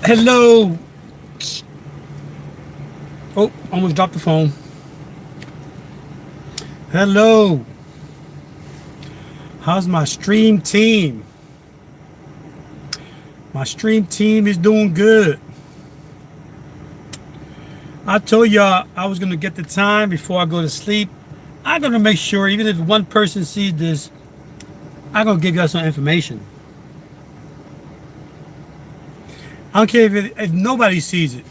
Hello. Oh, almost dropped the phone. Hello. How's my stream team? My stream team is doing good. I told y'all I was going to get the time before I go to sleep. I'm going to make sure, even if one person sees this, I'm going to give y'all some information. I don't care if nobody sees it.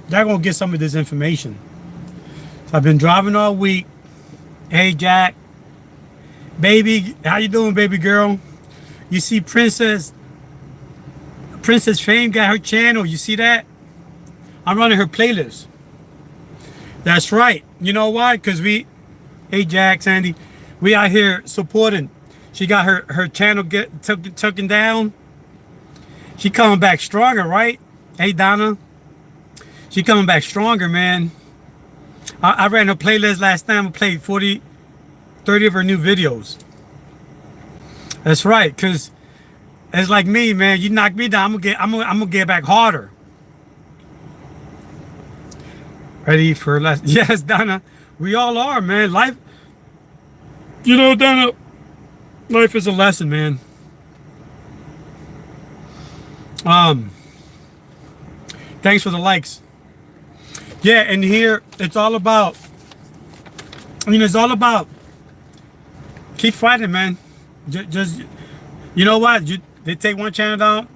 They're going to get some of this information. So I've been driving all week. Hey, Jack. Baby, how you doing, baby girl? You see Princess Fame got her channel. You see that? I'm running her playlist. That's right. You know why? Because hey, Jack, Sandy, we out here supporting. She got her channel tucking down. She coming back stronger, right? Hey, Donna. She coming back stronger, man. I ran her playlist last time. I played 30 of her new videos. That's right, because it's like me, man. You knock me down, I'm gonna get back harder. Ready for less? Yes, Donna. We all are, man. Life, Donna, life is a lesson, man. Thanks for the likes. Yeah, and here it's all about, it's all about keep fighting, man. Just you know what? They take one channel down,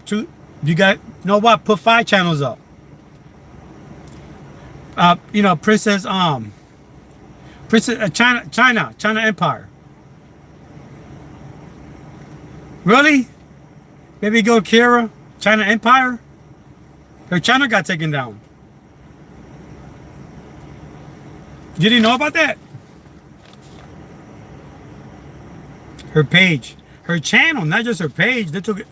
two, put 5 channels up. Princess China Empire. Really? Baby girl Kira, China Empire? Her channel got taken down. You didn't know about that? Her page. Her channel, not just her page. They took it.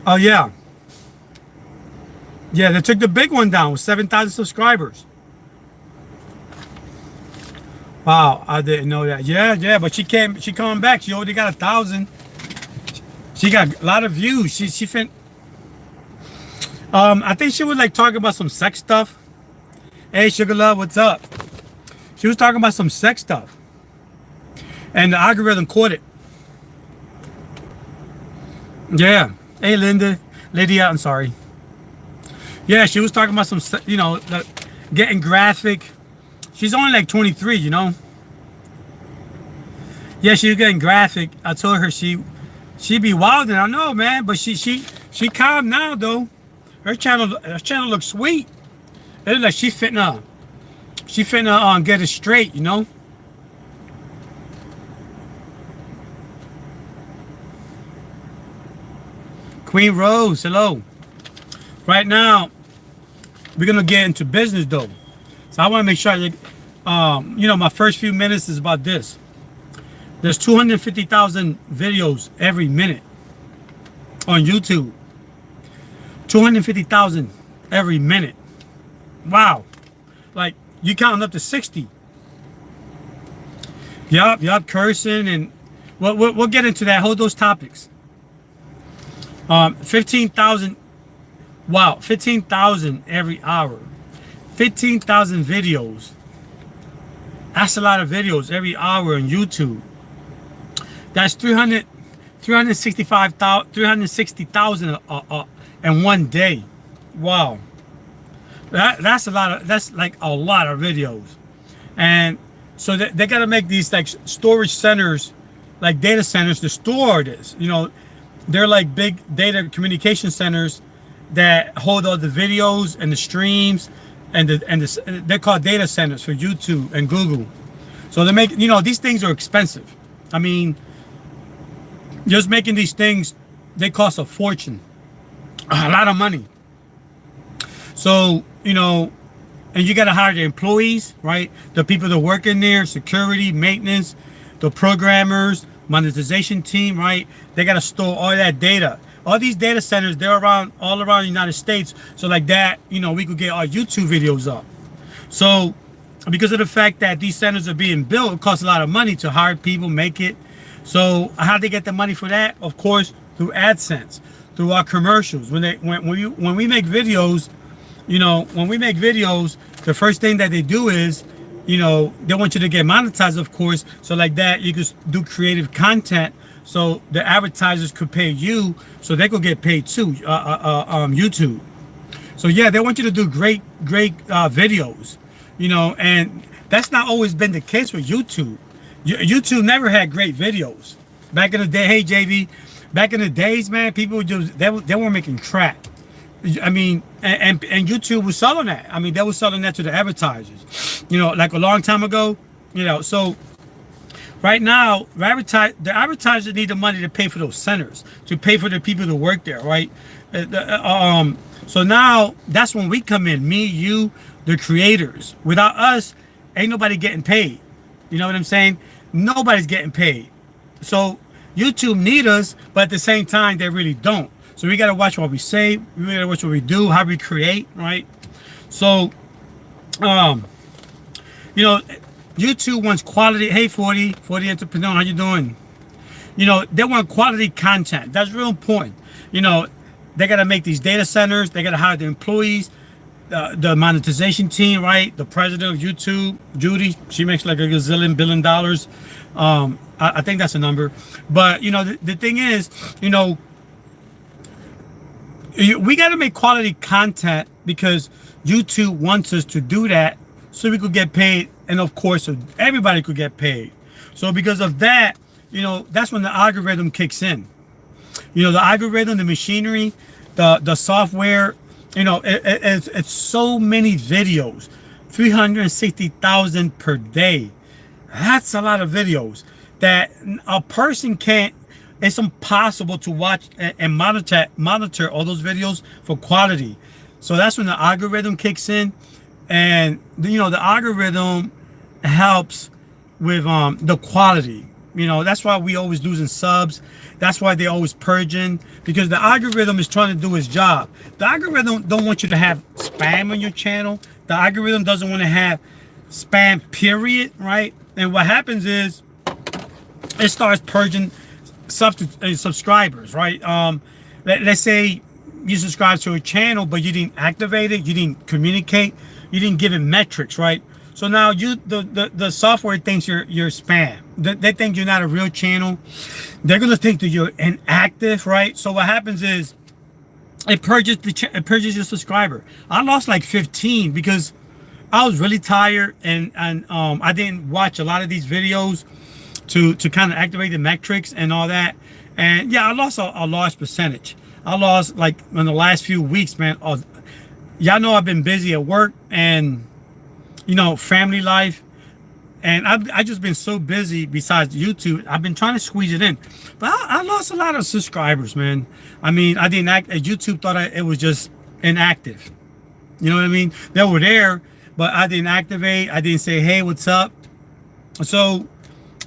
Oh, yeah. Yeah, they took the big one down with 7,000 subscribers. Wow, I didn't know that. Yeah, but she coming back. She already got 1,000. She got a lot of views. I think she was like talking about some sex stuff. Hey, Sugar Love, what's up? She was talking about some sex stuff. And the algorithm caught it. Yeah. Hey, Lydia, I'm sorry. Yeah, she was talking about some, getting graphic. She's only like 23, Yeah, she was getting graphic. I told her she be wilding. I know, man, but she calm now though. Her channel looks sweet. It looks like she finna get it straight, Queen Rose, hello. Right now, we're gonna get into business though. So I want to make sure that, my first few minutes is about this. There's 250,000 videos every minute on YouTube. 250,000 every minute. Wow. Like, you counting up to 60. Yup, cursing, and we'll get into that. Hold those topics. 15,000. Wow, 15,000 every hour. 15,000 videos. That's a lot of videos every hour on YouTube. That's 360,000 in one day. Wow. That's like a lot of videos. And so they got to make these like storage centers, like data centers to store this. They're like big data communication centers that hold all the videos and the streams, and they're called data centers for YouTube and Google. So they make, these things are expensive. I mean, just making these things, they cost a fortune, a lot of money. So, and you got to hire the employees, right? The people that work in there, security, maintenance, the programmers, monetization team, right? They got to store all that data. All these data centers, they're all around the United States. So like that, we could get our YouTube videos up. So because of the fact that these centers are being built, it costs a lot of money to hire people, make it. So how they get the money for that? Of course, through AdSense, through our commercials. When we make videos, you know, when we make videos, the first thing that they do is, you know, they want you to get monetized, of course. So like that, you can do creative content, so the advertisers could pay you, so they could get paid too. YouTube. So yeah, they want you to do great videos, you know, and that's not always been the case with YouTube. YouTube never had great videos. Back in the day, hey JV, back in the days, man, people just they were making crap. I mean, and YouTube was selling that. I mean, they were selling that to the advertisers, you know, like a long time ago, you know. So right now, the advertisers need the money to pay for those centers, to pay for the people to work there, right? So now that's when we come in, me, you, the creators. Without us, ain't nobody getting paid. You know what I'm saying? Nobody's getting paid. So YouTube need us, but at the same time, they really don't. So we got to watch what we say. We got to watch what we do, how we create, right? So, you know, YouTube wants quality. Hey, 40 entrepreneur, how you doing? You know, they want quality content. That's real important. You know, they got to make these data centers. They got to hire the employees, the monetization team, right? The president of YouTube, Judy, she makes like $1 billion. I think that's a number. But, you know, the thing is, you know, we got to make quality content because YouTube wants us to do that so we could get paid. And of course, so everybody could get paid. So because of that, you know, that's when the algorithm kicks in. You know, the algorithm, the machinery, the software, you know, it's so many videos, 360,000 per day. That's a lot of videos that a person can't. It's impossible to watch and monitor all those videos for quality. So that's when the algorithm kicks in, and you know, the algorithm helps with the quality. You know, that's why we always losing subs. That's why they always purging, because the algorithm is trying to do its job. The algorithm don't want you to have spam on your channel. The algorithm doesn't want to have spam, period, right? And what happens is it starts purging subscribers, right? Let's say you subscribe to a channel, but you didn't activate it, you didn't communicate, you didn't give it metrics, right? So now the software thinks you're spam. They think you're not a real channel. They're gonna think that you're inactive, right? So what happens is it purges your subscriber. I lost like 15 because I was really tired, and I didn't watch a lot of these videos to kind of activate the metrics and all that. And yeah, I lost a large percentage. I lost, like, in the last few weeks, man. Y'all know I've been busy at work and, you know, family life, and I just been so busy. Besides YouTube, I've been trying to squeeze it in, but I lost a lot of subscribers, man. I mean, I didn't act. YouTube thought it was just inactive. You know what I mean? They were there, but I didn't activate. I didn't say, hey, what's up? So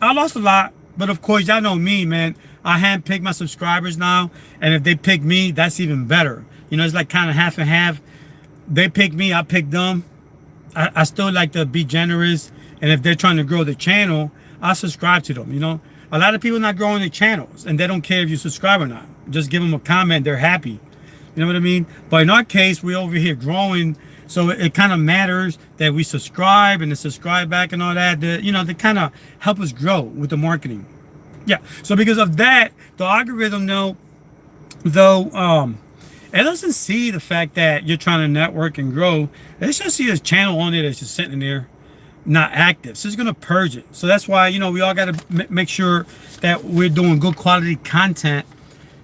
I lost a lot, but of course, y'all know me, man. I handpick my subscribers now, and if they pick me, that's even better. You know, it's like kind of half and half. They pick me, I pick them. I still like to be generous, and if they're trying to grow the channel, I subscribe to them. You know, a lot of people not growing their channels, and they don't care if you subscribe or not. Just give them a comment, they're happy. You know what I mean? But in our case, we're over here growing, so it kind of matters that we subscribe and the subscribe back and all that. You know, they kind of help us grow with the marketing. Yeah. So because of that, the algorithm, though, it doesn't see the fact that you're trying to network and grow. It's just see this channel on there that's just sitting there, not active. So it's gonna purge it. So that's why, you know, we all got to make sure that we're doing good quality content.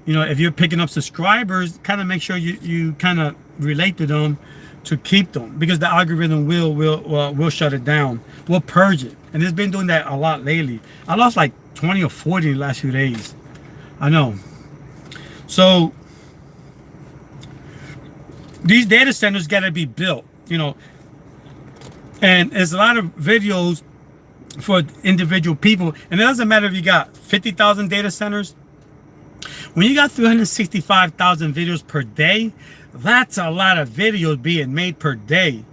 You know, if you're picking up subscribers, kind of make sure you kind of relate to them to keep them, because the algorithm will shut it down. We'll purge it, and it's been doing that a lot lately. I lost like 20 or 40 in the last few days. I know. So these data centers got to be built, you know, and there's a lot of videos for individual people, and it doesn't matter if you got 50,000 data centers. When you got 365,000 videos per day, that's a lot of videos being made per day.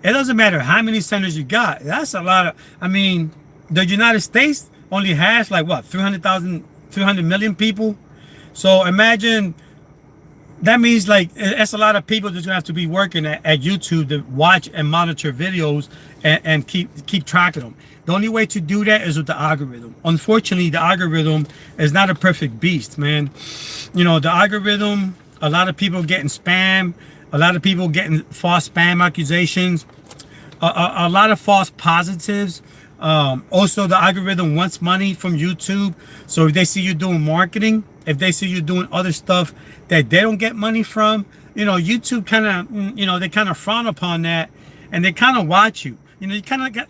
It doesn't matter how many centers you got. That's a lot of, I mean, the United States only has like what, 300 million people. So imagine that means like that's a lot of people that's gonna have to be working at YouTube to watch and monitor videos and keep track of them. The only way to do that is with the algorithm. Unfortunately, the algorithm is not a perfect beast, man. You know, the algorithm, a lot of people getting spam, a lot of people getting false spam accusations, a lot of false positives. Also, the algorithm wants money from YouTube. So if they see you doing marketing, if they see you doing other stuff that they don't get money from, you know, YouTube kind of, you know, they kind of frown upon that, and they kind of watch you. You know,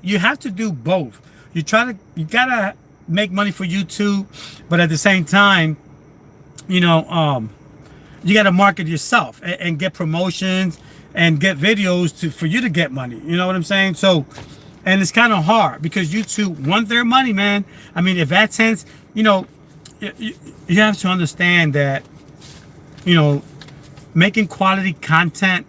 you have to do both. You gotta make money for YouTube, but at the same time, you know, you gotta market yourself and get promotions and get videos for you to get money. You know what I'm saying? So, and it's kind of hard because YouTube want their money, man. I mean, if AdSense, you know, you have to understand that, you know, making quality content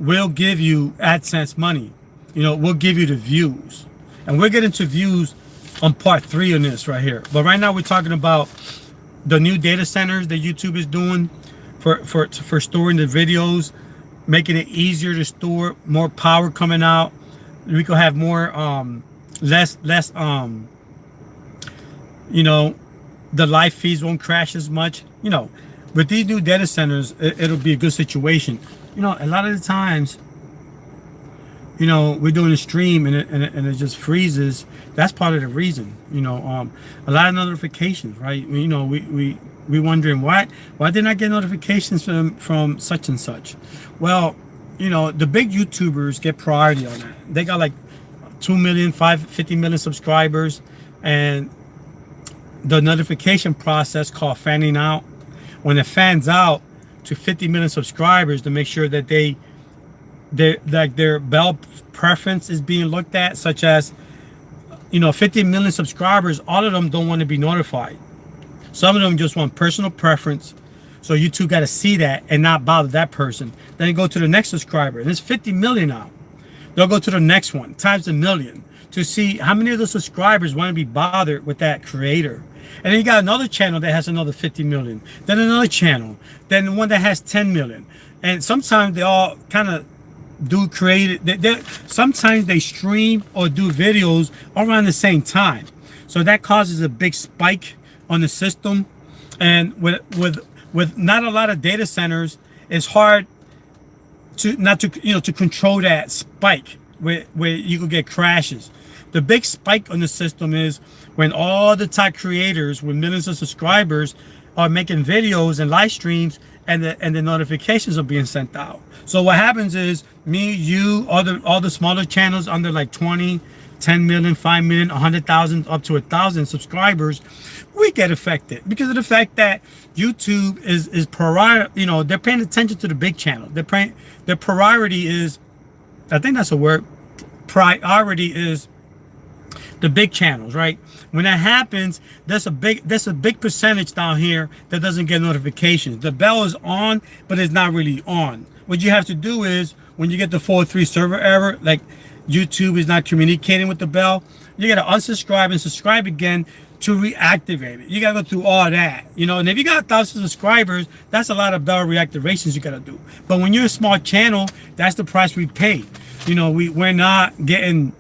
will give you AdSense money. You know, we'll give you the views, and we'll get into views on part 3 on this right here. But right now we're talking about the new data centers that YouTube is doing for storing the videos, making it easier to store, more power coming out. We could have more less you know, the live feeds won't crash as much. You know, with these new data centers, it'll be a good situation. You know, a lot of the times, you know, we're doing a stream and it just freezes. That's part of the reason. You know, a lot of notifications, right? You know, we wondering why didn't I get notifications from such and such. Well, you know, the big YouTubers get priority on that. They got like 2 million, 50 million subscribers, and the notification process called fanning out, when it fans out to 50 million subscribers to make sure that their bell preference is being looked at, such as, you know, 50 million subscribers, all of them don't want to be notified. Some of them just want personal preference. So YouTube got to see that and not bother that person. Then go to the next subscriber, and it's 50 million now. They'll go to the next one times a million to see how many of the subscribers want to be bothered with that creator. And then you got another channel that has another 50 million, then another channel, then one that has 10 million. And sometimes they all kind of do sometimes they stream or do videos around the same time. So that causes a big spike on the system. And with not a lot of data centers, it's hard to control that spike where you could get crashes. The big spike on the system is when all the top creators with millions of subscribers are making videos and live streams, and the notifications are being sent out. So what happens is me, you, all the smaller channels under like 20, 10 million, 5 million, 100,000, up to 1,000 subscribers, we get affected because of the fact that YouTube is priority. You know, they're paying attention to the big channel. Their priority is, I think that's a word, priority is the big channels, right? When that happens, there's a big percentage down here that doesn't get notifications. The bell is on, but it's not really on. What you have to do is, when you get the 403 server error, like YouTube is not communicating with the bell, you gotta unsubscribe and subscribe again to reactivate it. You gotta go through all that, you know. And if you got 1,000 subscribers, that's a lot of bell reactivations you gotta do. But when you're a small channel, that's the price we pay. You know, we're not getting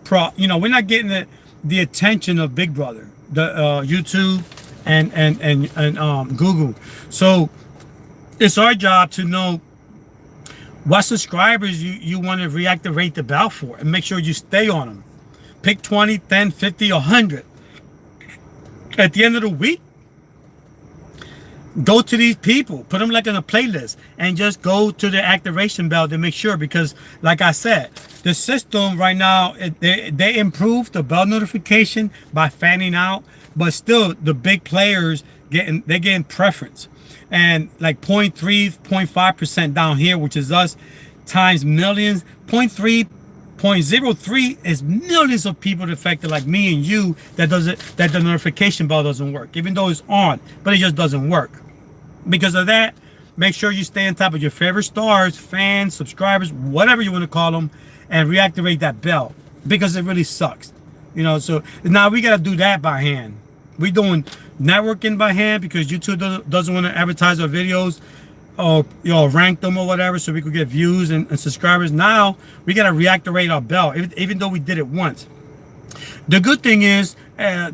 we're not getting the attention of Big Brother, the YouTube and Google. So it's our job to know what subscribers you want to reactivate the bell for, and make sure you stay on them. Pick 20, 10, 50, 100. At the end of the week, go to these people, put them like in a playlist, and just go to the activation bell to make sure, because like I said, the system right now, they improved the bell notification by fanning out, but still the big players they're getting preference. And like 0.3, 0.5% down here, which is us, times millions, 0.3, 0.03 is millions of people affected, like me and you, that the notification bell doesn't work, even though it's on, but it just doesn't work. Because of that, make sure you stay on top of your favorite stars, fans, subscribers, whatever you want to call them, and reactivate that bell, because it really sucks. You know, so now we got to do that by hand. We doing networking by hand because YouTube doesn't want to advertise our videos or rank them or whatever, so we could get views and subscribers. Now we got to reactivate our bell, even though we did it once. The good thing is,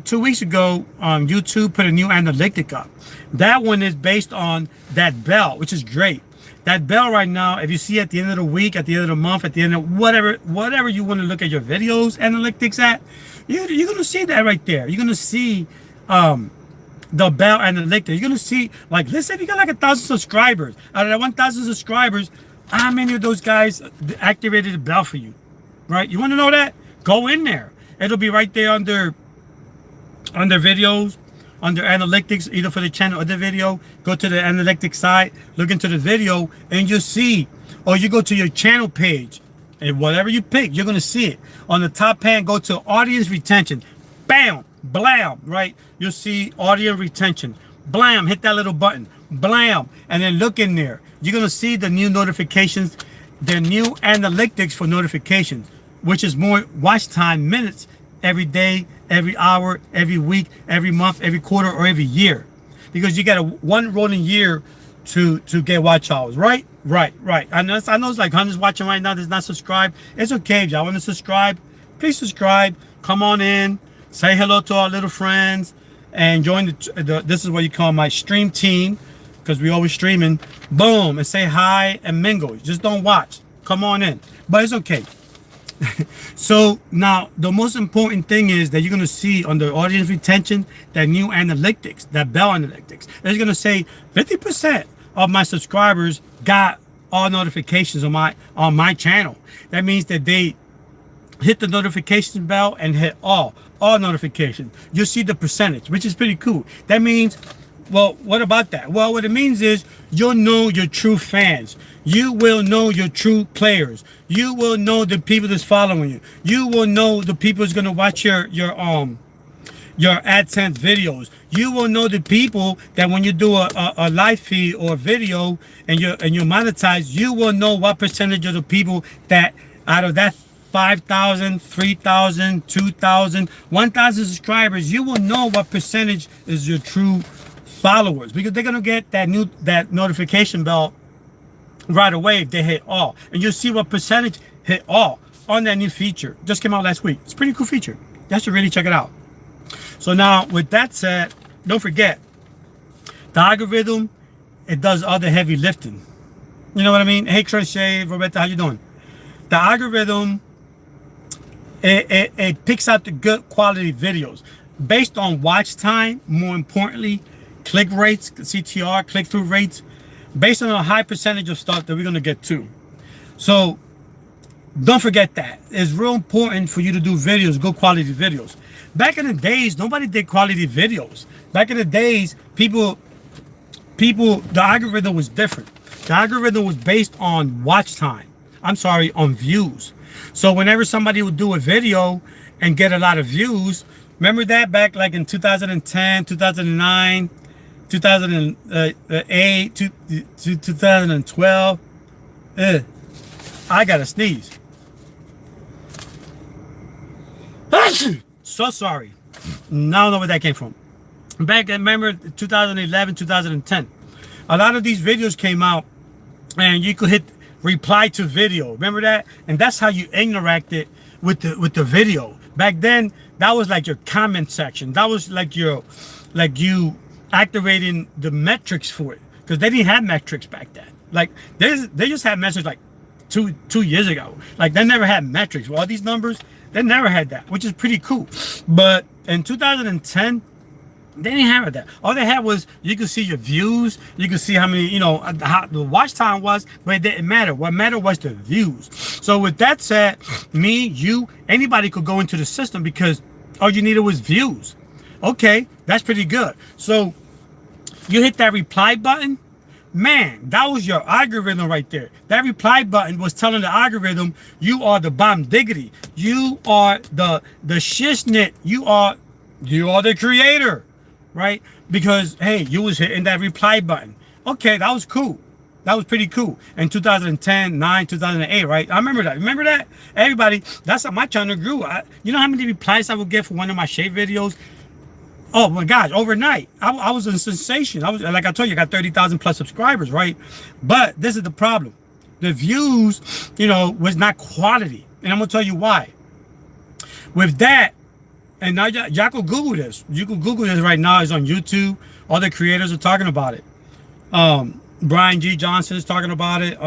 2 weeks ago, YouTube put a new analytic up. That one is based on that bell, which is great. That bell right now, if you see at the end of the week, at the end of the month, at the end of whatever you want to look at your videos analytics at, you're going to see that right there. You're going to see the bell analytics. You're going to see, like, let's say if you got like 1,000 subscribers. Out of that 1,000 subscribers, how many of those guys activated the bell for you, right? You want to know that? Go in there. It'll be right there under videos, under analytics, either for the channel or the video. Go to the analytics side, look into the video, and you'll see. Or you go to your channel page, and whatever you pick, you're gonna see it. On the top pan, go to audience retention. Bam, blam, right? You'll see audience retention. Blam, hit that little button. Blam, and then look in there. You're gonna see the new notifications, the new analytics for notifications, which is more watch time minutes every day, every hour, every week, every month, every quarter, or every year. Because you got one rolling year to get watch hours, right? Right. I know it's like hundreds watching right now that's not subscribed. It's okay if y'all want to subscribe. Please subscribe. Come on in. Say hello to our little friends. And join this is what you call my stream team. Because we always streaming. Boom. And say hi and mingle. Just don't watch. Come on in. But it's okay. So now the most important thing is that you're going to see under audience retention, that new analytics, that bell analytics. It's going to say 50% of my subscribers got all notifications on my channel. That means that they hit the notification bell and hit all notifications. You'll see the percentage, which is pretty cool. That means, well, what about that? Well, what it means is you'll know your true fans. You will know your true players. You will know the people that's following you. You will know the people that's gonna watch your AdSense videos. You will know the people that when you do a live feed or a video and you monetize, you will know what percentage of the people that out of that 5,000, 3,000, 2,000, 1,000 subscribers, you will know what percentage is your true followers, because they're gonna get that notification bell right away if they hit all, and you'll see what percentage hit all on that new feature. Just came out last week. It's a pretty cool feature. You should really check it out. So now, with that said, don't forget the algorithm. It does all the heavy lifting. You know what I mean? Hey, Crochet, Roberta, how you doing? The algorithm it picks out the good quality videos based on watch time. More importantly, click rates, CTR, click-through rates, based on a high percentage of stuff that we're going to get to. So don't forget that. It's real important for you to do videos, good quality videos. Back in the days, nobody did quality videos. Back in the days, the algorithm was different. The algorithm was based on watch time. On views. So whenever somebody would do a video and get a lot of views, remember that back like in 2010, 2009, 2008 to 2012. I gotta sneeze. So sorry. Now I don't know where that came from. Back in, remember 2011, 2010. A lot of these videos came out and you could hit reply to video. Remember that? And that's how you interacted with the video. Back then, that was like your comment section. That was like you activating the metrics for it, because they didn't have metrics back then. Like they just had metrics like two years ago. Like they never had metrics. Well, all these numbers, they never had that, which is pretty cool. But in 2010, they didn't have that. All they had was you could see your views, you could see how many, how the watch time was, but it didn't matter. What mattered was the views. So with that said, me, you, anybody could go into the system because all you needed was views. Okay, that's pretty good. So you hit that reply button, man, that was your algorithm right there. That reply button was telling the algorithm, you are the bomb diggity. You are the shiznit. You are the creator, right? Because, hey, you was hitting that reply button. Okay, that was cool. That was pretty cool. In 2010, 9, 2008, right? I remember that. Remember that? Everybody, that's how my channel grew. You know how many replies I would get for one of my shave videos? Oh my gosh, overnight. I was a sensation. I was, like I told you, I got 30,000 plus subscribers, right? But this is the problem. The views, was not quality. And I'm gonna tell you why. With that, and now y'all can Google this. You can Google this right now. It's on YouTube. All the creators are talking about it. Brian G. Johnson is talking about it.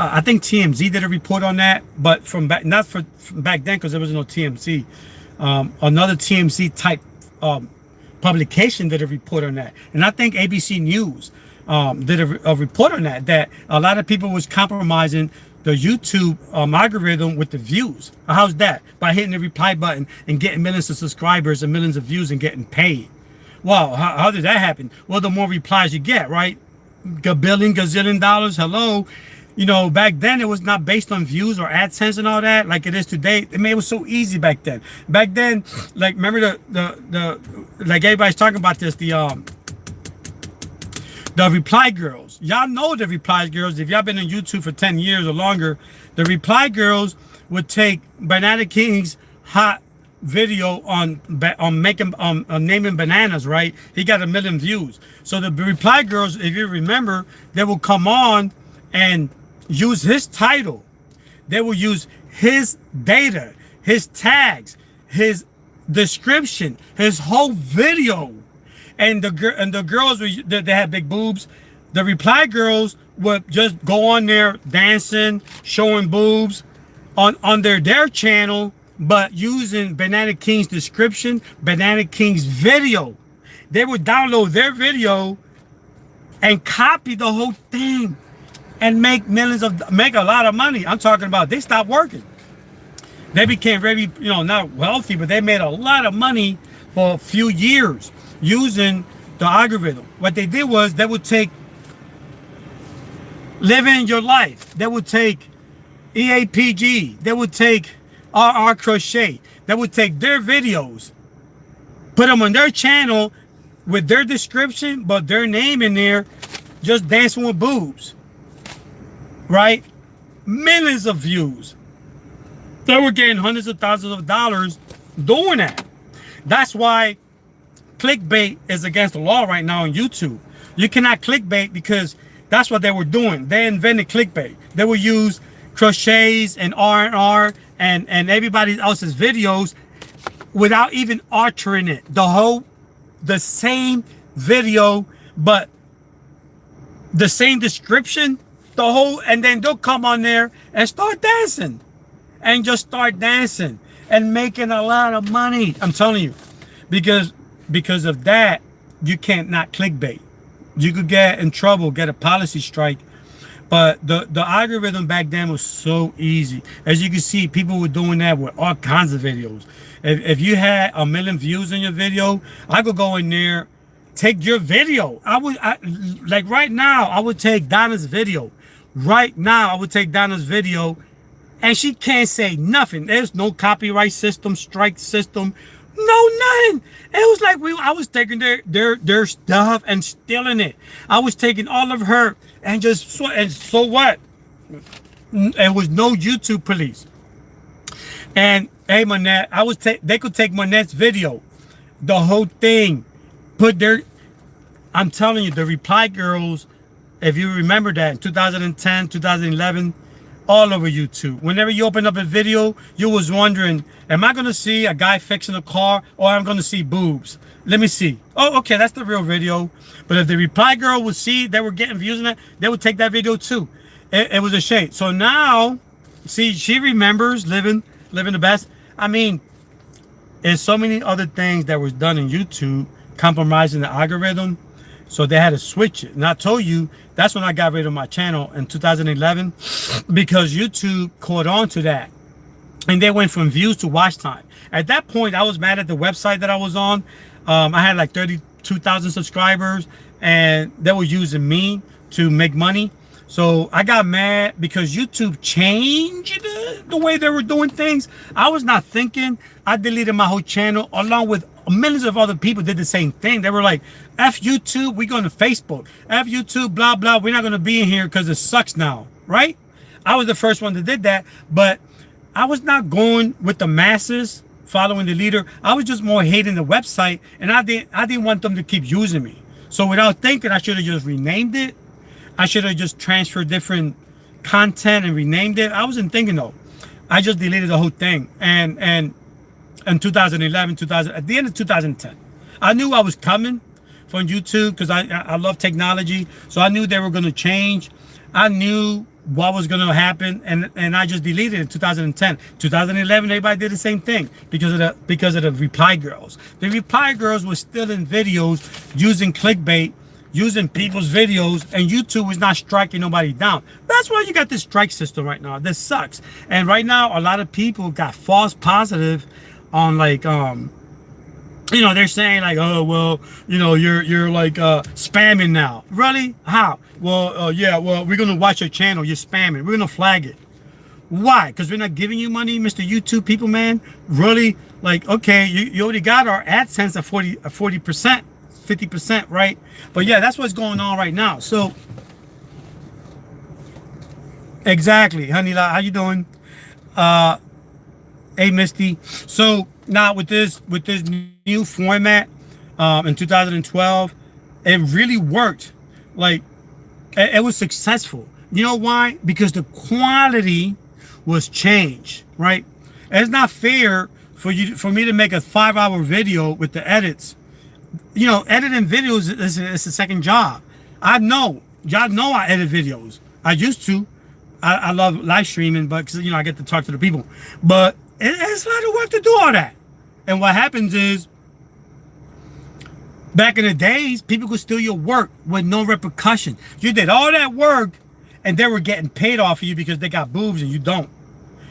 I think TMZ did a report on that, but from back, not from back then, because there was no TMZ. Another TMZ type publication did a report on that, and I think ABC News did a report on that. That a lot of people was compromising the YouTube algorithm with the views. How's that? By hitting the reply button and getting millions of subscribers and millions of views and getting paid. Wow, how did that happen? Well, the more replies you get, right? Gazillion dollars. Hello. Back then it was not based on views or AdSense and all that like it is today. It was so easy back then. Back then, like, remember the like everybody's talking about this, the reply girls. Y'all know the reply girls. If y'all been on YouTube for 10 years or longer, the reply girls would take Banana King's hot video on naming bananas, right? He got 1 million views. So the reply girls, if you remember, they will come on and use his title. They will use his data, his tags, his description, his whole video. And the girls, they have big boobs. The reply girls would just go on there dancing, showing boobs on their channel, but using Banana King's description, Banana King's video. They would download their video and copy the whole thing and make a lot of money. I'm talking about they stopped working. They became very, not wealthy, but they made a lot of money for a few years using the algorithm. What they did was they would take Living Your Life. They would take EAPG. They would take RR Crochet. They would take their videos, put them on their channel with their description, but their name in there, just dancing with boobs. Right? Millions of views. They were getting hundreds of thousands of dollars doing that. That's why clickbait is against the law right now on YouTube. You cannot clickbait because that's what they were doing. They invented clickbait. They would use crochets and R&R and everybody else's videos without even altering it. The same video, but the same description, and then they'll come on there and start dancing and just start dancing and making a lot of money. I'm telling you, because of that, you can't not clickbait. You could get in trouble, get a policy strike. But the algorithm back then was so easy. As you can see, people were doing that with all kinds of videos. If you had 1 million views in your video, I could go in there, take your video. Like right now, I would take Donna's video. Right now, I would take Donna's video, and she can't say nothing. There's no copyright system, strike system, no nothing. It was like I was taking their stuff and stealing it. I was taking all of her and so what? It was no YouTube police. And hey, Monette, they could take Monette's video, the whole thing, I'm telling you, the reply girls. If you remember that in 2010, 2011, all over YouTube. Whenever you open up a video, you was wondering, am I going to see a guy fixing a car or I'm going to see boobs? Let me see. Oh, okay, that's the real video. But if the reply girl would see they were getting views on that, they would take that video too. It was a shame. So now, see, she remembers living the best. I mean, there's so many other things that was done in YouTube compromising the algorithm. So they had to switch it. And I told you, that's when I got rid of my channel in 2011, because YouTube caught on to that. And they went from views to watch time. At that point, I was mad at the website that I was on. I had like 32,000 subscribers, and they were using me to make money. So I got mad because YouTube changed the way they were doing things. I was not thinking. I deleted my whole channel along with millions of other people did the same thing. They were like, F YouTube, we're going to Facebook. F YouTube, blah, blah. We're not going to be in here because it sucks now, right? I was the first one that did that, but I was not going with the masses following the leader. I was just more hating the website, and I didn't want them to keep using me. So without thinking, I should have just renamed it. I should have just transferred different content and renamed it. I wasn't thinking though. I just deleted the whole thing. And in 2011, at the end of 2010, I knew I was coming from YouTube because I love technology. So I knew they were going to change. I knew what was going to happen, and I just deleted it in 2010. 2011, everybody did the same thing because of the reply girls. The reply girls were still in videos using clickbait, using people's videos, and YouTube was not striking nobody down. That's why you got this strike system right now. This sucks. And right now, a lot of people got false positive on like you know, they're saying like, oh, well, you know, you're like spamming now. Really? How? Well, yeah, well, we're going to watch your channel. You're spamming. We're going to flag it. Why? Because we're not giving you money, Mr. YouTube people, man? Really? Like, okay, you already got our AdSense at 40%, 50%, right? But yeah, that's what's going on right now. So, exactly. Honey, how you doing? Hey, Misty. So now with this new format in 2012, it really worked. Like it was successful. You know why? Because the quality was changed, right? It's not fair for me to make a 5-hour video with the edits. You know, editing videos is a second job. I know, y'all know I edit videos. I used to. I love live streaming, but you know, I get to talk to the people. But it's a lot of work to do all that. And what happens is, back in the days, people could steal your work with no repercussion. You did all that work, and they were getting paid off of you because they got boobs and you don't.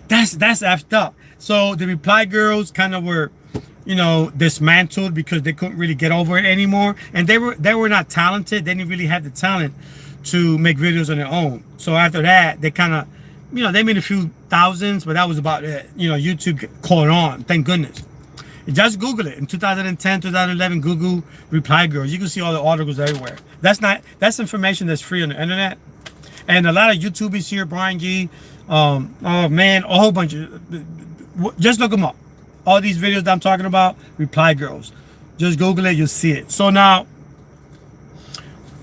That's effed up. So the reply girls kind of were, you know, dismantled because they couldn't really get over it anymore. And they were not talented. They didn't really have the talent to make videos on their own. So after that, they kind of, you know, they made a few thousands, but that was about it. You know, YouTube caught on, thank goodness. Just Google it. In 2010, 2011, Google reply girls. You can see all the articles everywhere. That's information that's free on the internet. And a lot of YouTubers here, Brian G, oh man, a whole bunch of, just look them up. All these videos that I'm talking about, reply girls. Just Google it, you'll see it. So now,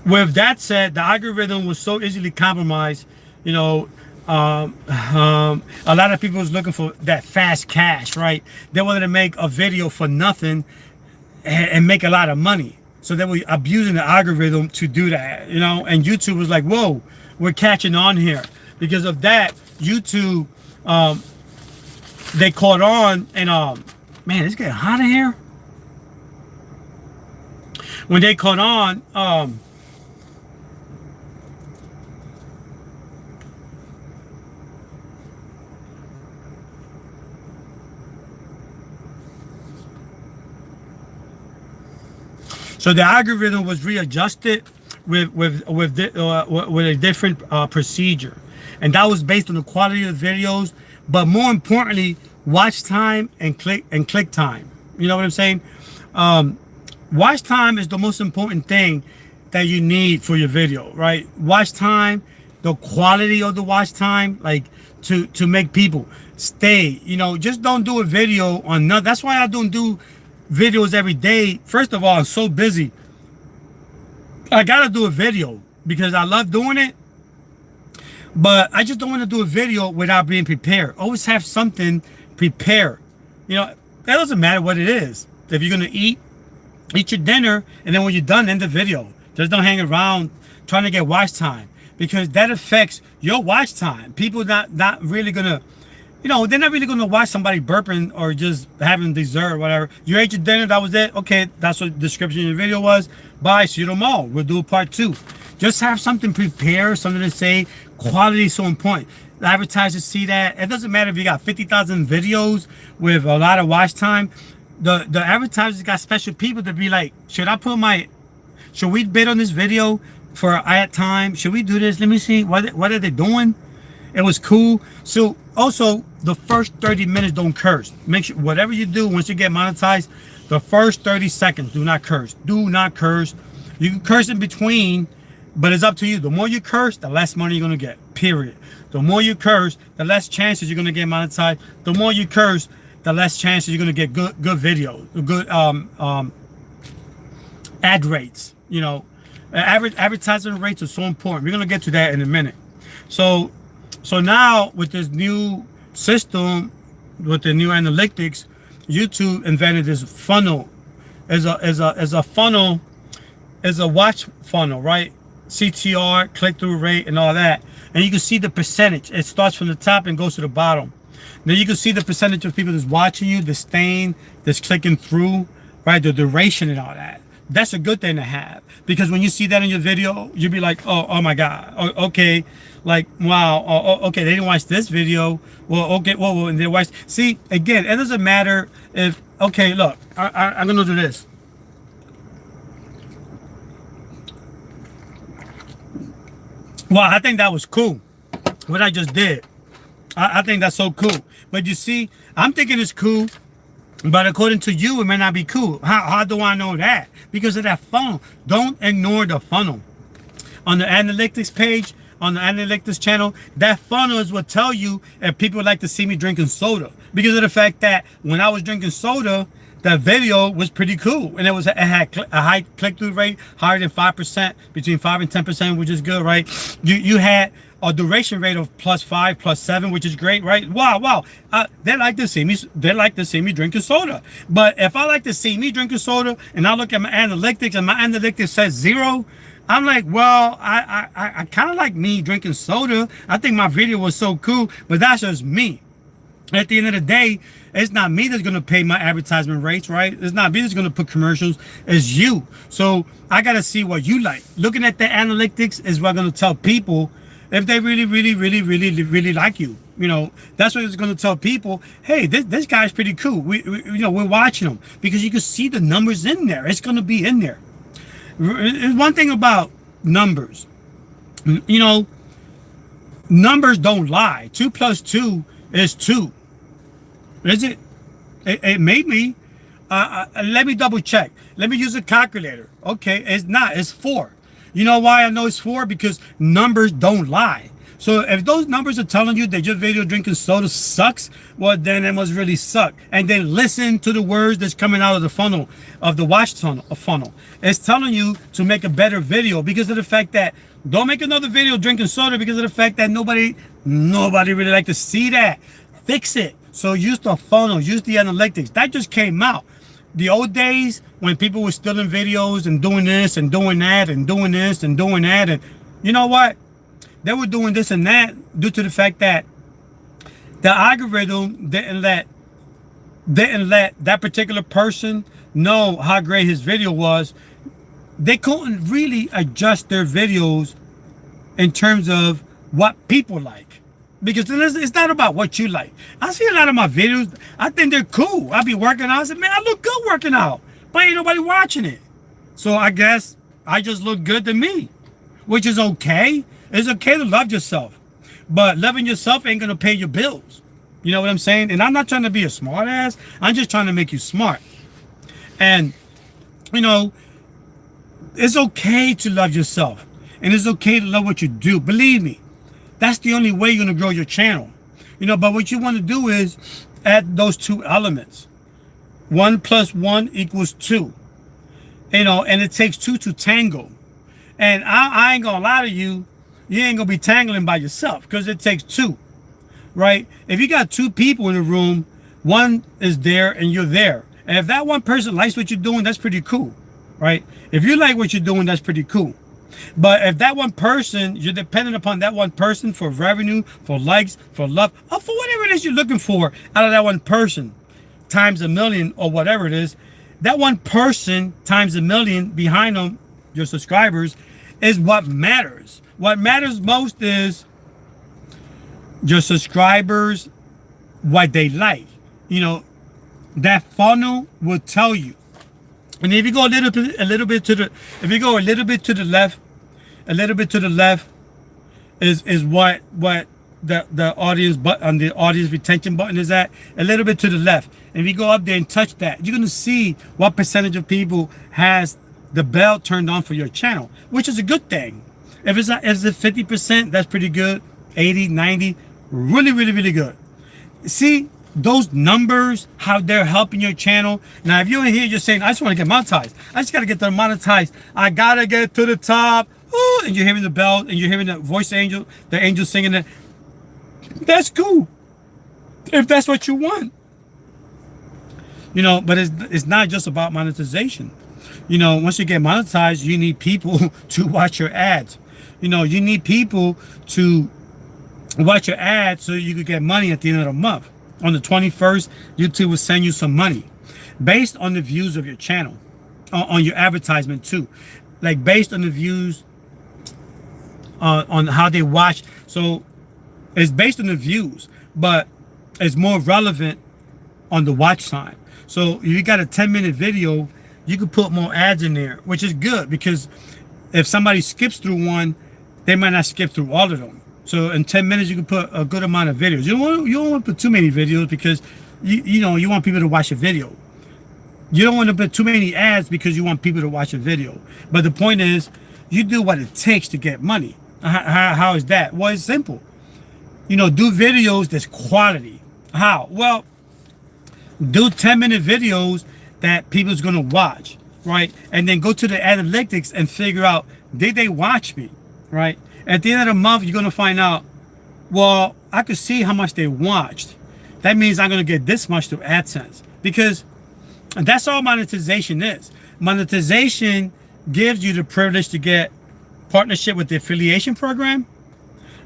with that said, the algorithm was so easily compromised. You know, a lot of people was looking for that fast cash, right? They wanted to make a video for nothing and make a lot of money. So they were abusing the algorithm to do that, you know? And YouTube was like, whoa, we're catching on here. Because of that, YouTube, they caught on, and man, it's getting hot in here. When they caught on, so the algorithm was readjusted with a different procedure, and that was based on the quality of the videos, but more importantly, watch time and click time. You know what I'm saying? Watch time is the most important thing that you need for your video, right? Watch time, the quality of the watch time, like to make people stay. You know, just don't do a video on nothing. That's why I don't do videos every day. First of all, I'm so busy. I gotta do a video because I love doing it, but I just don't want to do a video without being prepared. Always have something prepared. You know, that doesn't matter what it is. If you're gonna eat your dinner, and then when you're done, end the video. Just don't hang around trying to get watch time, because that affects your watch time. People not really gonna, you know, they're not really gonna watch somebody burping or just having dessert or whatever. You ate your dinner, that was it. Okay, that's what the description of your video was. Bye, see you tomorrow. We'll do part 2. Just have something prepared, something to say. Quality is so important. The advertisers see that. It doesn't matter if you got 50,000 videos with a lot of watch time. The advertisers got special people to be like, should we bid on this video for ad time? Should we do this? Let me see. What are they doing? It was cool. So also, the first 30 minutes don't curse. Make sure whatever you do, once you get monetized, the first 30 seconds, do not curse. Do not curse. You can curse in between, but it's up to you. The more you curse, the less money you're going to get, period. The more you curse, the less chances you're going to get monetized. The more you curse, the less chance you're gonna get good videos, good ad rates. You know, advertising rates are so important. We're gonna get to that in a minute. So now with this new system, with the new analytics, YouTube invented this funnel. Is a funnel, is a watch funnel, right? CTR, click-through rate, and all that. And you can see the percentage. It starts from the top and goes to the bottom. Then you can see the percentage of people that's watching you, that's staying, that's clicking through, right? The duration and all that. That's a good thing to have, because when you see that in your video, you'll be like, oh my God, okay, like, wow, okay, they didn't watch this video. Well, okay, well, and they watched. See, again, it doesn't matter if, okay, look, I'm gonna do this. Well, I think that was cool, what I just did. I think that's so cool. But you see, I'm thinking it's cool, but according to you, it may not be cool. How do I know that? Because of that funnel. Don't ignore the funnel. On the analytics page, on the analytics channel, that funnel is what tell you if people like to see me drinking soda. Because of the fact that when I was drinking soda, that video was pretty cool. And it had a high click-through rate, higher than 5%, between 5 and 10%, which is good, right? You had a duration rate of +5, +7, which is great, right? Wow. They like to see me drinking soda. But if I like to see me drinking soda and I look at my analytics and my analytics says 0, I'm like, well, I kind of like me drinking soda. I think my video was so cool, but that's just me. At the end of the day, it's not me that's going to pay my advertisement rates, right? It's not me that's going to put commercials. It's you. So I got to see what you like. Looking at the analytics is what I'm going to tell people if they really like you. You know, that's what it's going to tell people. Hey, this guy's pretty cool. We're watching him, because you can see the numbers in there. It's going to be in there. One thing about numbers, you know, numbers don't lie. 2 + 2 is 2. Is it? It made me. Let me double check. Let me use a calculator. Okay, it's not. It's 4. You know why I know it's 4? Because numbers don't lie. So if those numbers are telling you that your video drinking soda sucks, well, then it must really suck. And then listen to the words that's coming out of the funnel, of the watch funnel. It's telling you to make a better video, because of the fact that don't make another video drinking soda, because of the fact that nobody really like to see that. Fix it. So use the funnel, use the analytics. That just came out. The old days when people were stealing videos and doing this and doing that and doing this and doing that, and you know what? They were doing this and that due to the fact that the algorithm didn't let that particular person know how great his video was. They couldn't really adjust their videos in terms of what people like, because it's not about what you like. I see a lot of my videos, I think they're cool. I be working out, I say, man, I look good working out, but ain't nobody watching it. So I guess I just look good to me, which is okay. It's okay to love yourself, but loving yourself ain't gonna pay your bills. You know what I'm saying? And I'm not trying to be a smart ass. I'm just trying to make you smart. And you know, it's okay to love yourself, and it's okay to love what you do. Believe me, that's the only way you're gonna grow your channel. You know, but what you want to do is add those 2 elements. 1 + 1 = 2. You know, and it takes 2 to tango. And I ain't gonna lie to you, you ain't gonna be tangling by yourself, because it takes 2, right? If you got 2 people in the room, one is there and you're there. And if that one person likes what you're doing, that's pretty cool, right? If you like what you're doing, that's pretty cool. But if that one person, you're dependent upon that one person for revenue, for likes, for love, or for whatever it is you're looking for out of that one person, times a million or whatever it is, that one person times a million behind them, your subscribers, is what matters. What matters most is your subscribers, what they like. You know, that funnel will tell you. And if you go a little bit to the left, a little bit to the left is what the audience button, the audience retention button is at. A little bit to the left. And if you go up there and touch that, you're gonna see what percentage of people has the bell turned on for your channel, which is a good thing. If it's 50%, that's pretty good. 80, 90, really good. See, those numbers, how they're helping your channel. Now, if you're in here just saying, I just want to get monetized, I just got to get to monetized, I got to get to the top, ooh, and you're hearing the bell, and you're hearing the voice angel, the angel singing it, that's cool, if that's what you want. You know, but it's not just about monetization. You know, once you get monetized, you need people to watch your ads. You know, you need people to watch your ads so you could get money at the end of the month. On the 21st, YouTube will send you some money based on the views of your channel, on your advertisement too. Like based on the views, on how they watch. So it's based on the views, but it's more relevant on the watch time. So if you got a 10-minute video, you can put more ads in there, which is good, because if somebody skips through one, they might not skip through all of them. So in 10 minutes, you can put a good amount of videos. You don't want to put too many videos, because you know, you want people to watch a video. You don't want to put too many ads because you want people to watch a video. But the point is, you do what it takes to get money. How is that? Well, it's simple. You know, do videos that's quality. How? Well, do 10-minute videos that people's gonna watch, right? And then go to the analytics and figure out, did they watch me, right? At the end of the month, you're gonna find out, well, I could see how much they watched. That means I'm gonna get this much through AdSense, because that's all monetization is. Monetization gives you the privilege to get partnership with the affiliation program,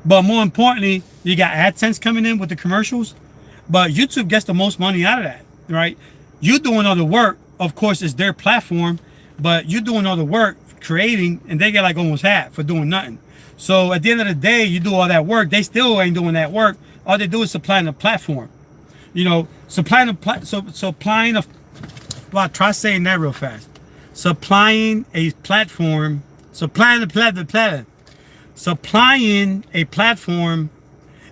but more importantly, you got AdSense coming in with the commercials. But YouTube gets the most money out of that, right? You doing all the work, of course, it's their platform, but you doing all the work creating, and they get like almost half for doing nothing. So at the end of the day, you do all that work, they still ain't doing that work. All they do is supplying the platform. You know, supplying a, well, try saying that real fast. Supplying a platform, supplying a platform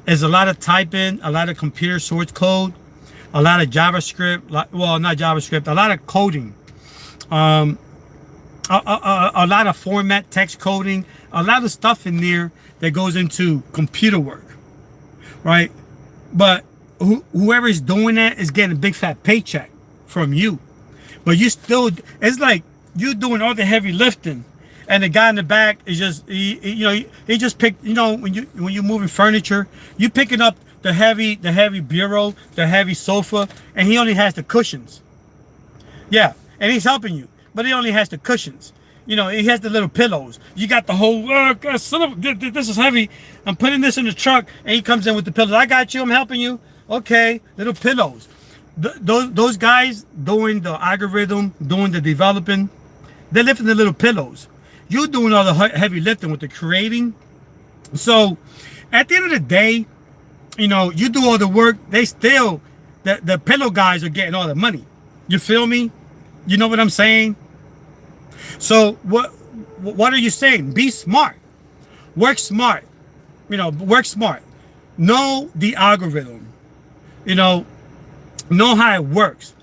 is a lot of typing, a lot of computer source code, a lot of JavaScript, well, not JavaScript, a lot of coding, a lot of format text coding, a lot of stuff in there that goes into computer work, right? But whoever is doing that is getting a big fat paycheck from you. But you still, it's like you doing all the heavy lifting, and the guy in the back is just, he just picked, you know, when you're moving furniture, you picking up the heavy bureau, the heavy sofa, and he only has the cushions. Yeah, and he's helping you, but he only has the cushions. You know, he has the little pillows. You got the whole, this is heavy. I'm putting this in the truck, and he comes in with the pillows. I got you, I'm helping you. Okay, little pillows. Those guys doing the algorithm, doing the developing, they're lifting the little pillows. You're doing all the heavy lifting with the creating. So at the end of the day, you know, you do all the work, they still, the pillow guys are getting all the money. You feel me? You know what I'm saying? So what are you saying? Be smart. Work smart. You know, work smart. Know the algorithm. You know how it works.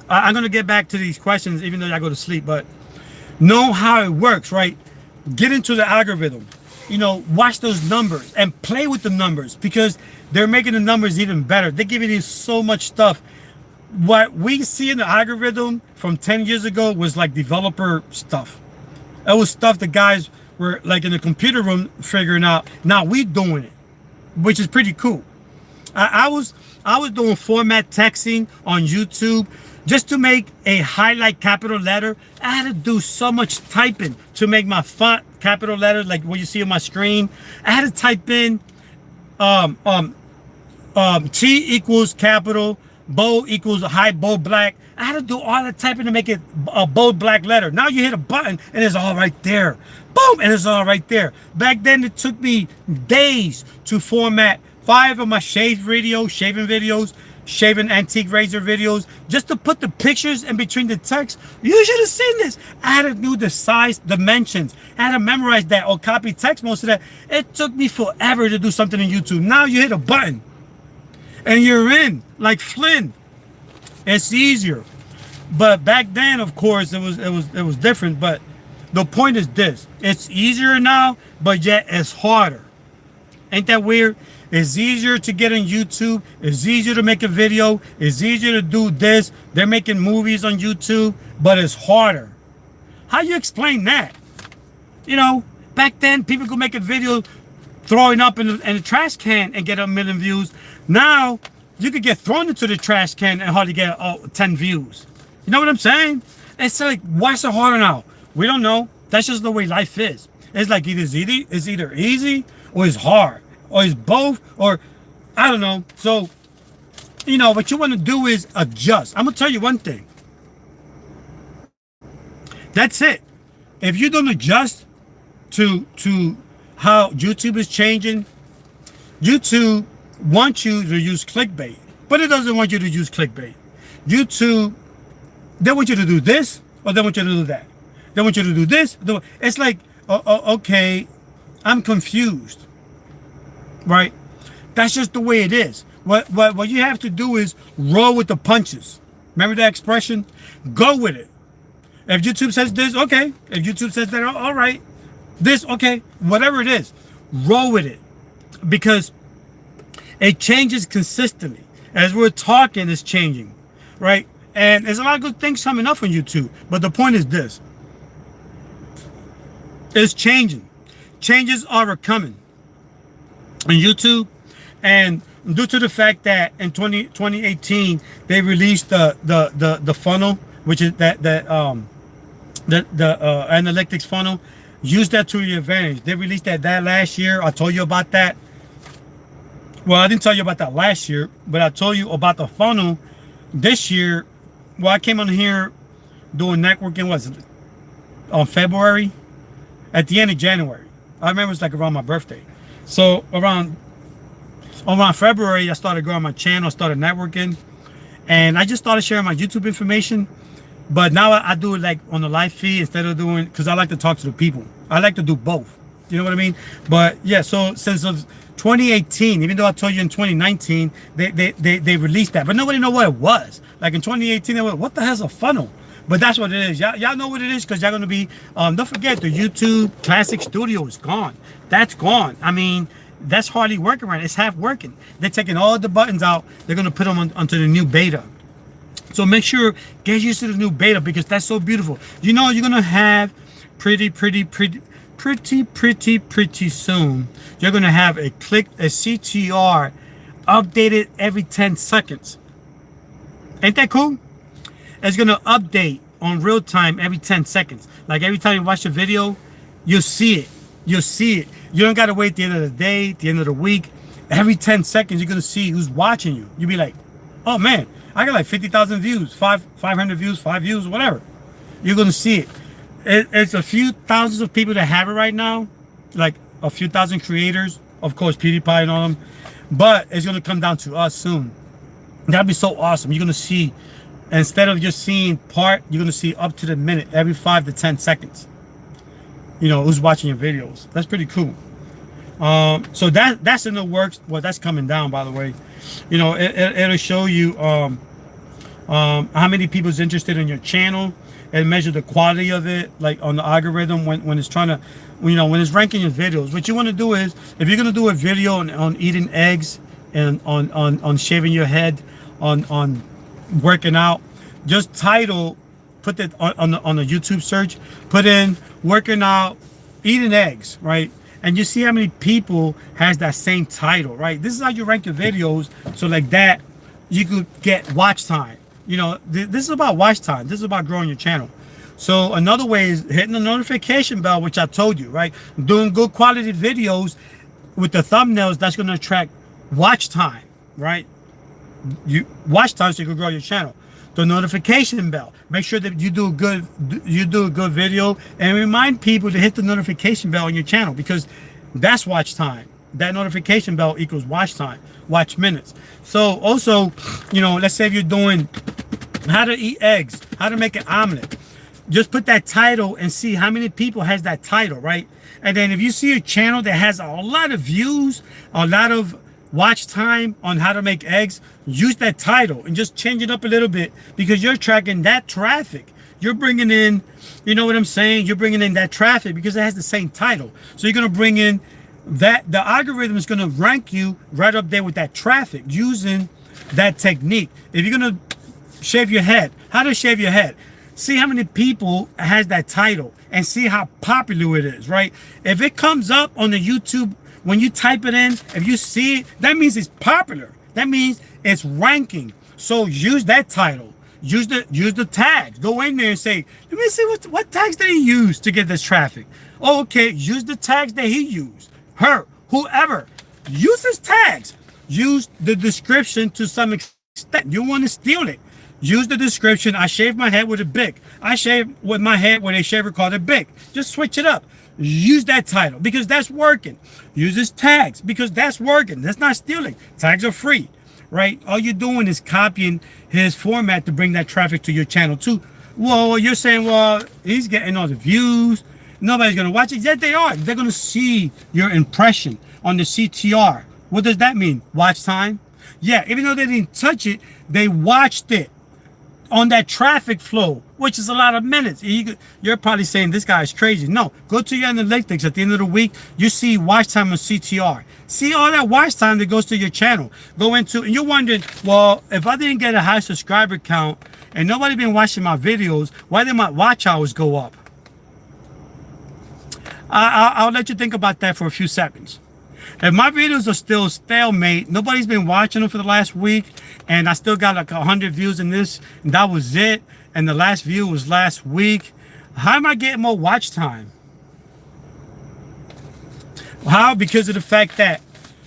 I'm going to get back to these questions even though I go to sleep, but know how it works, right? Get into the algorithm. You know, watch those numbers and play with the numbers, because they're making the numbers even better. They're giving you so much stuff. What we see in the algorithm from 10 years ago was like developer stuff. It was stuff the guys were like in the computer room figuring out. Now we doing it, which is pretty cool. I was doing format texting on YouTube just to make a highlight capital letter. I had to do so much typing to make my font capital letters, like what you see on my screen. I had to type in T equals capital, bold equals high bold black. I had to do all that typing to make it a bold black letter. Now you hit a button and it's all right there. Boom, and it's all right there. Back then it took me days to format 5 of my shaving videos, shaving antique razor videos, just to put the pictures in between the text. You should have seen this. I had to do the size dimensions. I had to memorize that or copy text most of that. It took me forever to do something in YouTube. Now you hit a button and you're in, like Flynn. It's easier. But back then, of course, it was different. But the point is this: it's easier now, but yet it's harder. Ain't that weird? It's easier to get on YouTube. It's easier to make a video. It's easier to do this. They're making movies on YouTube, but it's harder. How you explain that? You know, back then people could make a video throwing up in the trash can and get 1 million views. Now you could get thrown into the trash can and hardly get 10 views. You know what I'm saying? It's like, why so harder now? We don't know. That's just the way life is. It's like it's either easy or it's hard, or it's both, or I don't know. So, you know, what you want to do is adjust. I'm gonna tell you one thing. That's it. If you don't adjust to how YouTube is changing, YouTube wants you to use clickbait, but it doesn't want you to use clickbait. YouTube, they want you to do this, or they want you to do that. They want you to do this. It's like, okay, I'm confused, right? That's just the way it is. What you have to do is roll with the punches. Remember that expression? Go with it. If YouTube says this, okay. If YouTube says that, all right. This, okay. Whatever it is, roll with it, because it changes consistently. As we're talking, it's changing, right? And there's a lot of good things coming up on YouTube. But the point is this. It's changing. Changes are coming on YouTube. And due to the fact that in 2018, they released the funnel, which is the analytics funnel. Use that to your advantage. They released that last year. I told you about that. Well, I didn't tell you about that last year, but I told you about the funnel this year. Well, I came on here doing networking, was it on February? At the end of January. I remember it's like around my birthday. So around February, I started growing my channel, started networking, and I just started sharing my YouTube information. But now I do it like on the live feed instead of doing, because I like to talk to the people. I like to do both. You know what I mean? But yeah, so since of 2018, even though I told you in 2019, they released that, but nobody know what it was. Like in 2018, they were, what the hell's a funnel? But that's what it is. Y'all know what it is, because y'all going to be, don't forget, the YouTube Classic Studio is gone. That's gone. I mean, that's hardly working right. It's half working. They're taking all the buttons out. They're going to put them onto the new beta. So make sure, get used to the new beta, because that's so beautiful. You know, you're going to have pretty soon, you're going to have a CTR updated every 10 seconds. Ain't that cool? It's going to update on real time every 10 seconds. Like every time you watch a video, you'll see it. You'll see it. You don't got to wait the end of the day, the end of the week. Every 10 seconds, you're going to see who's watching you. You'll be like, oh man, I got like 50,000 views, 500 views, 5 views, whatever. You're going to see it. It's a few thousands of people that have it right now. Like a few thousand creators. Of course, PewDiePie and all them. But it's going to come down to us soon. That'd be so awesome. You're going to see, instead of just seeing part, you're going to see up to the minute, every 5 to 10 seconds. You know, who's watching your videos. That's pretty cool. So that's in the works. Well, that's coming down, by the way. You know, it'll show you how many people's interested in your channel, and measure the quality of it, like on the algorithm when it's trying to, you know, when it's ranking your videos. What you want to do is, if you're going to do a video on eating eggs and on shaving your head, on working out, just title, put that on the YouTube search, put in working out, eating eggs, right? And you see how many people has that same title, right? This is how you rank your videos. So like that, you could get watch time. You know, this is about watch time. This is about growing your channel. So another way is hitting the notification bell, which I told you, right? Doing good quality videos with the thumbnails, that's going to attract watch time, right? You watch time so you can grow your channel. The notification bell, make sure that you do a good video, and remind people to hit the notification bell on your channel, because that's watch time. That notification bell equals watch time, watch minutes. So also, you know, let's say if you're doing how to eat eggs, how to make an omelet, just put that title and see how many people has that title, right? And then if you see a channel that has a lot of views, a lot of watch time on how to make eggs, use that title and just change it up a little bit, because you're tracking that traffic. You're bringing in, you know what I'm saying? You're bringing in that traffic because it has the same title. So you're going to bring in that the algorithm is going to rank you right up there with that traffic using that technique. If you're going to shave your head, how to shave your head? See how many people has that title and see how popular it is, right? If it comes up on the YouTube, when you type it in, if you see it, that means it's popular. That means it's ranking. So use that title. Use the tags. Go in there and say, let me see what tags did he use to get this traffic. Oh, okay, use the tags that he used. Her, whoever. Use his tags. Use the description to some extent. You want to steal it. Use the description. I shave my head with a Bic. I shave with my head with a shaver called a Bic. Just switch it up. Use that title because that's working. Use his tags because that's working. That's not stealing. Tags are free, right? All you're doing is copying his format to bring that traffic to your channel too. Well, you're saying, well, he's getting all the views. Nobody's going to watch it. Yet they are. They're going to see your impression on the CTR. What does that mean? Watch time? Yeah, even though they didn't touch it, they watched it on that traffic flow, which is a lot of minutes. You're probably saying this guy is crazy. No, go to your analytics at the end of the week. You see watch time on CTR. See all that watch time that goes to your channel. Go into, and you're wondering, well, if I didn't get a high subscriber count and nobody been watching my videos, why did my watch hours go up? I'll let you think about that for a few seconds. If my videos are still stalemate, nobody's been watching them for the last week, and I still got like 100 views in this, and that was it, and the last view was last week, how am I getting more watch time? How? Because of the fact that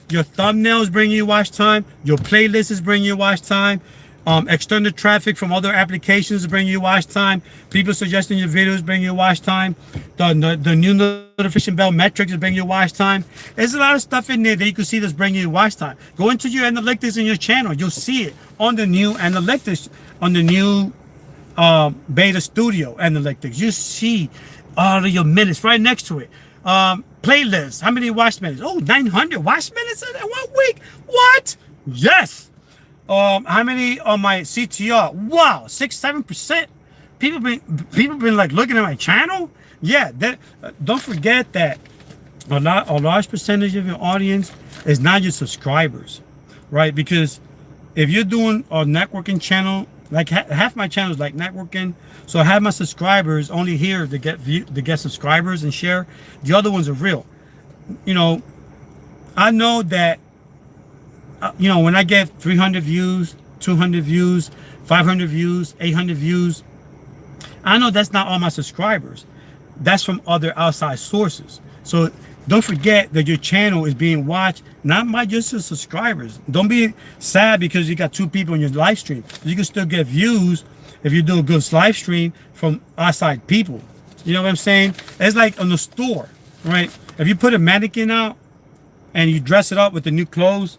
your thumbnails bring you watch time, your playlist is bringing you watch time, external traffic from other applications bring you watch time, people suggesting your videos bring you watch time, the new notification bell metrics is bringing you watch time. There's a lot of stuff in there that you can see that's bringing you watch time. Go into your analytics in your channel. You'll see it on the new analytics, on the new beta studio analytics. You see all of your minutes right next to it. Playlist, how many watch minutes? Oh, 900 watch minutes in 1 week. What? Yes. How many on my CTR? Wow, 6-7%. People been like looking at my channel. Yeah, that don't forget that a large percentage of your audience is not your subscribers, right? Because if you're doing a networking channel, like half my channel is like networking, so I have my subscribers only here to get subscribers and share. The other ones are real. You know, I know that. You know, when I get 300 views, 200 views, 500 views, 800 views, I know that's not all my subscribers. That's from other outside sources. So don't forget that your channel is being watched not by just your subscribers. Don't be sad because you got 2 people in your live stream. You can still get views if you do a good live stream from outside people. You know what I'm saying? It's like on the store, right? If you put a mannequin out and you dress it up with the new clothes,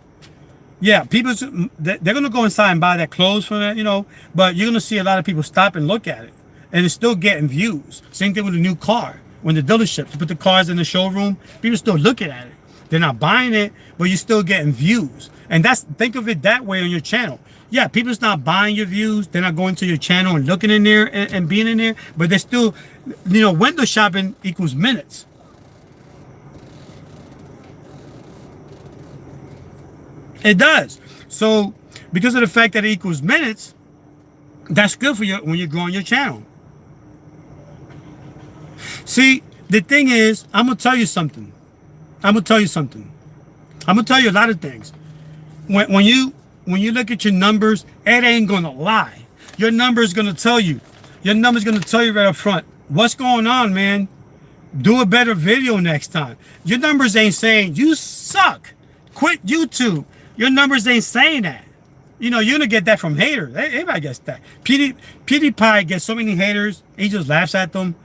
yeah, people, they're going to go inside and buy that clothes for that, you know, but you're going to see a lot of people stop and look at it, and it's still getting views. Same thing with a new car. When the dealerships, you put the cars in the showroom, people still looking at it. They're not buying it, but you're still getting views. And think of it that way on your channel. Yeah, people's not buying your views. They're not going to your channel and looking in there and being in there, but they're still, you know, window shopping equals minutes. It does. So because of the fact that it equals minutes, that's good for you when you're growing your channel. See, the thing is, I'm going to tell you something. I'm going to tell you a lot of things. When you look at your numbers, it ain't going to lie. Your number is going to tell you. Your number is going to tell you right up front. What's going on, man? Do a better video next time. Your numbers ain't saying, you suck. Quit YouTube. Your numbers ain't saying that. You know, you're going to get that from haters. Everybody gets that. PewDiePie gets so many haters. He just laughs at them.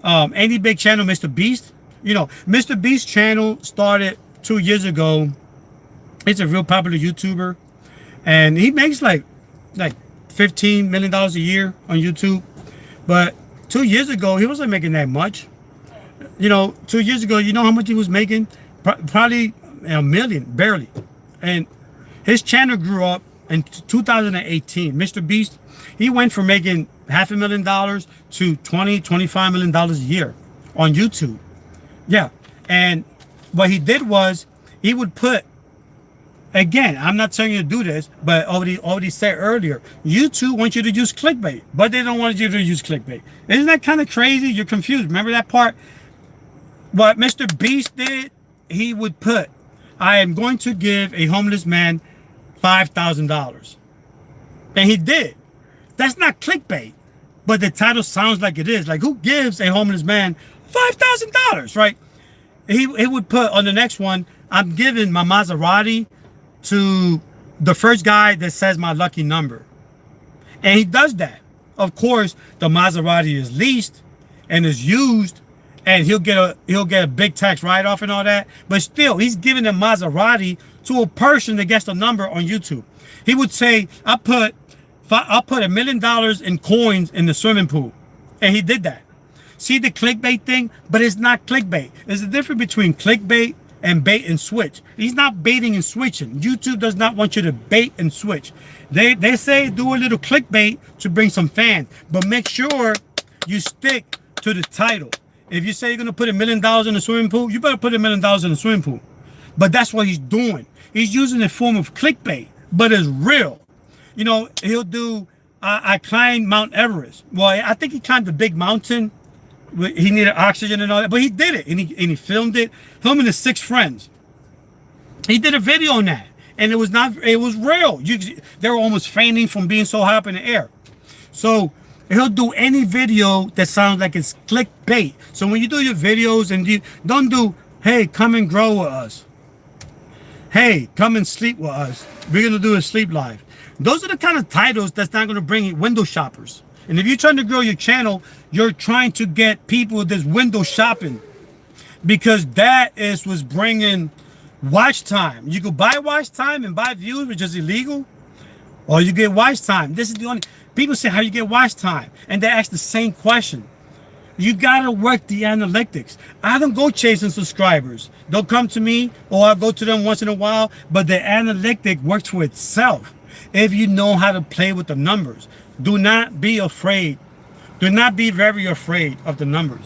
Any big channel, Mr. Beast. You know, Mr. Beast's channel started 2 years ago. He's a real popular YouTuber. And he makes like $15 million a year on YouTube. But 2 years ago, he wasn't making that much. You know, 2 years ago, you know how much he was making? Probably $1 million, barely. And his channel grew up in 2018. Mr. Beast, he went from making $500,000 to $20-25 million a year on YouTube. Yeah, and what he did was he would put, again, I'm not telling you to do this, but already said earlier, YouTube wants you to use clickbait, but they don't want you to use clickbait. Isn't that kind of crazy? You're confused. Remember that part? What Mr. Beast did, he would put, I am going to give a homeless man $5,000. And he did. That's not clickbait, but the title sounds like it is. Like, who gives a homeless man $5,000, right? He would put on the next one, I'm giving my Maserati to the first guy that says my lucky number. And he does that. Of course, the Maserati is leased and is used, and he'll get a big tax write-off and all that. But still, he's giving a Maserati to a person that gets the number on YouTube. He would say, I'll put $1 million in coins in the swimming pool. And he did that. See the clickbait thing? But it's not clickbait. There's a difference between clickbait and bait and switch. He's not baiting and switching. YouTube does not want you to bait and switch. They say do a little clickbait to bring some fans, but make sure you stick to the title. If you say you're gonna put $1 million in the swimming pool, you better put $1 million in the swimming pool. But that's what he's doing. He's using a form of clickbait, but it's real. You know, he'll do, I climbed Mount Everest. Well, I think he climbed the big mountain. He needed oxygen and all that, but he did it, and he filmed it. Him and his 6 friends. He did a video on that, and it was real. They were almost fainting from being so high up in the air. So he'll do any video that sounds like it's clickbait. So when you do your videos, and you don't do, hey, come and grow with us. Hey, come and sleep with us. We're gonna do a sleep live. Those are the kind of titles that's not gonna bring window shoppers. And if you're trying to grow your channel, you're trying to get people that's window shopping, because that is what's bringing watch time. You could buy watch time and buy views, which is illegal, or you get watch time. This is the only, people say how you get watch time, and they ask the same question. You gotta work the analytics. I don't go chasing subscribers. They'll come to me, or I'll go to them once in a while, but the analytic works for itself if you know how to play with the numbers. Do not be afraid. Do not be very afraid of the numbers.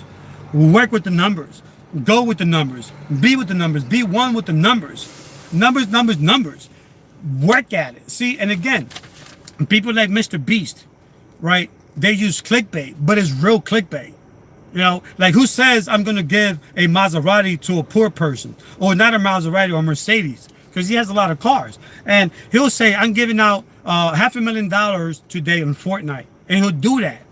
Work with the numbers. Go with the numbers. Be with the numbers. Be one with the numbers. Numbers, numbers, numbers. Work at it. See, and again, people like Mr. Beast, right? They use clickbait, but it's real clickbait. You know, like, who says I'm going to give a Maserati to a poor person? Or not a Maserati, or a Mercedes, because he has a lot of cars. And he'll say, I'm giving out $500,000 today on Fortnite. And he'll do that.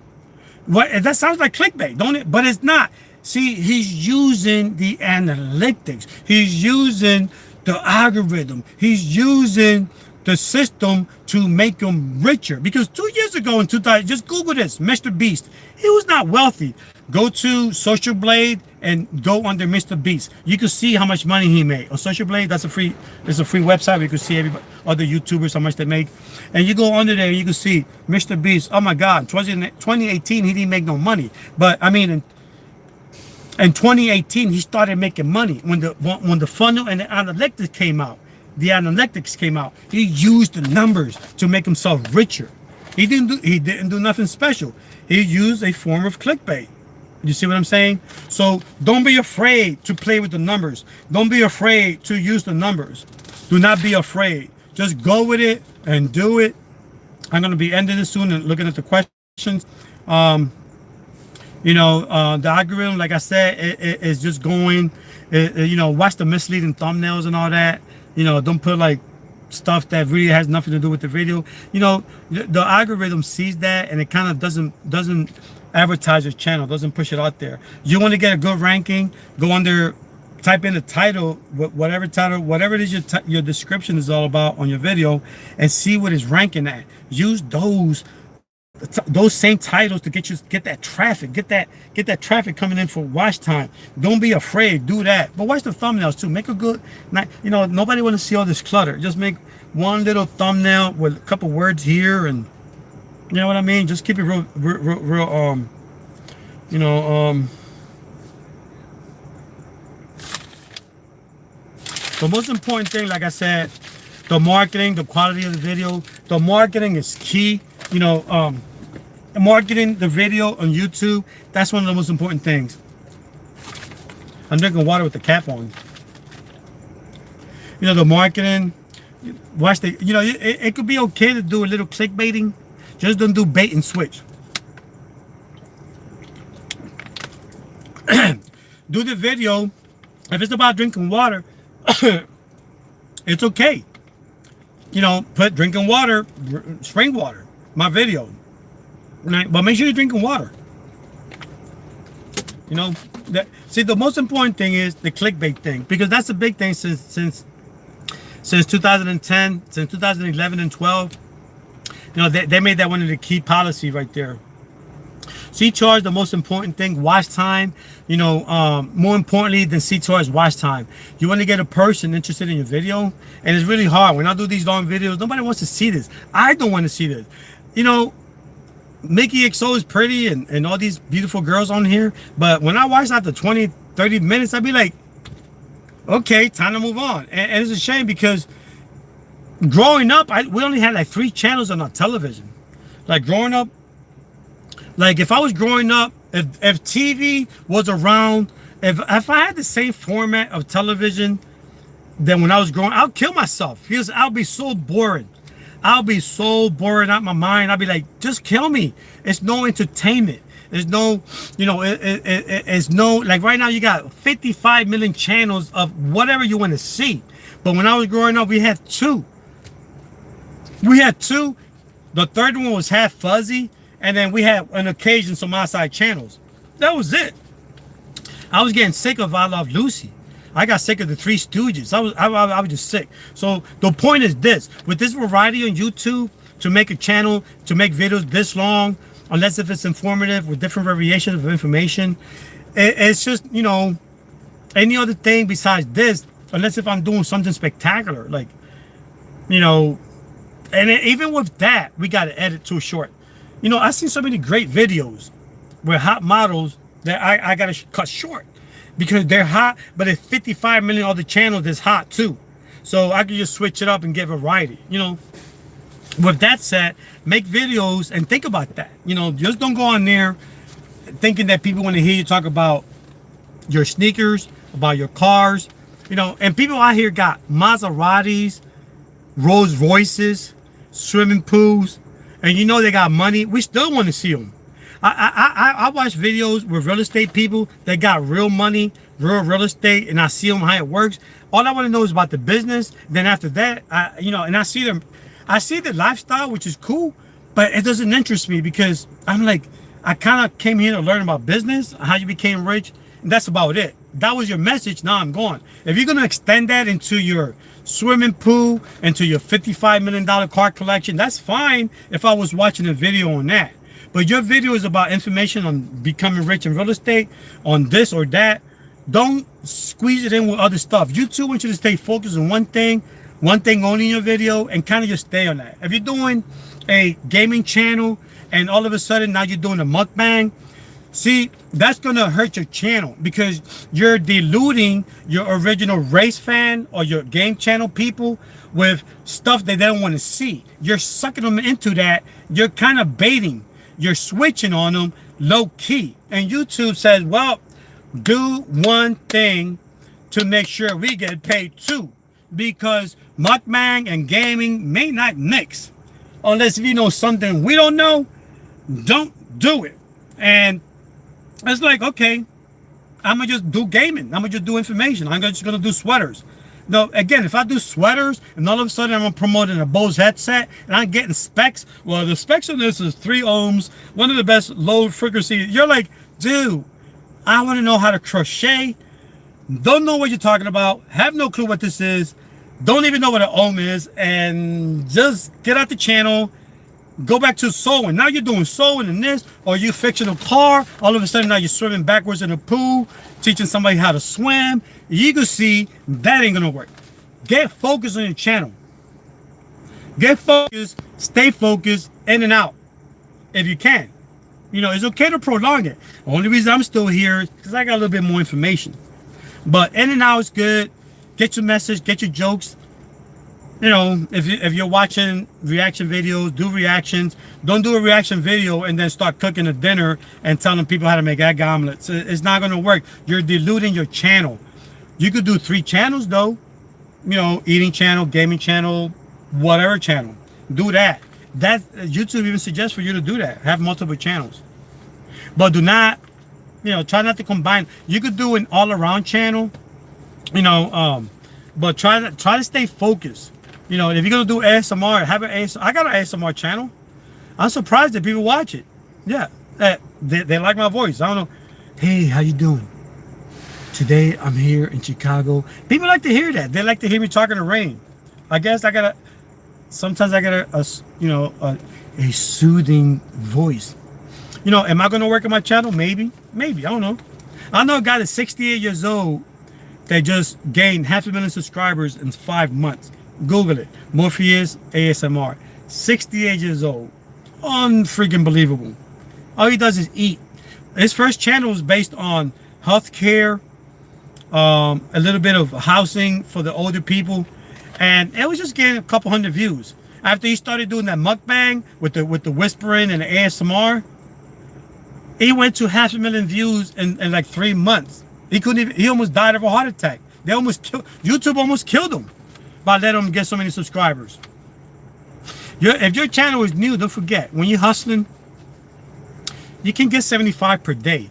What, that sounds like clickbait, don't it? But it's not. See, he's using the analytics. He's using the algorithm. He's using the system to make him richer. Because 2 years ago in 2000, just Google this, Mr. Beast, he was not wealthy. Go to Social Blade and go under Mr. Beast. You can see how much money he made. On Social Blade, it's a free website where you can see everybody, other YouTubers, how much they make. And you go under there and you can see Mr. Beast. Oh my God, 2018, he didn't make no money. But I mean, in 2018, he started making money when the funnel and the analytics came out. He used the numbers to make himself richer. He didn't do nothing special. He used a form of clickbait. You see what I'm saying? So don't be afraid to play with the numbers. Don't be afraid to use the numbers. Do not be afraid. Just go with it and do it. I'm going to be ending this soon and looking at the questions. You know, the algorithm, like I said, it is just going, you know, watch the misleading thumbnails and all that. You know, don't put like stuff that really has nothing to do with the video. You know, the algorithm sees that, and it kind of doesn't advertise your channel, doesn't push it out there. You want to get a good ranking, go under, type in the title, whatever it is your description is all about on your video, and see what it's ranking at. Use those same titles to get that traffic, get that traffic coming in for watch time. Don't be afraid, do that. But watch the thumbnails too. Make a good, you know, nobody want to see all this clutter. Just make one little thumbnail with a couple words here, and you know what I mean. Just keep it real you know, the most important thing, like I said, the marketing, the quality of the video. The marketing is key. You know, marketing the video on YouTube, that's one of the most important things. I'm drinking water with the cap on. you know, the marketing. Watch the, you know, it could be okay to do a little clickbaiting. Just don't do bait and switch. Do the video. If it's about drinking water, it's okay. You know, put drinking water, spring water, my video. Right? But make sure you're drinking water. You know, see, the most important thing is the clickbait thing, because that's a big thing since 2010, since 2011 and 12. You know, they made that one of the key policy right there. CTR, the most important thing, watch time. You know, more importantly than CTR is watch time. You want to get a person interested in your video, and it's really hard. When I do these long videos, nobody wants to see this. I don't want to see this. You know, Mickey XO is pretty and all these beautiful girls on here, but when I watch after 20, 30 minutes, I'd be like, okay, time to move on. And it's a shame because growing up, we only had like 3 channels on our television. Like growing up, like if I was growing up, if TV was around, if I had the same format of television than when I was growing, I'll kill myself because I'll be so boring. I'll be so bored out my mind. I'll be like, just kill me. It's no entertainment. There's no, you know, it's no, like right now you got 55 million channels of whatever you want to see. But when I was growing up, we had 2. We had 2. The third one was half fuzzy. And then we had on occasion some outside channels. That was it. I was getting sick of I Love Lucy. I got sick of the Three Stooges. I was just sick. So the point is this: with this variety on YouTube, to make a channel, to make videos this long, unless if it's informative with different variations of information, it's just, you know, any other thing besides this, unless if I'm doing something spectacular, like, you know, and even with that, we got to edit too short. You know, I've seen so many great videos with hot models that I got to cut short because they're hot, but it's 55 million other channels that's hot too. So I can just switch it up and get variety. You know, with that said, make videos and think about that. You know, just don't go on there thinking that people want to hear you talk about your sneakers, about your cars. You know, and people out here got Maseratis, Rolls Royces, swimming pools, and you know they got money. We still want to see them. I watch videos with real estate people that got real money, real estate, and I see them how it works. All I want to know is about the business. Then after that, you know, and I see them. I see the lifestyle, which is cool, but it doesn't interest me because I'm like, I kind of came here to learn about business, how you became rich, and that's about it. That was your message. Now I'm gone. If you're gonna extend that into your swimming pool, into your $55 million car collection, that's fine if I was watching a video on that. But your video is about information on becoming rich in real estate, on this or that. Don't squeeze it in with other stuff. YouTube wants you to stay focused on one thing only in your video, and kind of just stay on that. If you're doing a gaming channel and all of a sudden now you're doing a mukbang, see, that's gonna hurt your channel because you're diluting your original race fan or your game channel people with stuff that they don't want to see. You're sucking them into that. You're kind of baiting. You're switching on them low key. And YouTube says, well, do one thing to make sure we get paid too, because mukbang and gaming may not mix. Unless if you know something we don't know, don't do it. And it's like, okay, I'm gonna just do gaming. I'm gonna just do information. I'm just gonna do sweaters. Now, again, if I do sweaters and all of a sudden I'm promoting a Bose headset and I'm getting specs, well, the specs on this is 3 ohms, one of the best low frequency. You're like, dude, I want to know how to crochet. Don't know what you're talking about. Have no clue what this is. Don't even know what an ohm is, and just get out the channel. Go back to sewing. Now you're doing sewing and this, or you fixing a car. All of a sudden now you're swimming backwards in a pool, teaching somebody how to swim. You can see that ain't gonna work. Get focused on your channel. Get focused, stay focused, in and out if you can. You know, it's okay to prolong it. The only reason I'm still here is because I got a little bit more information. But in and out is good. Get your message, get your jokes. You know, if you're watching reaction videos, do reactions. Don't do a reaction video and then start cooking a dinner and telling people how to make egg omelets. It's not going to work. You're diluting your channel. You could do 3 channels though. you know, eating channel, gaming channel, whatever channel. Do that. That YouTube even suggests for you to do that. Have multiple channels. But do not, you know, try not to combine. You could do an all-around channel, you know, but try to stay focused. You know, if you're gonna do ASMR, have an ASMR. I got an ASMR channel. I'm surprised that people watch it. Yeah, they like my voice. I don't know. Hey, how you doing? Today I'm here in Chicago. People like to hear that. They like to hear me talking to rain. I guess sometimes I got a soothing voice. You know, am I going to work on my channel? Maybe. I don't know. I know a guy that's 68 years old that just gained 500,000 subscribers in 5 months. Google it. Morpheus ASMR. 68 years old. Unfreaking believable. All he does is eat. His first channel was based on healthcare, a little bit of housing for the older people, and it was just getting a couple hundred views. After he started doing that mukbang with the whispering and the ASMR, he went to 500,000 views in like 3 months. He almost died of a heart attack. YouTube almost killed him by letting him get so many subscribers. If your channel is new, don't forget, when you're hustling, you can get 75 per day.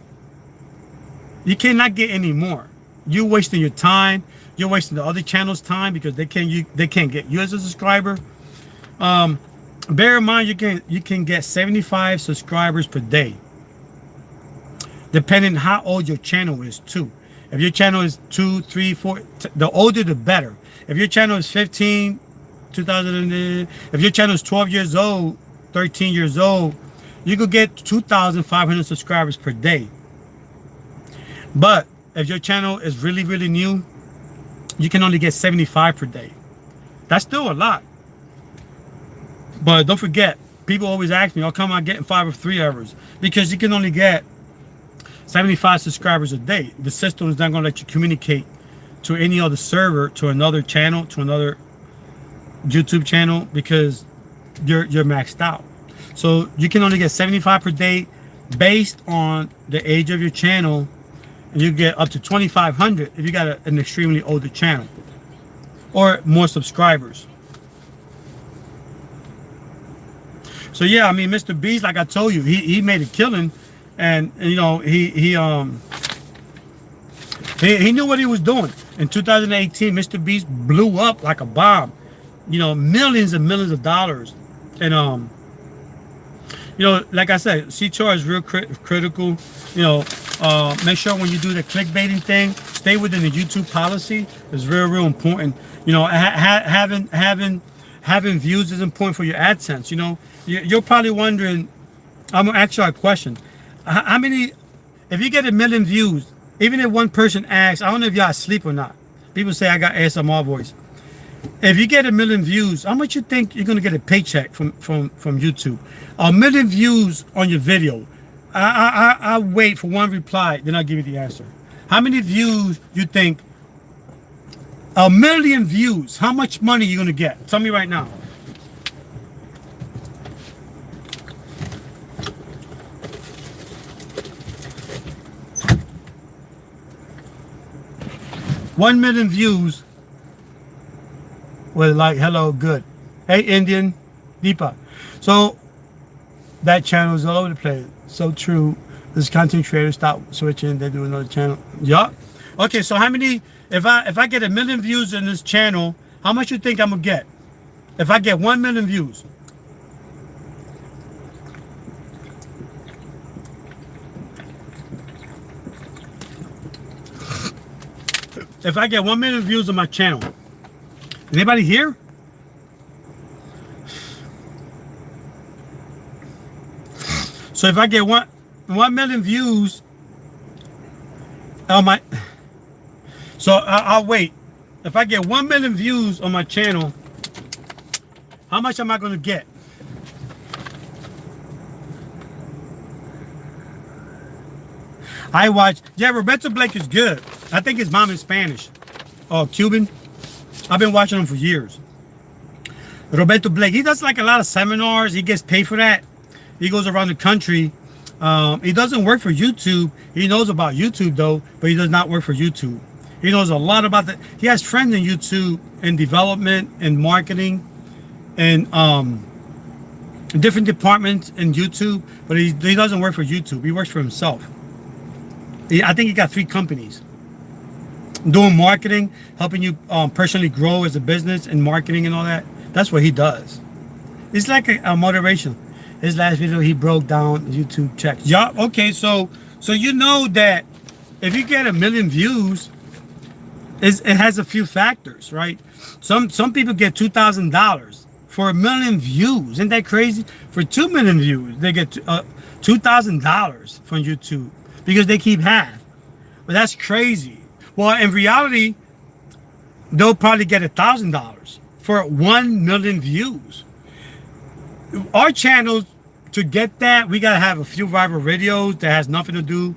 You cannot get any more. You're wasting your time. You're wasting the other channel's time because they can't get you as a subscriber. Bear in mind, you can get 75 subscribers per day, depending how old your channel is too. If your channel is 2, 3, 4, the older the better. If your channel is 15, 2000, if your channel is 12 years old, 13 years old, you could get 2,500 subscribers per day. But if your channel is really, really new, you can only get 75 per day. That's still a lot. But don't forget, people always ask me, how come I'm getting 5 or 3 hours? Because you can only get 75 subscribers a day. The system is not going to let you communicate to any other server, to another channel, to another YouTube channel, because you're maxed out. So you can only get 75 per day based on the age of your channel, and you get up to 2,500 if you got an extremely older channel or more subscribers. So yeah, I mean, Mr. Beast, like I told you, he made a killing, and you know he knew what he was doing. In 2018, Mr. Beast blew up like a bomb. You know, millions and millions of dollars, and you know, like I said, CTR is real critical. You know, make sure when you do the clickbaiting thing, stay within the YouTube policy. It's real important. You know, having views is important for your AdSense. You know, you're probably wondering. I'm gonna ask you a question. How many? If you get 1 million views, even if one person asks, I don't know if y'all asleep or not. People say I got ASMR voice. If you get 1 million views, how much you think you're gonna get a paycheck from YouTube? 1 million views on your video. I wait for one reply, then I'll give you the answer. How many views you think? 1 million views. How much money you gonna get? Tell me right now. $1 million views. Was like, hello, good. Hey, Indian, Deepa. So that channel is all over the place. So true. This content creator stop switching. They do another channel. Yup. Okay, so how many? If I get 1 million views in this channel, how much you think I'm gonna get? If I get 1 million views. If I get 1 million views on my channel. Anybody here? So if I get 1 million views on my, so I'll wait. If I get 1 million views on my channel, how much am I going to get? I watch. Yeah, Roberto Blake is good. I think his mom is Spanish or Cuban. I've been watching him for years. Roberto Blake, he does like a lot of seminars. He gets paid for that. He goes around the country. He doesn't work for YouTube. He knows about YouTube though, but he does not work for YouTube. He knows a lot about that. He has friends in YouTube in development and marketing and different departments in YouTube, but he doesn't work for YouTube. He works for himself. I think he got 3 companies doing marketing, helping you personally grow as a business and marketing and all that. That's what he does. It's like a motivation. His last video, he broke down YouTube checks. Yeah, okay, so you know that if you get 1 million views, it has a few factors, right? Some people get $2,000 for 1 million views. Isn't that crazy? For 2 million views, they get $2,000 from YouTube because they keep half. But that's crazy. Well, in reality, they'll probably get $1,000 for 1 million views. Our channels, to get that, we gotta have a few viral videos that has nothing to do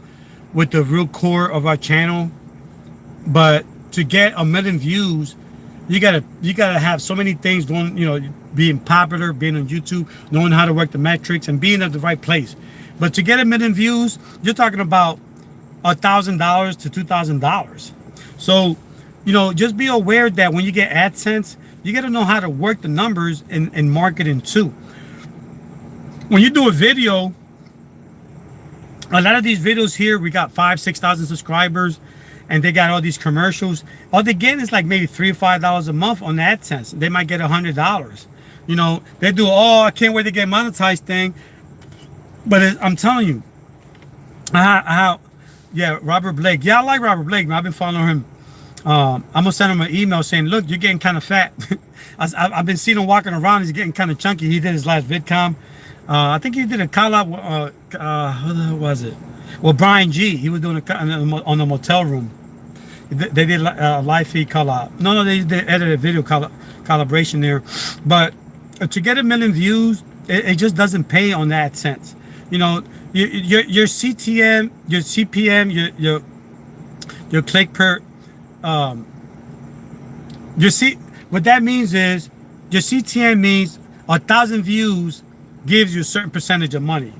with the real core of our channel. But to get 1 million views, you gotta have so many things going, you know, being popular, being on YouTube, knowing how to work the metrics, and being at the right place. But to get 1 million views, you're talking about $1,000 to $2,000. So, you know, just be aware that when you get AdSense, you got to know how to work the numbers in marketing too. When you do a video, a lot of these videos here, we got 5,000-6,000 subscribers, and they got all these commercials. All they get is like maybe $3 or $5 a month on AdSense. They might get $100. You know, they do, oh, I can't wait to get monetized thing. But I'm telling you, yeah, Robert Blake. Yeah, I like Robert Blake, man. I've been following him. I'm gonna send him an email saying, look, you're getting kind of fat. I've been seeing him walking around. He's getting kind of chunky. He did his last VidCom. I think he did a collab. Who was it? Well, Brian G. He was doing on the motel room. They did a live feed collab. No, they did edited video collaboration there. But to get 1 million views, it just doesn't pay on that AdSense. You know, your CTM, your CPM, your click per, what that means is your CTM means 1,000 views gives you a certain percentage of money.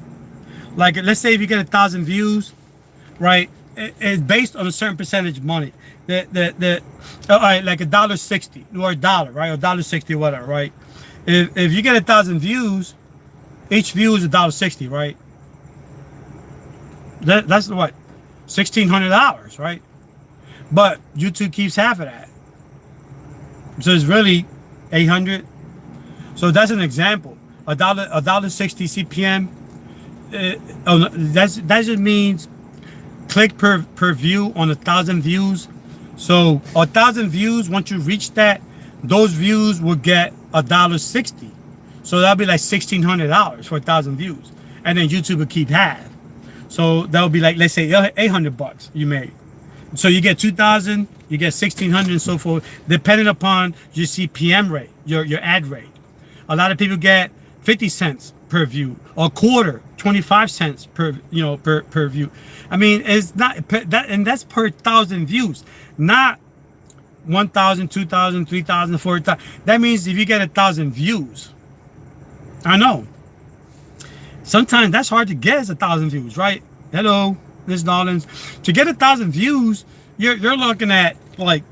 Like, let's say if you get 1,000 views, right? It's based on a certain percentage of money. All right, like $1.60 or $1, right? Or $1.60 or whatever, right? If you get 1,000 views, each view is $1.60, right? That's what, $1,600, right? But YouTube keeps half of that, so it's really 800. So that's an example. $1.60 CPM. That just means click per view on 1,000 views. So 1,000 views, once you reach that, those views will get $1.60. So that'll be like $1,600 for 1,000 views, and then YouTube will keep half. So that would be like, let's say $800 you made. So you get 2,000, you get 1,600, and so forth, depending upon your CPM rate, your ad rate. A lot of people get 50 cents per view, or quarter, 25 cents per view. I mean, it's not that, and that's per 1,000 views, not 1,000, 2,000, 3,000, 4,000. That means if you get 1,000 views, I know. Sometimes that's hard to get, is 1,000 views, right? Hello, Miss Nolans. To get 1,000 views, you're looking at, like,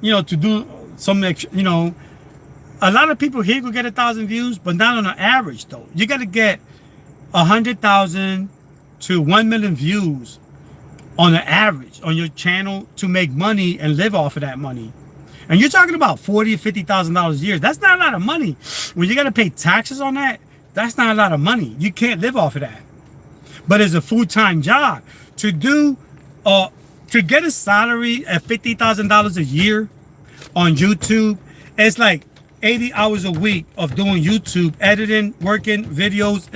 you know, to do some, you know, a lot of people here will get 1,000 views, but not on an average though. You got to get 100,000 to 1 million views on an average on your channel to make money and live off of that money. And you're talking about $40,000 or $50,000 a year. That's not a lot of money. When you got to pay taxes on that, that's not a lot of money. You can't live off of that. But it's a full-time job. To get a salary at $50,000 a year on YouTube, it's like 80 hours a week of doing YouTube, editing, working, videos,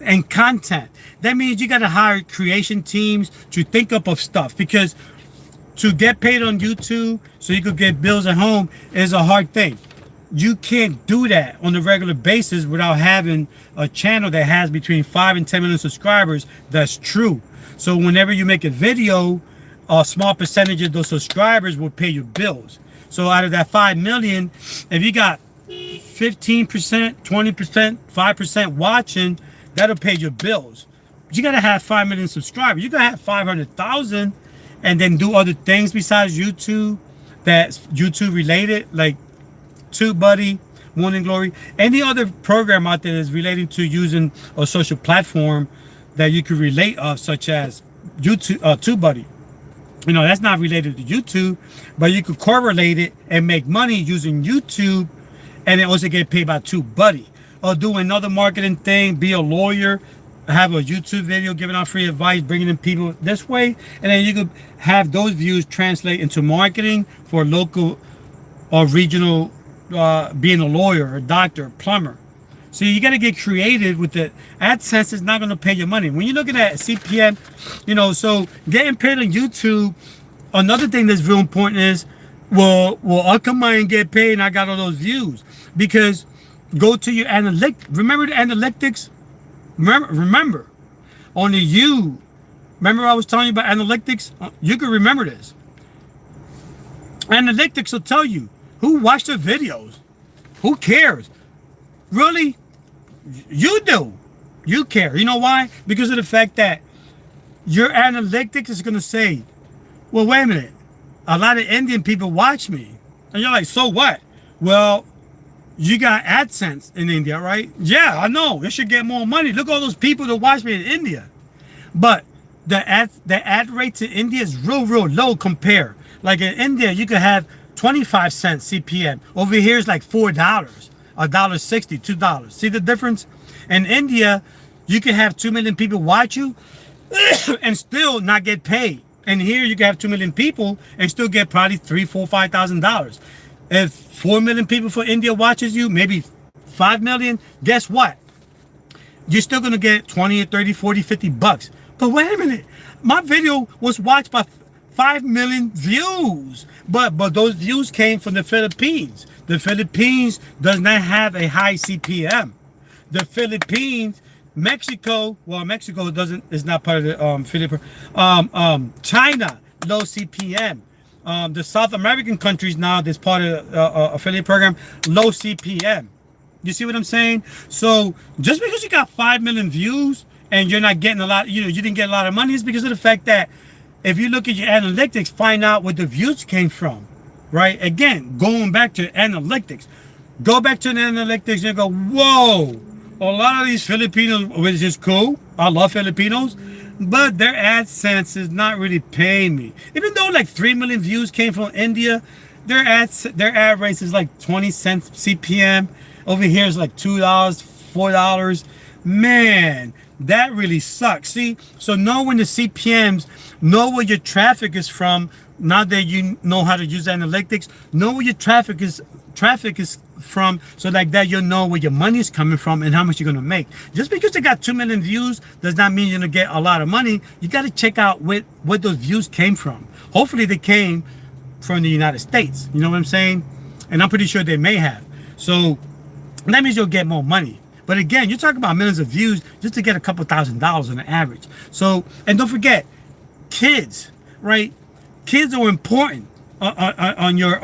and content. That means you got to hire creation teams to think up of stuff, because to get paid on YouTube so you could get bills at home is a hard thing. You can't do that on a regular basis without having a channel that has between 5 and 10 million subscribers. That's true. So whenever you make a video, a small percentage of those subscribers will pay your bills. So out of that 5 million, if you got 15%, 20%, 5% watching, that'll pay your bills. You gotta have 5 million subscribers. You gotta have 500,000, and then do other things besides YouTube that's YouTube related, like TubeBuddy, Morning Glory, any other program out there that's relating to using a social platform that you could relate of, such as YouTube, TubeBuddy. You know, that's not related to YouTube, but you could correlate it and make money using YouTube, and then also get paid by TubeBuddy. Or do another marketing thing, be a lawyer, have a YouTube video giving out free advice, bringing in people this way, and then you could have those views translate into marketing for local or regional, being a lawyer, a doctor, plumber. So you got to get creative with it. AdSense is not going to pay your money. When you're looking at CPM, you know, so getting paid on YouTube, another thing that's real important is, well, I'll come by and get paid and I got all those views. Because go to your analytics. Remember the analytics? Remember, only you, remember I was telling you about analytics? You can remember this. Analytics will tell you who watched the videos. Who cares? Really? You do. You care. You know why? Because of the fact that your analytics is going to say, well, wait a minute. A lot of Indian people watch me. And you're like, so what? Well, you got AdSense in India, right? Yeah, I know. It should get more money. Look at all those people that watch me in India. But the ad rate to India is real low compared. Like in India, you could have 25 cents CPM. Over here is like $4, $1.60, $2. See the difference? In India, you can have 2 million people watch you and still not get paid. And here you can have 2 million people and still get probably $3,000, $4,000, $5,000. If 4 million people for India watches you, maybe 5 million, guess what? You're still going to get 20 or 30, 40, 50 bucks. But wait a minute. My video was watched by 5 million views. But those views came from the Philippines. The Philippines does not have a high CPM. The Philippines, Mexico, well, Mexico is not part of the Philippines. China, low CPM. The South American countries now, this part of the affiliate program, low CPM. You see what I'm saying? So just because you got 5 million views and you're not getting a lot, you didn't get a lot of money, is because of the fact that if you look at your analytics, find out where the views came from, right? Again, going back to analytics, go back to the analytics and go, whoa, a lot of these Filipinos, which is cool. I love Filipinos. But their AdSense is not really paying me. Even though like 3 million views came from India, their ad rates is like 20 cents CPM. Over here is like $2, $4. Man, that really sucks. See, so know when the CPMs, know where your traffic is from. Now that you know how to use analytics, know where your traffic is from, so like that you'll know where your money is coming from and how much you're gonna make. Just because they got 2 million views does not mean you're gonna get a lot of money. You got to check out where those views came from. Hopefully they came from the United States. You know what I'm saying? And I'm pretty sure they may have. So that means you'll get more money. But again, you're talking about millions of views just to get a couple $1,000s on the average. So, and don't forget, kids, right? Kids are important on your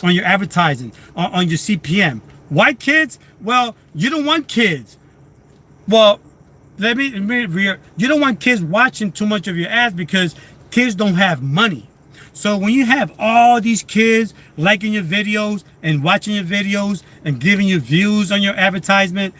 advertising, on your CPM. Why kids? Well, you don't want kids. Well, you don't want kids watching too much of your ads because kids don't have money. So when you have all these kids liking your videos and watching your videos and giving you views on your advertisement,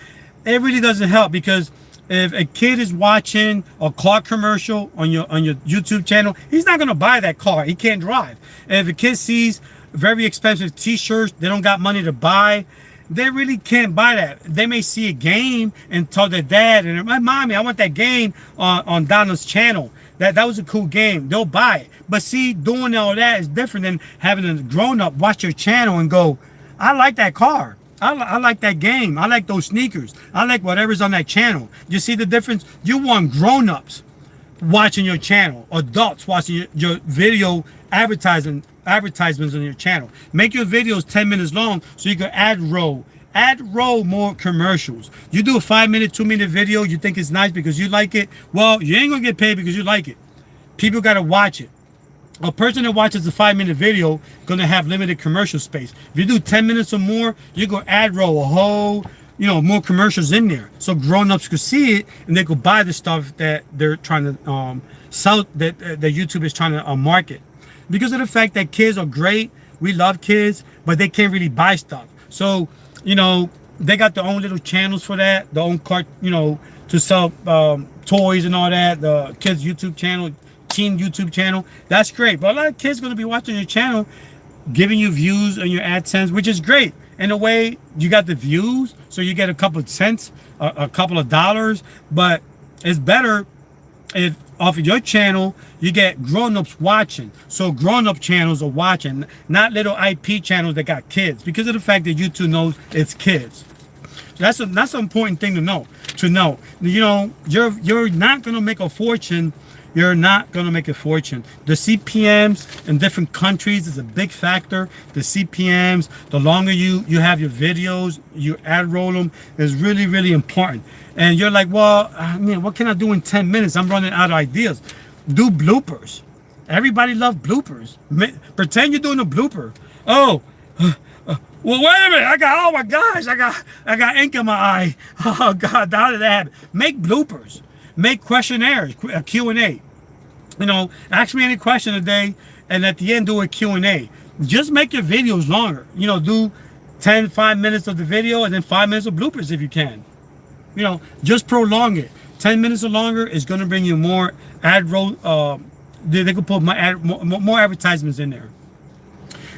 it really doesn't help, because if a kid is watching a car commercial on your YouTube channel, he's not going to buy that car. He can't drive. And if a kid sees very expensive t-shirts they don't got money to buy, they really can't buy that. They may see a game and tell their dad, and my mommy, I want that game on Donald's channel. That was a cool game. They'll buy it. But see, doing all that is different than having a grown-up watch your channel and go, I like that car. I like that game. I like those sneakers. I like whatever's on that channel. You see the difference? You want grown-ups watching your channel, adults watching your video advertisements on your channel. Make your videos 10 minutes long so you can ad roll more commercials. You do a 5-minute, 2-minute video, you think it's nice because you like it. Well, you ain't gonna get paid because you like it. People gotta watch it. A person that watches a 5-minute video gonna have limited commercial space. If you do 10 minutes or more, you're gonna ad roll a whole, more commercials in there, so grown-ups could see it and they could buy the stuff that they're trying to sell that YouTube is trying to market, because of the fact that kids are great. We love kids, but they can't really buy stuff. So, you know, they got their own little channels for that, their own cart, you know, to sell toys and all that. The kids YouTube channel, teen YouTube channel, that's great. But a lot of kids going to be watching your channel, giving you views on your AdSense, which is great. In a way, you got the views, so you get a couple of cents, a couple of dollars. But it's better if off of your channel you get grown-ups watching. So grown-up channels are watching, not little IP channels that got kids, because of the fact that YouTube knows it's kids. So that's an important thing to know. You know, you're not gonna make a fortune. You're not gonna make a fortune. The CPMs in different countries is a big factor. The CPMs, the longer you have your videos, you ad roll them, is really, really important. And you're like, well, I mean, what can I do in 10 minutes? I'm running out of ideas. Do bloopers. Everybody loves bloopers. Pretend you're doing a blooper. Oh, well, wait a minute. Oh my gosh, I got ink in my eye. Oh God, how did that happen? Make bloopers. Make questionnaires, a Q&A. You know, ask me any question a day, and at the end do a Q&A. Just make your videos longer. You know, do 5 minutes of the video and then 5 minutes of bloopers if you can. You know, just prolong it. 10 minutes or longer is going to bring you more ad roll. They could put more advertisements in there.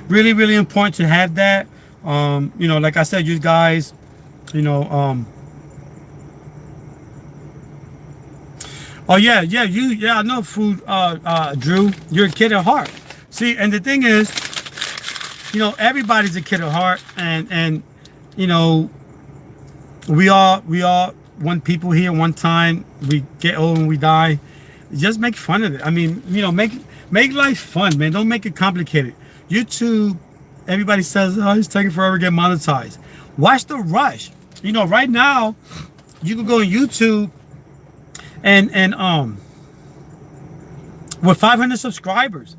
Really, really important to have that. You know, like I said, you guys, you know, oh yeah, I know food, Drew. You're a kid at heart. See, and the thing is, you know, everybody's a kid at heart, and you know, we all one people here one time. We get old and we die. Just make fun of it. I mean, you know, make life fun, man. Don't make it complicated. YouTube, everybody says, oh, it's taking forever to get monetized. Watch the rush. You know, right now, you can go on YouTube. And with 500 subscribers,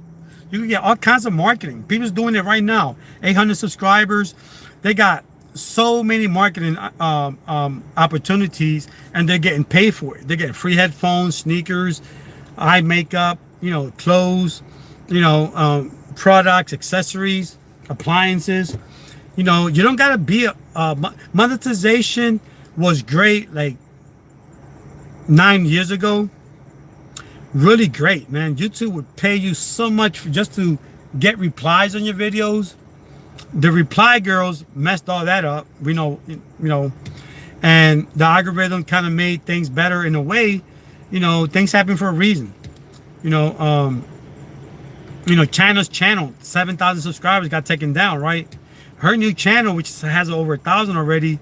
you can get all kinds of marketing. People's doing it right now. 800 subscribers, they got so many marketing opportunities, and they're getting paid for it. They're getting free headphones, sneakers, eye makeup, you know, clothes, you know, products, accessories, appliances. You know, you don't gotta be monetization was great like 9 years ago. Really great, man. YouTube would pay you so much just to get replies on your videos. The reply girls messed all that up, you know, and the algorithm kind of made things better in a way. You know, things happen for a reason. You know, China's channel, 7,000 subscribers, got taken down, right? Her new channel, which has over 1,000 already,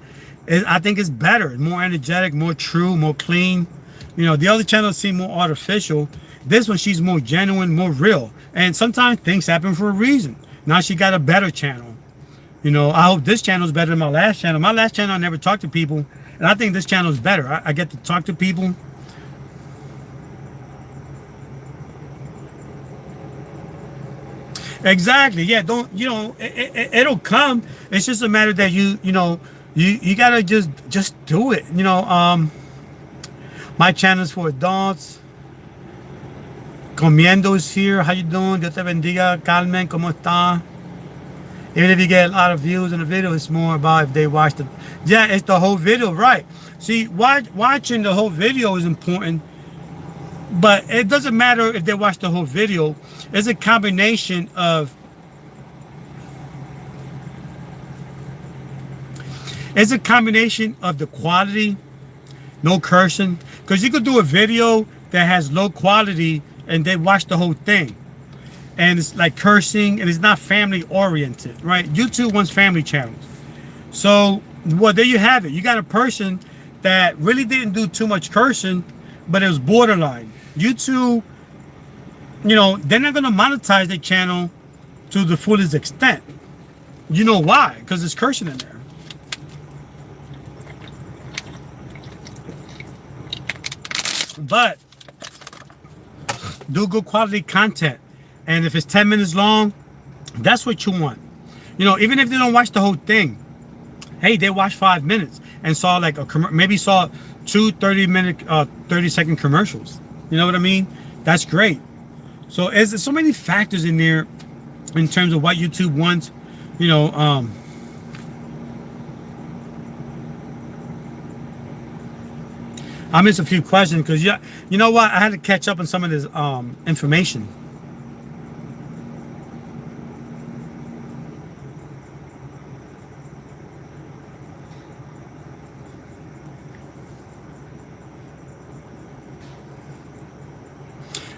I think it's better, more energetic, more true, more clean. You know, the other channels seem more artificial. This one, she's more genuine, more real. And sometimes things happen for a reason. Now she got a better channel. You know, I hope this channel is better than my last channel. My last channel, I never talked to people. And I think this channel is better. I get to talk to people. Exactly. Yeah, don't, you know, it'll come. It's just a matter that you gotta just do it. You know, my channel is for adults. Comiendo is here. How you doing? Dios te bendiga. Carmen, ¿cómo está? Even if you get a lot of views in the video, it's more about if they watch the... Yeah, it's the whole video, right. See, watching the whole video is important. But it doesn't matter if they watch the whole video. It's a combination of... It's a combination of the quality, no cursing. Because you could do a video that has low quality and they watch the whole thing. And it's like cursing, and it's not family oriented, right? YouTube wants family channels. So, well, there you have it. You got a person that really didn't do too much cursing, but it was borderline. YouTube, you know, they're not going to monetize their channel to the fullest extent. You know why? Because there's cursing in there. But do good quality content. And if it's 10 minutes long, that's what you want. You know, even if they don't watch the whole thing, hey, they watched 5 minutes and saw like maybe saw two 30-second commercials. You know what I mean? That's great. So there's so many factors in there in terms of what YouTube wants. You know, I missed a few questions because yeah, you know what? I had to catch up on some of this information.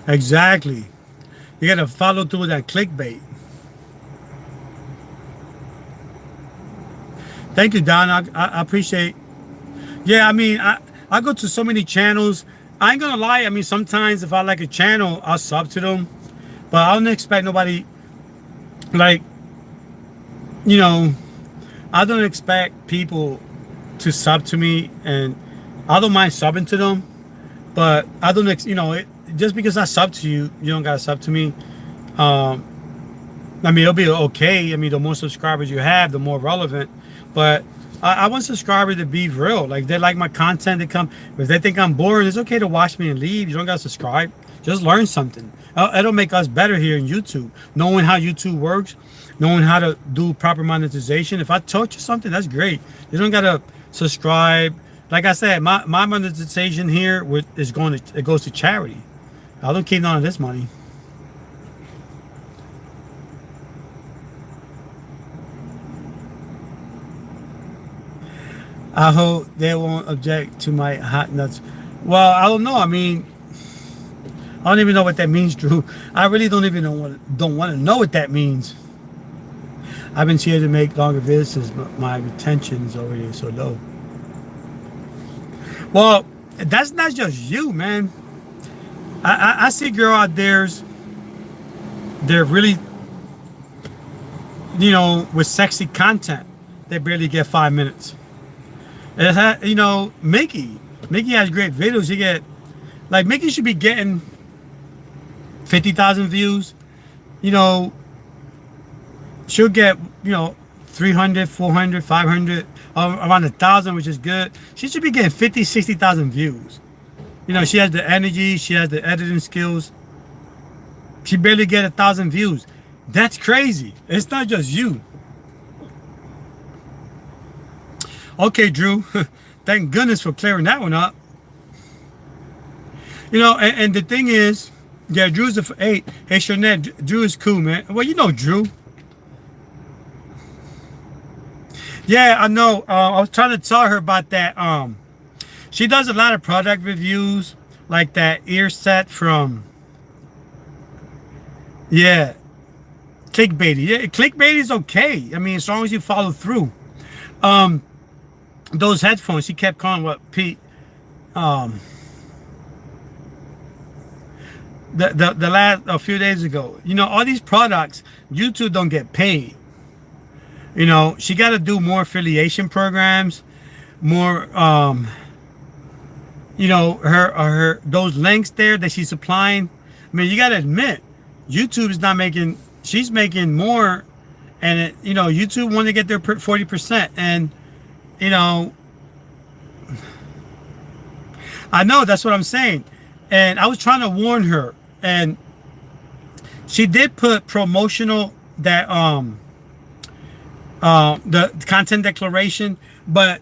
Exactly. You got to follow through with that clickbait. Thank you, Don. I appreciate. Yeah, I mean, I go to so many channels. I ain't gonna lie. I mean, sometimes if I like a channel, I'll sub to them. But I don't expect nobody, like, you know, I don't expect people to sub to me, and I don't mind subbing to them. But I don't, you know, just because I sub to you, you don't gotta sub to me. I mean, it'll be okay. I mean, the more subscribers you have, the more relevant. But I want subscribers to be real. Like, they like my content, they come. If they think I'm boring, it's okay to watch me and leave. You don't gotta subscribe. Just learn something. It'll make us better here in YouTube. Knowing how YouTube works, knowing how to do proper monetization. If I taught you something, that's great. You don't gotta subscribe. Like I said, my monetization here is going to, it goes to charity. I don't keep none of this money. I hope they won't object to my hot nuts. Well, I don't know. I mean, I don't even know what that means, Drew. I really don't even don't want to know what that means. I've been here to make longer videos since my retention is already so low. Well, that's not just you, man. I see girl out there's, they're really, you know, with sexy content. They barely get 5 minutes. You know, Mickey has great videos. You get, like, Mickey should be getting 50,000 views. You know, she'll get, you know, 300, 400, 500, around 1,000, which is good. She should be getting 50, 60,000 views. You know, she has the energy, she has the editing skills. She barely get 1,000 views. That's crazy. It's not just you. Okay, Drew. Thank goodness for clearing that one up. You know, and the thing is, yeah, Drew's a 8. Hey, Shernette, Drew is cool, man. Well, you know Drew. Yeah, I know. I was trying to tell her about that. She does a lot of product reviews, like that ear set from, yeah, clickbait. Yeah, clickbait is okay. I mean, as long as you follow through. Those headphones, she kept calling what Pete, the last a few days ago. You know, all these products, YouTube don't get paid. You know, she got to do more affiliation programs, more, you know, her those links there that she's supplying. I mean, you got to admit, YouTube is not making. She's making more, and it, you know, YouTube want to get their 40%, and you know, I know that's what I'm saying, and I was trying to warn her, and she did put promotional that the content declaration, but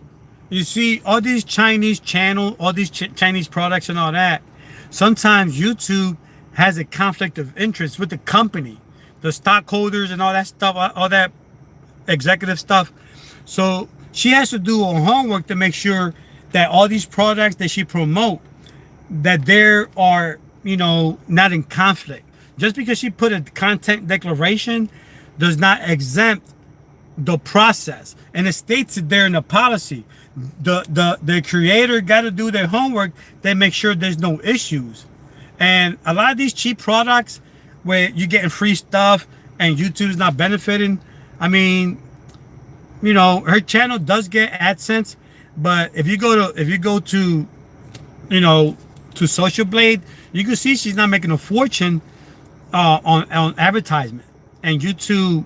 you see all these Chinese channel, all these Chinese products and all that, sometimes YouTube has a conflict of interest with the company, the stockholders and all that stuff, all that executive stuff. So she has to do her homework to make sure that all these products that she promote, that there are, you know, not in conflict. Just because she put a content declaration does not exempt the process, and it states it there in the policy. The creator got to do their homework. They make sure there's no issues. And a lot of these cheap products where you're getting free stuff and YouTube's not benefiting. I mean, you know, her channel does get AdSense, but if you go to, you know, to Social Blade, you can see she's not making a fortune on advertisement. And YouTube,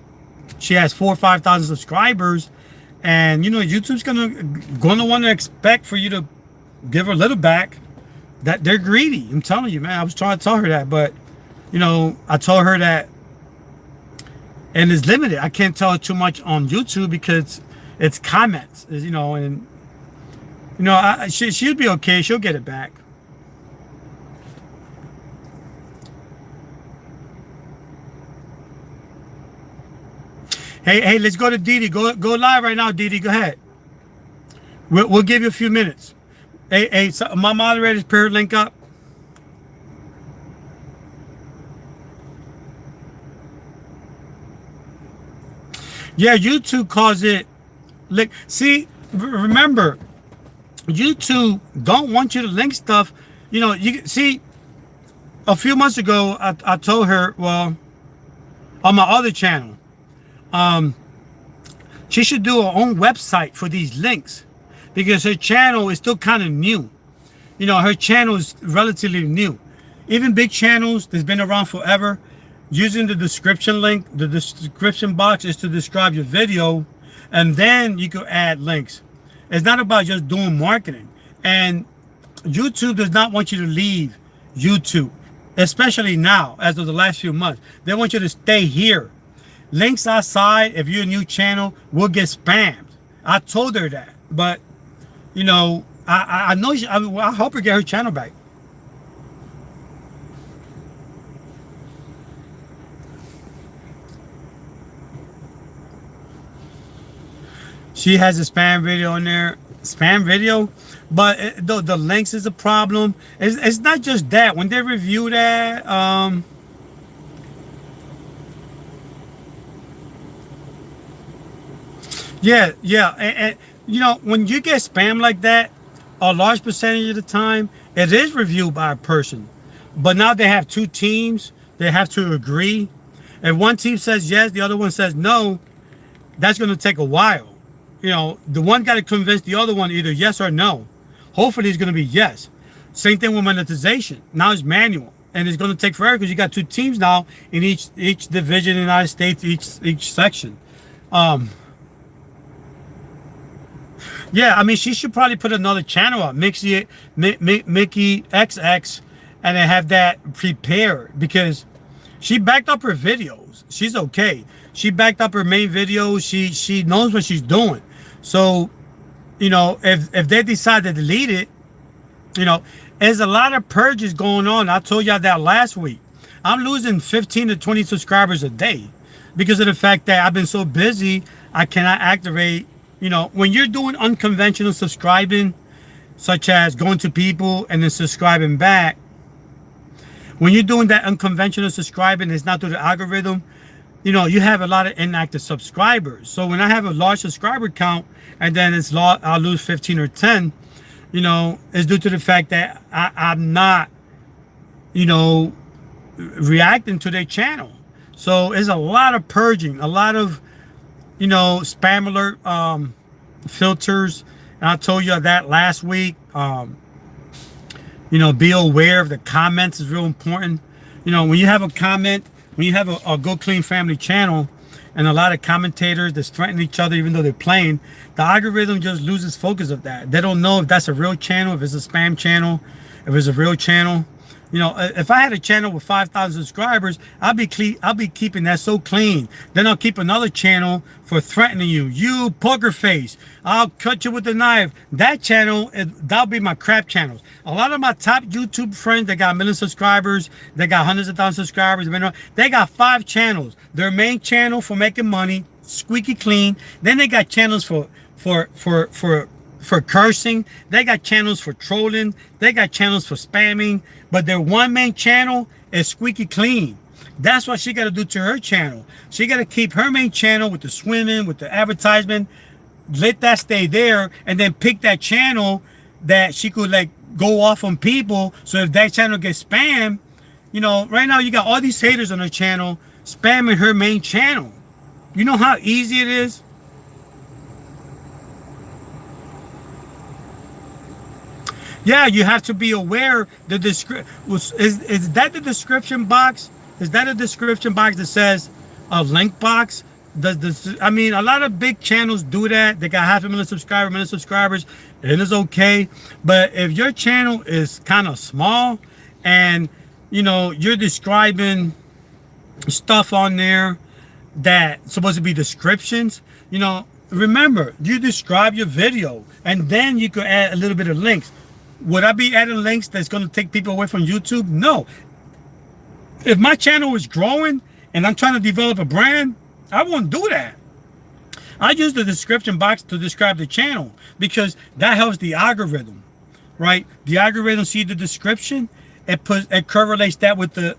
she has 4,000 or 5,000 subscribers, and you know, YouTube's gonna want to expect for you to give her a little back. That they're greedy. I'm telling you, man. I was trying to tell her that, but I told her that, and it's limited. I can't tell her too much on YouTube because it's comments, and she'll be okay. She'll get it back. Hey, let's go to Didi. Go live right now, Didi. Go ahead. We'll give you a few minutes. Hey, so my moderators, pair link up. Yeah, YouTube calls it. Like, see, remember, YouTube don't want you to link stuff. You see, a few months ago, I told her, well, on my other channel, she should do her own website for these links because her channel is still kind of new. Her channel is relatively new. Even big channels that's been around forever, using the description link, the description box is to describe your video, and then you can add links. It's not about just doing marketing. And YouTube does not want you to leave YouTube, especially now, as of the last few months. They want you to stay here. Links outside, if you're a new channel, will get spammed. I told her that, but I know I hope her get her channel back. She has a spam video in there, spam video, but the links is a problem. It's not just that. When they review that, yeah, and when you get spam like that, a large percentage of the time, it is reviewed by a person. But now they have two teams. They have to agree. If one team says yes, the other one says no, that's going to take a while. The one got to convince the other one either yes or no. Hopefully it's going to be yes. Same thing with monetization. Now it's manual, and it's going to take forever because you got two teams now in each division in the United States, each section. Yeah, I mean, she should probably put another channel up, Mickey XX, and then have that prepared because she backed up her videos. She's okay. She backed up her main videos. She knows what she's doing. So, if they decide to delete it, there's a lot of purges going on. I told y'all that last week. I'm losing 15 to 20 subscribers a day because of the fact that I've been so busy, I cannot activate. When you're doing unconventional subscribing, such as going to people and then subscribing back, when you're doing that unconventional subscribing, it's not through the algorithm, you have a lot of inactive subscribers. So when I have a large subscriber count and then I'll lose 15 or 10, it's due to the fact that I'm not, reacting to their channel. So it's a lot of purging, a lot of spam alert filters, and I told you that last week. Be aware of the comments is real important. When you have a comment, when you have a Go Clean Family channel and a lot of commentators that threaten each other even though they're playing, the algorithm just loses focus of that. They don't know if that's a real channel, if it's a spam channel, if it's a real channel. If I had a channel with 5,000 subscribers, I'll be keeping that so clean. Then I'll keep another channel for threatening you. You poker face, I'll cut you with a knife. That channel, that'll be my crap channels. A lot of my top YouTube friends that got 1 million subscribers, they got hundreds of thousands of subscribers, they got 5 channels. Their main channel for making money, squeaky clean. Then they got channels for cursing. They got channels for trolling. They got channels for spamming. But their one main channel is squeaky clean. That's what she got to do to her channel. She got to keep her main channel with the swimming, with the advertisement. Let that stay there, and then pick that channel that she could go off on people. So if that channel gets spammed, right now you got all these haters on her channel spamming her main channel. You know how easy it is? Yeah, you have to be aware. Is that the description box? Is that a description box that says a link box? I mean, a lot of big channels do that. They got 500,000 subscribers, million subscribers, and it's okay. But if your channel is kind of small and you're describing stuff on there that's supposed to be descriptions, remember, you describe your video and then you could add a little bit of links. Would I be adding links that's going to take people away from YouTube? No. If my channel is growing and I'm trying to develop a brand, I won't do that. I use the description box to describe the channel because that helps the algorithm, right? The algorithm sees the description, it correlates that with the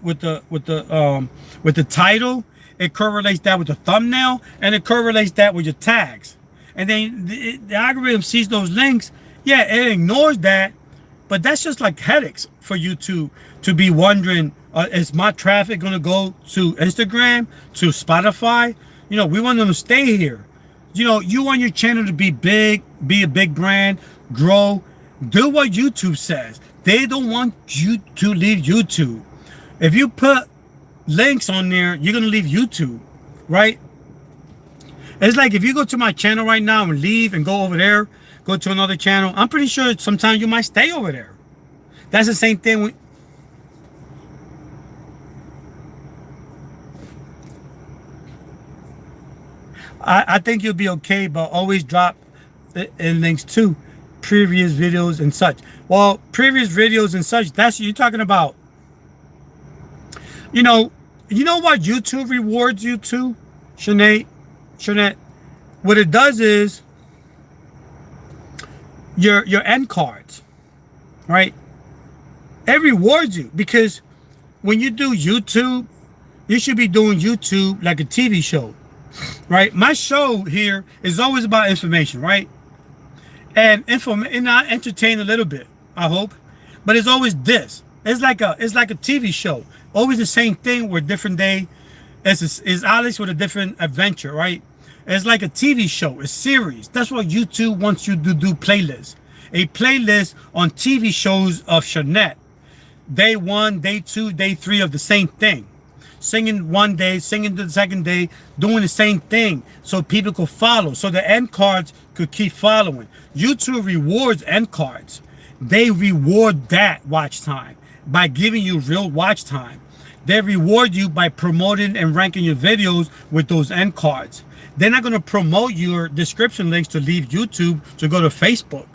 title, it correlates that with the thumbnail, and it correlates that with your tags. And then the algorithm sees those links. Yeah, it ignores that, but that's just like headaches for you to be wondering, is my traffic going to go to Instagram, to Spotify? We want them to stay here. You want your channel to be big, be a big brand, grow, do what YouTube says. They don't want you to leave YouTube. If you put links on there, you're going to leave YouTube, right? It's like if you go to my channel right now and leave and go over there, go to another channel, I'm pretty sure sometimes you might stay over there. That's the same thing. I think you'll be okay, but always drop in links to previous videos and such. Well, previous videos and such, that's what you're talking about. You know what YouTube rewards you to, Shanae? What it does is your end cards, right? It rewards you because when you do YouTube, you should be doing YouTube like a TV show, right? My show here is always about information, right? And I entertain a little bit, I hope, but it's always this. It's like a TV show, always the same thing with different day. It's Alex with a different adventure, right? It's like a TV show, a series. That's what YouTube wants you to do. Playlists, a playlist on TV shows of Shanette. Day 1, day 2, day 3 of the same thing. Singing one day, singing the second day, doing the same thing so people could follow, so the end cards could keep following. YouTube rewards end cards. They reward that watch time by giving you real watch time. They reward you by promoting and ranking your videos with those end cards. They're not going to promote your description links to leave YouTube to go to Facebook.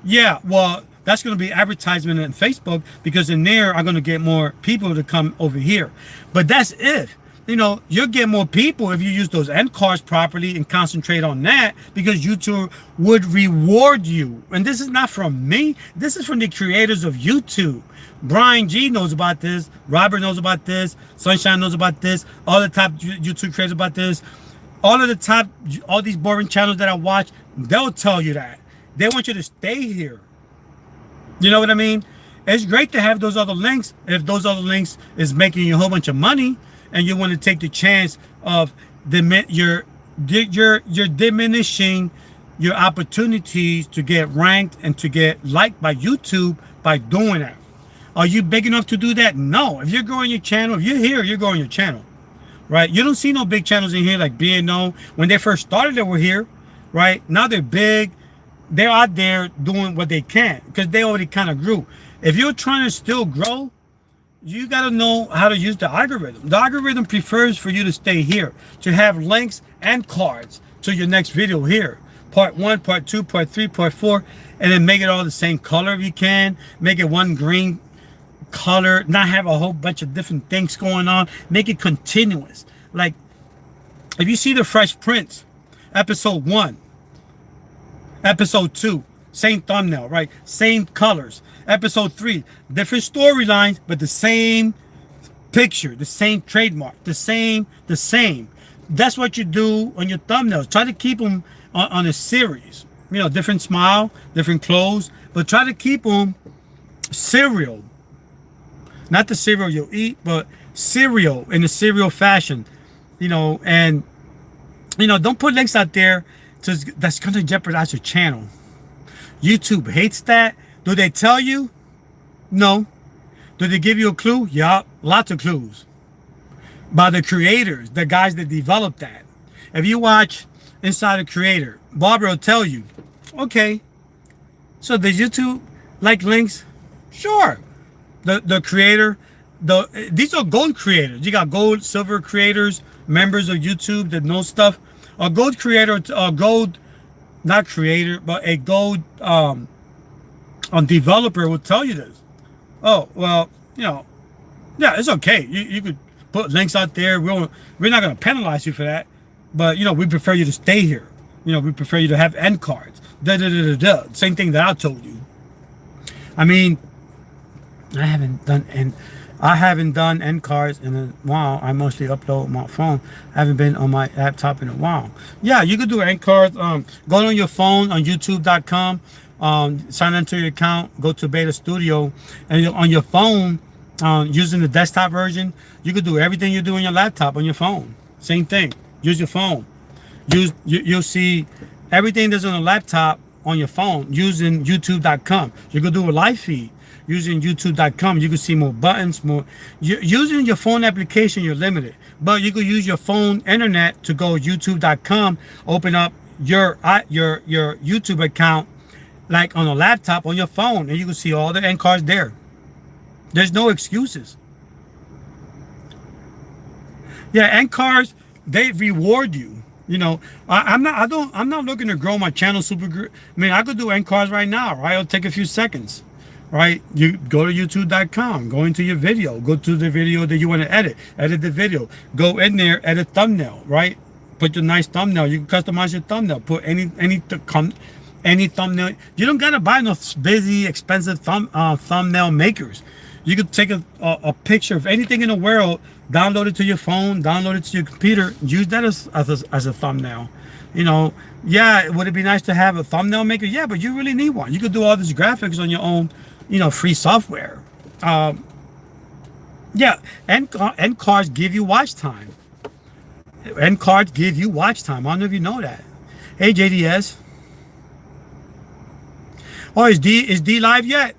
Yeah, well, that's going to be advertisement on Facebook because in there I'm going to get more people to come over here. But that's if, you'll get more people if you use those end cards properly and concentrate on that, because YouTube would reward you. And this is not from me. This is from the creators of YouTube. Brian G knows about this. Robert knows about this. Sunshine knows about this. All the top YouTube creators about this. All these boring channels that I watch, they'll tell you that. They want you to stay here. You know what I mean? It's great to have those other links if those other links is making you a whole bunch of money and you want to take the chance of you're diminishing your opportunities to get ranked and to get liked by YouTube by doing that. Are you big enough to do that? No. If you're growing your channel, if you're here, you're growing your channel, right? You don't see no big channels in here like B&O. When they first started, they were here, right? Now they're big. They're out there doing what they can because they already kind of grew. If you're trying to still grow, you got to know how to use the algorithm. The algorithm prefers for you to stay here, to have links and cards to your next video here. Part 1, part 2, part 3, part 4, and then make it all the same color if you can. Make it one green color, not have a whole bunch of different things going on. Make it continuous. Like if you see the Fresh Prince, episode 1, episode 2, same thumbnail, right? Same colors. Episode 3, different storylines, but the same picture, the same trademark, the same. That's what you do on your thumbnails. Try to keep them on a series. Different smile, different clothes, but try to keep them serial. Not the cereal you'll eat, but serial in a serial fashion. And don't put links out there that's going to jeopardize your channel. YouTube hates that. Do they tell you? No. Do they give you a clue? Yeah, lots of clues. By the creators, the guys that developed that. if you watch Inside the Creator, Barbara will tell you, okay, so the YouTube like links, sure. The creator, these are gold creators. You got gold, silver creators, members of YouTube that know stuff. A gold creator, a gold, not creator, but a gold developer will tell you this. Oh, well, yeah, it's okay. You could put links out there. We're not going to penalize you for that. But, we prefer you to stay here. We prefer you to have end cards. Same thing that I told you. I mean, I haven't done end cards in a while. I mostly upload my phone. I haven't been on my laptop in a while. Yeah, you could do end cards. Go on your phone on youtube.com. Sign into your account. Go to Beta Studio, and on your phone, using the desktop version, you could do everything you do on your laptop on your phone. Same thing. Use your phone. You'll see everything that's on a laptop on your phone using youtube.com. You could do a live feed using youtube.com. You can see more buttons, more. Using your phone application, you're limited. But you could use your phone internet to go youtube.com, open up your YouTube account like on a laptop on your phone, and you can see all the end cards there. There's no excuses. Yeah, end cards, they reward you. I'm not looking to grow my channel super. I mean, I could do end cards right now, right? It'll take a few seconds, right? You go to youtube.com, go into your video, go to the video that you want to edit the video, go in there, edit thumbnail, right? Put your nice thumbnail. You can customize your thumbnail. Put any thumbnail. You don't gotta buy no busy, expensive thumbnail makers. You could take a picture of anything in the world, download it to your phone, download it to your computer, use that as a thumbnail. Yeah, would it be nice to have a thumbnail maker? Yeah, but you really need one. You could do all these graphics on your own, free software. Yeah, end cards give you watch time. End cards give you watch time. I don't know if you know that. Hey, JDS. Oh, is D live yet?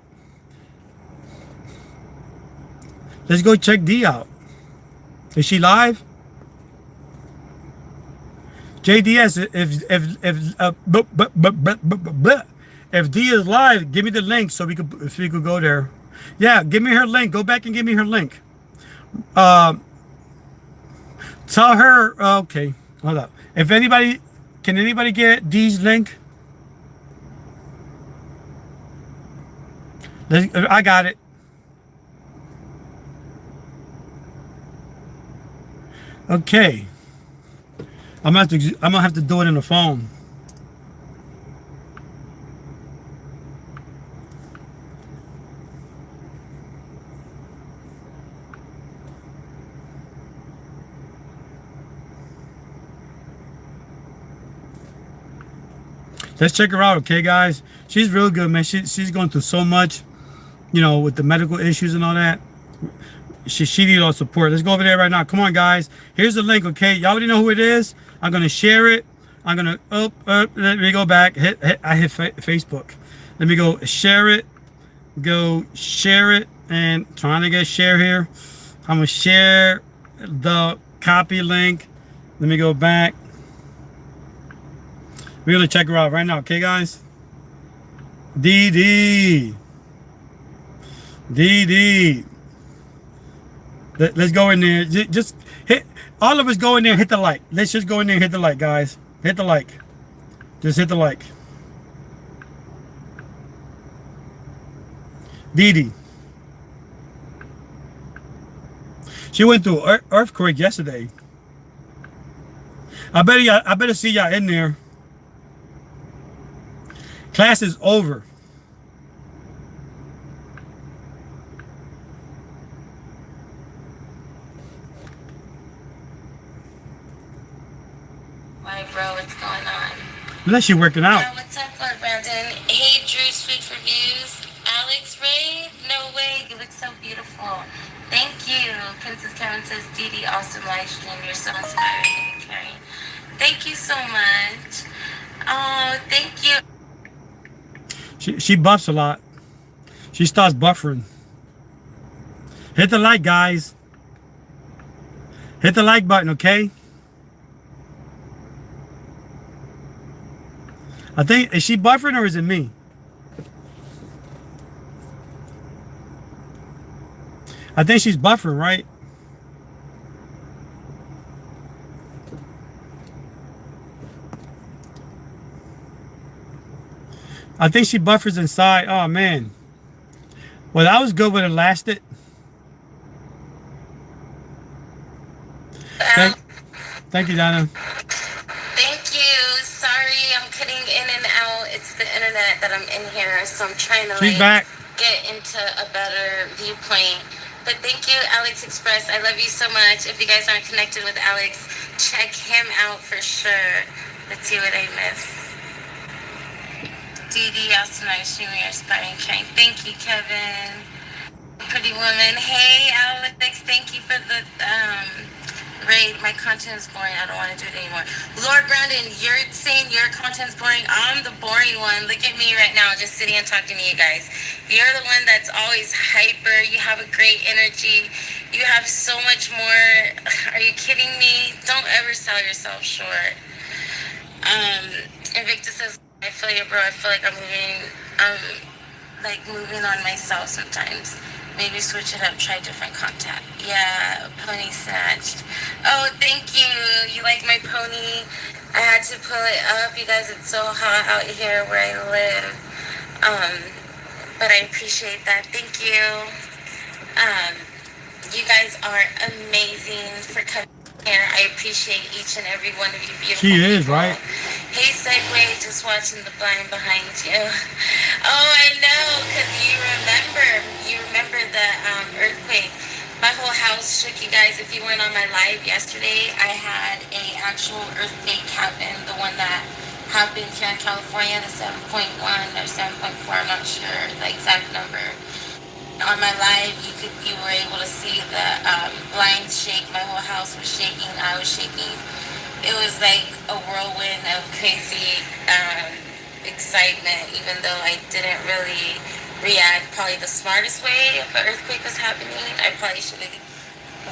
Let's go check D out. Is she live? JDS, if D is live, give me the link so we could go there. Yeah, give me her link. Go back and give me her link. Tell her. Okay, hold up. Can anybody get D's link? I got it. Okay. I'm gonna have to do it in the phone. Let's check her out, okay, guys? She's real good, man. She's going through so much, with the medical issues and all that. She needs our support. Let's go over there right now. Come on, guys. Here's the link, okay? Y'all already know who it is. I'm gonna share it. I'm gonna let me go back. I hit Facebook. Let me go share it. Go share it, and trying to get share here. I'm gonna share the copy link. Let me go back. We're gonna check her out right now, okay, guys? DD. Let's go in there. Just hit. All of us go in there and hit the like. Let's just go in there and hit the like, guys. Hit the like. Just hit the like. Dee. She went through an earthquake yesterday. I better see y'all in there. Class is over. Hi, bro. What's going on? Unless you're working out. Yeah, what's up, Lord Brandon? Hey, Drew, Sweet Reviews. Alex Ray? No way. You look so beautiful. Thank you. Princess Karen says, Dee, awesome live stream. You're so inspiring and caring. Thank you so much. Oh, thank you. She buffs a lot. She starts buffering. Hit the like, guys. Hit the like button, okay? I think, is she buffering or is it me? I think she's buffering, right? I think she buffers inside. Oh, man. Well, that was good when it lasted. Thank, thank you, Donna. Thank you. Sorry, I'm cutting in and out. It's the internet that I'm in here, so I'm trying to She's back. get into a better viewpoint. But thank you, Alex Express. I love you so much. If you guys aren't connected with Alex, check him out for sure. Let's see what I missed. DD, Austin, I assume you're aspiring train. Thank you, Kevin. Pretty woman. Hey, Alex. Thank you for the raid. My content is boring. I don't want to do it anymore. Lord Brandon, you're saying your content's boring. I'm the boring one. Look at me right now, just sitting and talking to you guys. You're the one that's always hyper. You have a great energy. You have so much more. Are you kidding me? Don't ever sell yourself short. Invictus says, I feel you, bro. I feel like I'm moving on myself sometimes. Maybe switch it up, try different content. Yeah, pony snatched. Oh, thank you. You like my pony? I had to pull it up. You guys, it's so hot out here where I live. But I appreciate that. Thank you. You guys are amazing for coming here. I appreciate each and every one of you beautiful She is, people. right? Hey, Segway, just watching the blind behind you. Oh, I know, because you remember the earthquake. My whole house shook, you guys. If you weren't on my live yesterday, I had a actual earthquake happen, the one that happened here in California, the 7.1 or 7.4, I'm not sure the exact number. On my live, you were able to see the blinds shake. My whole house was shaking. I was shaking. It was like a whirlwind of crazy excitement, even though I didn't really react probably the smartest way if an earthquake was happening. I probably should have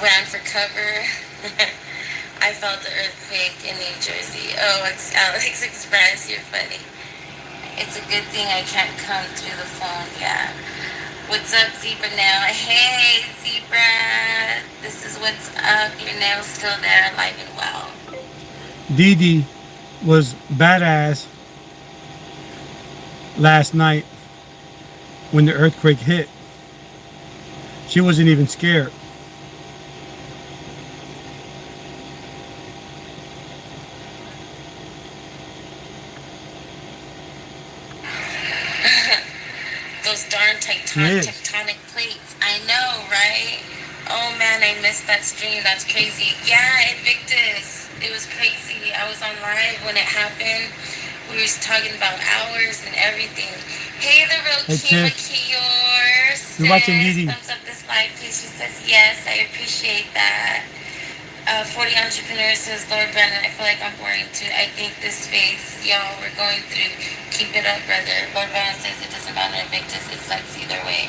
ran for cover. I felt the earthquake in New Jersey. Oh, it's Alex Express, you're funny. It's a good thing I can't come through the phone, yeah. What's up, Zebra Nail? Hey, Zebra. This is what's up. Your nail's still there, alive and well. Dee Dee was badass last night when the earthquake hit. She wasn't even scared. Those darn tectonic plates. I know, right? Oh man, I missed that stream. That's crazy. Yeah, Invictus. It was crazy. I was on live when it happened. We were talking about hours and everything. Hey, the real Kima Kiyor. You're watching Dee Dee. Thumbs up this live, please. She says yes. I appreciate that. 40 Entrepreneurs says, Lord Brandon, I feel like I'm boring too. I think this phase y'all we're going through, keep it up, brother. Lord Brandon says it doesn't matter, Invictus, it sucks either way.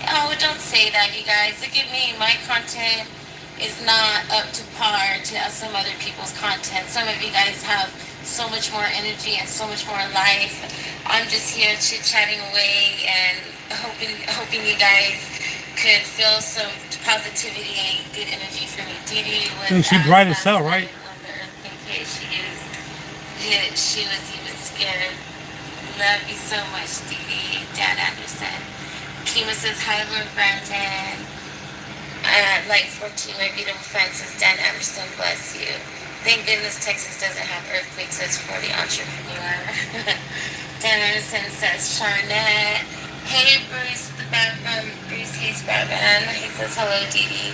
Oh, don't say that, you guys. Look at me. My content is not up to par to some other people's content. Some of you guys have so much more energy and so much more life. I'm just here chit-chatting away and hoping you guys could feel some positivity and good energy for me. Dee Dee was she bright as hell, right? When the earthquake hit, she was even scared. Love you so much, Dee Dee. Dan Anderson. Kima says, hi, Lord Brandon. Like 14, my beautiful friend says, Dan Anderson, bless you. Thank goodness Texas doesn't have earthquakes, says 40 Entrepreneur. Dan Anderson says, Charnette. Hey, Bruce, Bruce hates Batman. He says, hello, Dee Dee.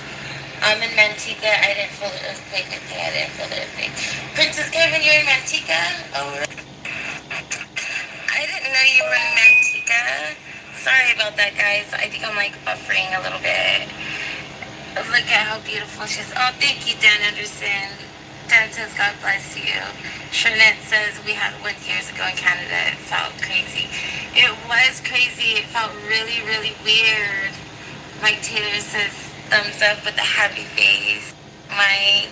I'm in Manteca. I didn't feel the earthquake. I didn't feel the earthquake. Princess Kevin, you're in Manteca? Oh, I didn't know you were in Manteca. Sorry about that, guys. I think I'm, buffering a little bit. Look at how beautiful she is. Oh, thank you, Dan Anderson. Dan says, God bless you. Shernette says, we had one years ago in Canada. It felt crazy. It was crazy. It felt really, really weird. Mike Taylor says, thumbs up with a happy face. Mike,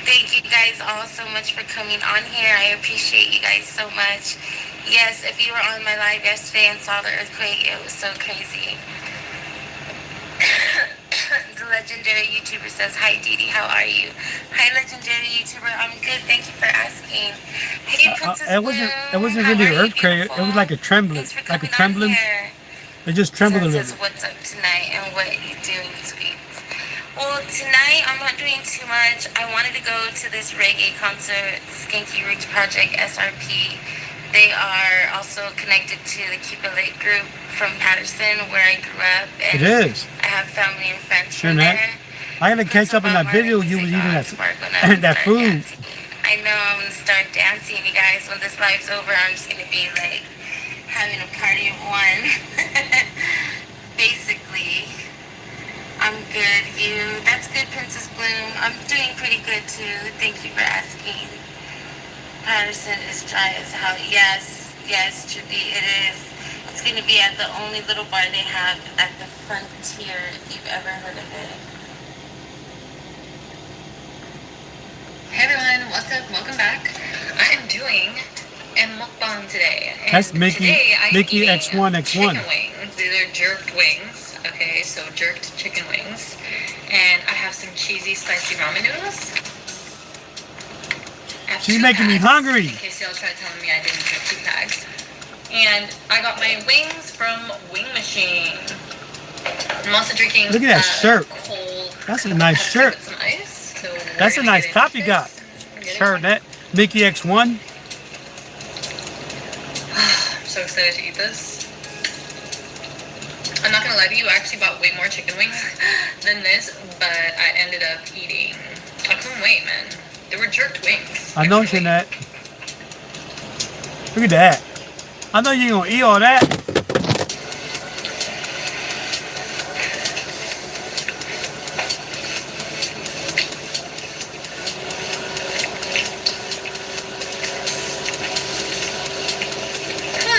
thank you guys all so much for coming on here. I appreciate you guys so much. Yes, if you were on my live yesterday and saw the earthquake, it was so crazy. The legendary YouTuber says, "Hi Dee, how are you?" Hi legendary YouTuber, I'm good. Thank you for asking. Hey Princess It Bloom, wasn't. It wasn't how really are an you, earthquake. It beautiful? was like a trembling, Thanks for like a coming on trembling. here. It just trembled a Sun little says, bit. "What's up tonight and what are you doing, sweet?" Well, tonight I'm not doing too much. I wanted to go to this reggae concert, Skanky Roots Project SRP. They are also connected to the Keep It Late group from Patterson, where I grew up, It and is. I have family and friends Sure, from Nat. there. I gotta Put catch some up on Bob that Marley video you music was eating on, that sparkling up, and that start food. dancing. I know I'm gonna start dancing, you guys. When this live's over, I'm just gonna be like having a party of one. Basically. I'm good. You? That's good, Princess Bloom. I'm doing pretty good too. Thank you for asking. Patterson is dry as hell. Yes, yes, Trudy, it is. It's going to be at the only little bar they have at the Frontier, if you've ever heard of it. Hey everyone, what's up? Welcome back. I am doing a mukbang today. And That's Mickey. Today I'm Mickey eating X1X1. chicken wings. These are jerked wings. Okay, so jerked chicken wings. And I have some cheesy, spicy ramen noodles. She's making me hungry. In case y'all try telling me I didn't get 2 packs. And I got my wings from Wing Machine. I'm also drinking. Look at that shirt. Cold. That's a nice Pepsi shirt. with some ice. So That's a nice top you got. Sure, that Mickey X1. I'm so excited to eat this. I'm not gonna lie to you, I actually bought way more chicken wings than this, but I ended up eating. I couldn't wait, man. They were jerked wings. I know, Jeanette. Look at that. I know you're gonna eat all that.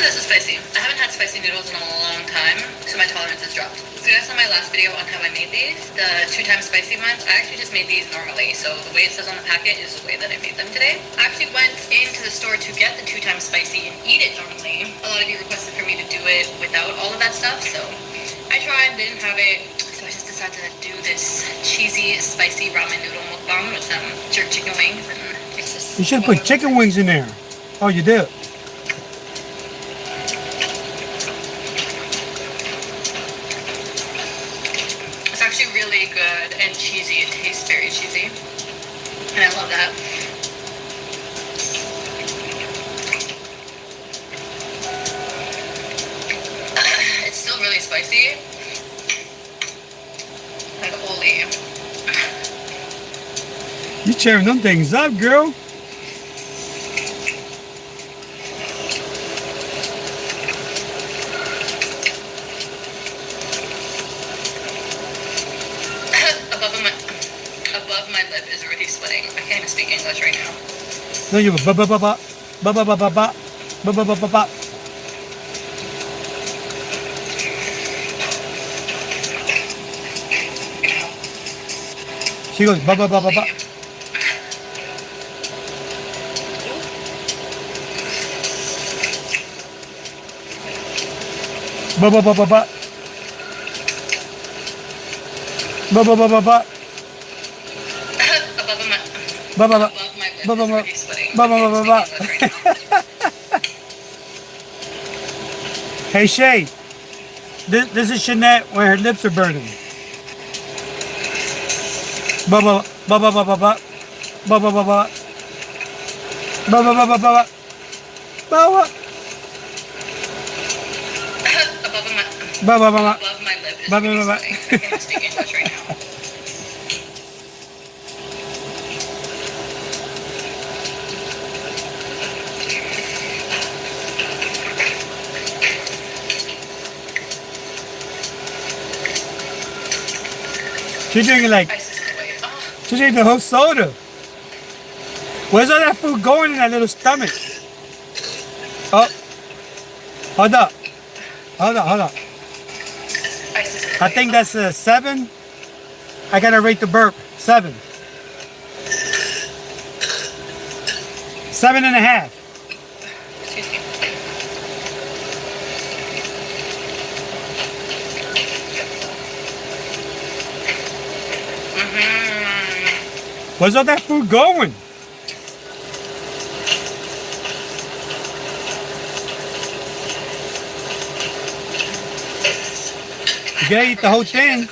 This is spicy. I haven't had spicy noodles in a long time, so my tolerance has dropped. So you guys saw my last video on how I made these, the 2 times spicy ones. I actually just made these normally, so the way it says on the packet is the way that I made them today. I actually went into the store to get the 2 times spicy and eat it normally. A lot of you requested for me to do it without all of that stuff, so I tried, didn't have it, so I just decided to do this cheesy, spicy ramen noodle mukbang with some jerk chicken wings, and it's just... You should have put chicken wings in there. Oh, you did. It's actually really good and cheesy. It tastes very cheesy. And I love that. It's still really spicy. Like, holy. You tearing them things up, girl. Above my lip is already sweating. I can't even speak English right now. No, you ba ba ba ba ba ba ba ba ba ba ba ba ba ba. She goes ba ba ba ba ba. Ba ba ba ba ba. Ba ba ba ba ba. Ba ba ba. Above my lip Ba ba is ba. already sweating. Ba ba ba ba ba. I can't speak English right now. Hey Shay, this is Jeanette when her lips are burning. Ba ba ba ba ba ba ba ba ba ba ba ba ba ba ba ba ba ba. Ba ba ba ba. Above my lip is Ba ba already ba ba. sweating. I can't speak English right now. She's drinking like, she's drinking the whole soda. Where's all that food going in that little stomach? Oh, hold up. Hold up, hold up. I think that's a 7. I gotta rate the burp. 7. 7.5. Excuse me. Where's all that food going? You gotta eat the whole thing.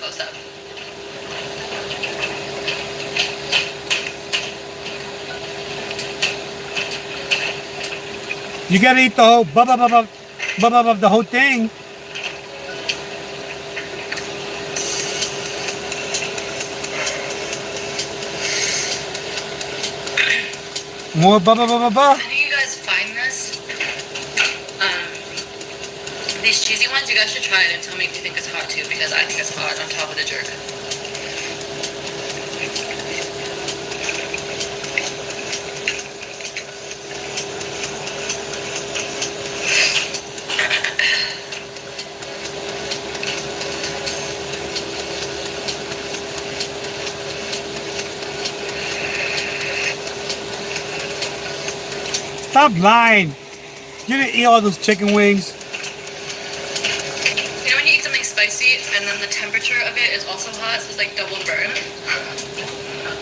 You gotta eat the whole the whole thing. More How do you guys find this? These cheesy ones, you guys should try it and tell me if you think it's hot too, because I think it's hot on top of the jerk. Stop lying. You didn't eat all those chicken wings. You know when you eat something spicy and then the temperature of it is also hot, so it's like double burn?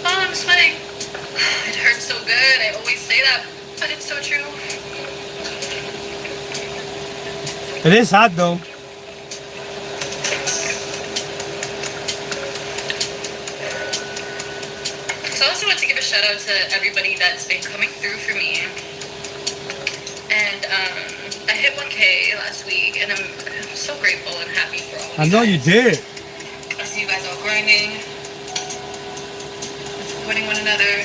Oh, I'm sweating. It hurts so good. I always say that, but it's so true. It is hot though. So I also want to give a shout out to everybody that's been coming through for me. And I hit 1K last week, and I'm so grateful and happy for all of you. I know you did. I see you guys all grinding, supporting one another.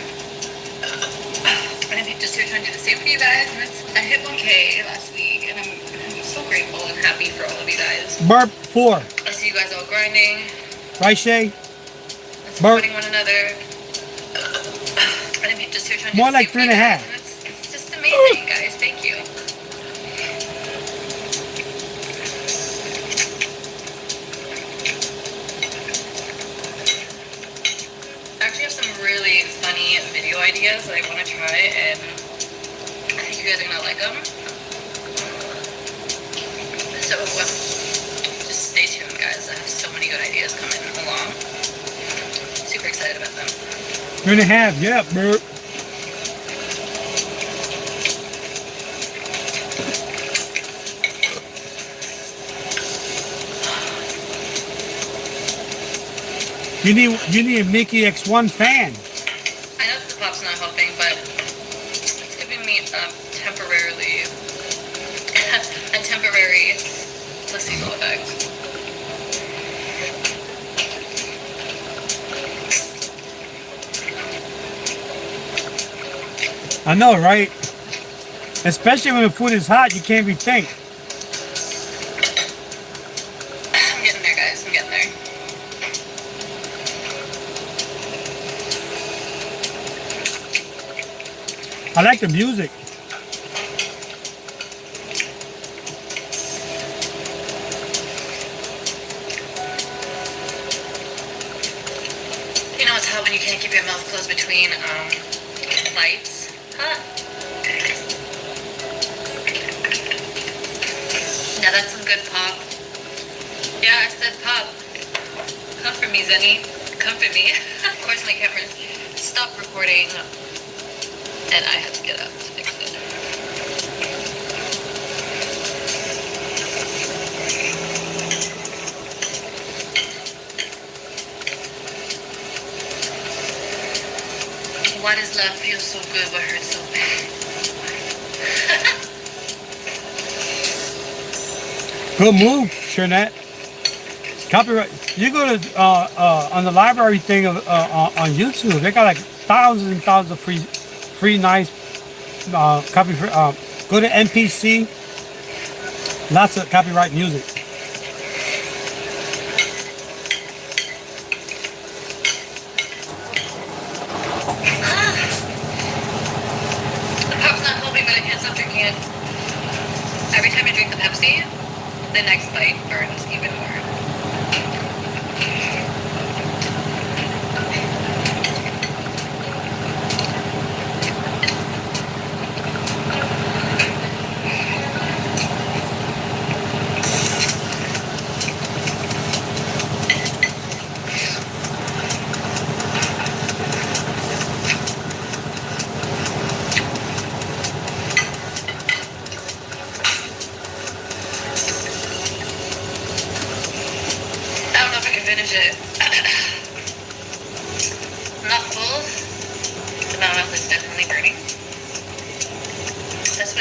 And I'm just here trying to do the same for you guys. And I hit 1K last week, and I'm so grateful and happy for all of you guys. Burp 4. I see you guys all grinding, Right, Shay? supporting one another. And I'm just here trying to More do the like same for you 3.5. guys. And it's just amazing, guys. Thank you. I actually have some really funny video ideas that I want to try, and I think you guys are gonna like them. So just stay tuned, guys. I have so many good ideas coming along. Super excited about them. 3.5. Yeah, burp. You need a Mickey X1 fan. I know that the pop's not helping, but it's giving me a temporary placebo effect. I know, right? Especially when the food is hot, you can't rethink. I'm getting there, guys. I'm getting there. I like the music. You know it's hot when you can't keep your mouth closed between bites. Huh? Now that's some good pop. Yeah, I said pop. Comfort me, Zenny. Comfort me. Of course my camera stopped recording and I had to get up to fix it. Why does love feel so good but hurt so bad? Good move, Shernette. Copyright. You go to on the library thing of on YouTube. They got like thousands and thousands of free nice copy. Go to NPC. Lots of copyright music. The pop's not helping, but I can't stop drinking it. Every time I drink the Pepsi, the next bite burns even more.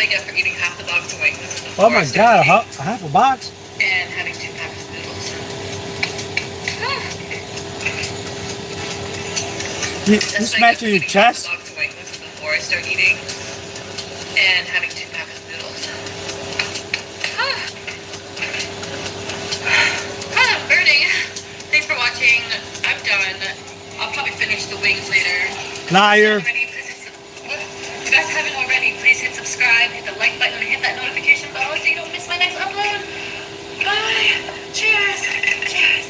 I get for eating half the box of wings. Oh my God, a half a box? And having 2 packs of noodles. You smashing your chest? Half a box of wings before I start eating. And having 2 packs of noodles. Burning. Thanks for watching. I'm done. I'll probably finish the wings later. Liar. If you guys haven't already, please hit subscribe, hit the like button, and hit that notification bell so you don't miss my next upload. Bye. Cheers. Cheers.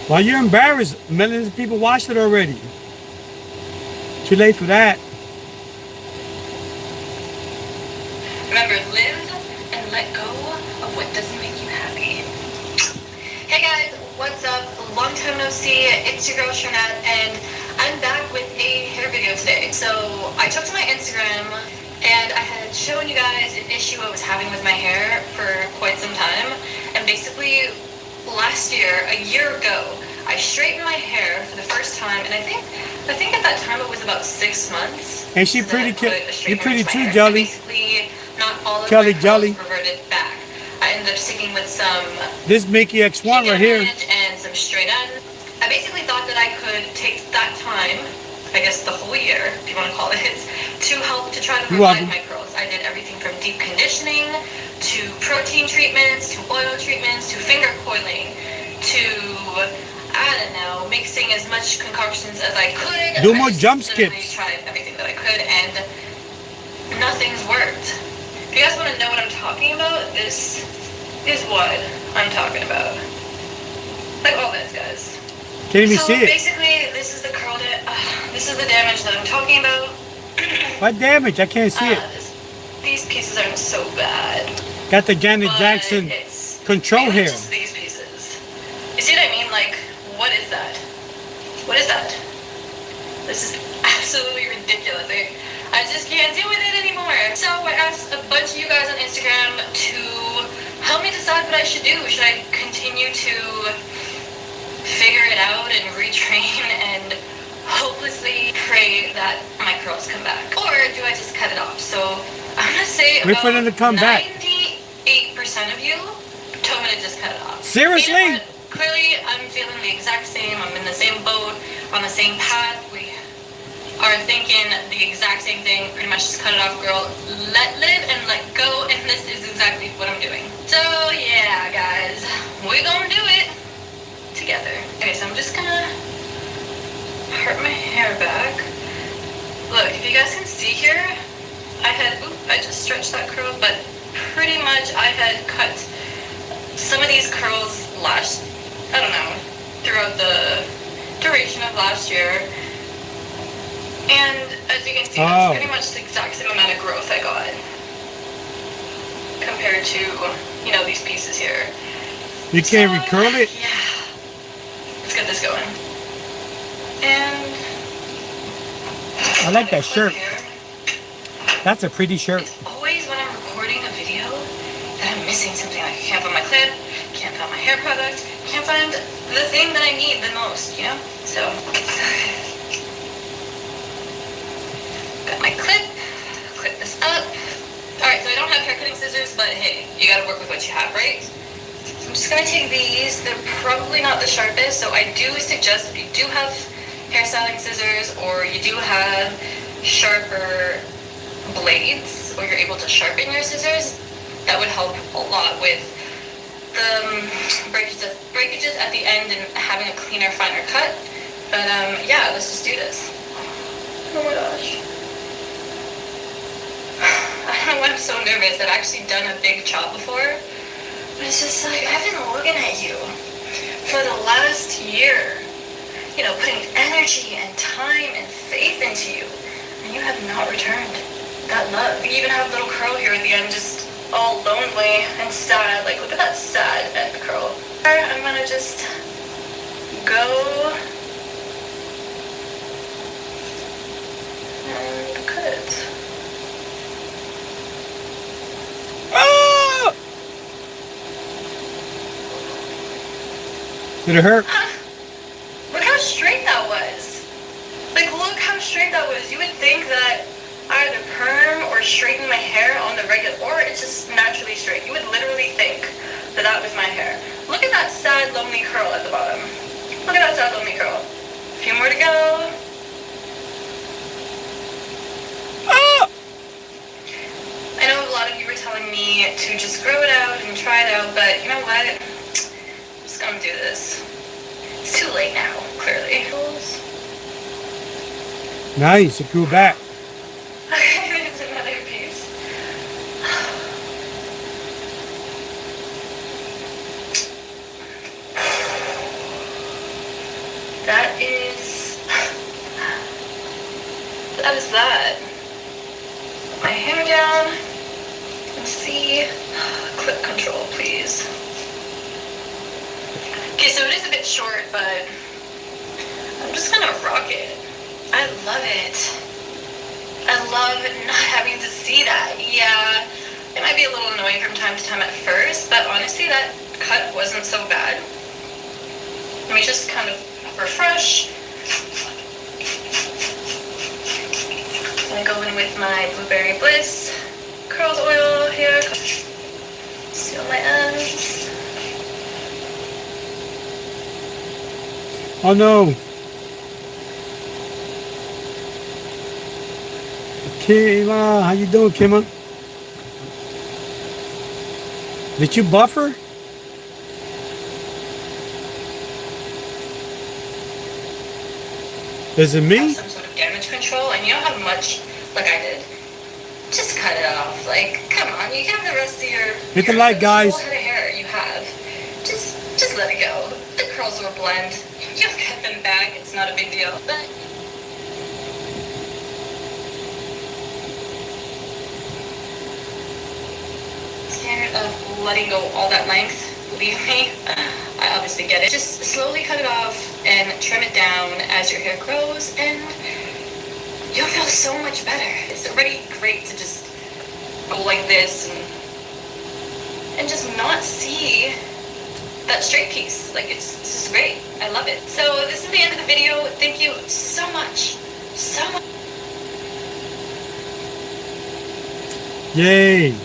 Why you're embarrassed? Millions of people watched it already. Too late for that. Remember, live and let go of what doesn't make you happy. Hey guys, what's up? Long time no see. It's your girl Sharnette, and I'm back with a hair video today. So I took to my Instagram, and I had shown you guys an issue I was having with my hair for quite some time. And basically, last year, a year ago, I straightened my hair for the first time, and I think at that time it was about 6 months. And she pretty cute. You're pretty too, hair. Jelly. Basically, not all of Kelly my Jelly. curls reverted back. I ended up sticking with some This Mickey X1 right here. and some straight ends. I basically thought that I could take that time, I guess the whole year, if you want to call it, to help to try to revive my curls. I did everything from deep conditioning to protein treatments to oil treatments to finger coiling to, I don't know, mixing as much concoctions as I could. Do more jump skips. I skips. tried everything that I could, and nothing's worked. If you guys want to know what I'm talking about, this is what I'm talking about. Like all this, guys. Can't even So see it. basically, this is the this is the damage that I'm talking about. What damage? I can't see it. These pieces aren't so bad. Got the Janet But Jackson it's control mainly hair. just these pieces. You see what I mean? Like, what is that? What is that? This is absolutely ridiculous. I just can't deal with it anymore. So I asked a bunch of you guys on Instagram to help me decide what I should do. Should I continue to figure it out and retrain and hopelessly pray that my curls come back? Or do I just cut it off? So I'm gonna say Wait for them to come back. 98% of you told me to just cut it off. Seriously? You know what? Clearly, I'm feeling the exact same. I'm in the same boat, on the same path. We are thinking the exact same thing. Pretty much just cut it off, girl. Live and let go, and this is exactly what I'm doing. So yeah, guys, we're gonna do it together. Okay, so I'm just gonna part my hair back. Look, if you guys can see here, I just stretched that curl, but pretty much I had cut some of these curls throughout the duration of last year. And as you can see, that's pretty much the exact same amount of growth I got compared to, these pieces here. You can't recurl it? Yeah. Let's get this going. And I like that shirt. here. That's a pretty shirt. It's always when I'm recording a video that I'm missing something. Like I can't find my clip, can't find my hair product, can't find the thing that I need the most, So, got my clip this up. Alright, so I don't have hair cutting scissors, but hey, you gotta work with what you have, right? So I'm just gonna take these. They're probably not the sharpest, so I do suggest if you do have hairstyling scissors or you do have sharper blades, or you're able to sharpen your scissors, that would help a lot with the breakages at the end and having a cleaner, finer cut. But yeah, let's just do this. Oh my gosh. I don't know why I'm so nervous. I've actually done a big chop before, but it's just like, I've been looking at you for the last year, putting energy and time and faith into you, and you have not returned that love. You even have a little curl here at the end, just all lonely and sad. Like, look at that sad end curl. I'm gonna just go and cut it. Ah! Did it hurt? What straight that was. You would think that I either perm or straighten my hair on the regular, or it's just naturally straight. You would literally think that that was my hair. Look at that sad, lonely curl at the bottom. Look at that sad, lonely curl. A few more to go. Ah! I know a lot of you were telling me to just grow it out and try it out, but you know what? I'm just gonna do this. It's too late now, clearly. Nice, it grew back. Okay, there's another piece. That is that. Put my hair down. Let's see. Clip control, please. Okay, so it is a bit short, but I'm just gonna rock it. I love it. I love not having to see that. Yeah, it might be a little annoying from time to time at first, but honestly, that cut wasn't so bad. Let me just kind of refresh. I'm gonna go in with my Blueberry Bliss curls oil here. Seal my ends. Oh no. Kayla, how you doing, Kimma? Did you buffer? Is it me? Some sort of damage control, and you don't have much like I did. Just cut it off. Like, come on, you have the rest of your Hit the like, guys. whole head of hair you have. Just let it go. The curls will blend. You'll get them back. It's not a big deal. But scared of letting go all that length. Believe me, I obviously get it. Just slowly cut it off and trim it down as your hair grows, and you'll feel so much better. It's already great to just go like this and just not see that straight piece. Like, it's just great. I love it. So this is the end of the video. Thank you so much. So much. Yay.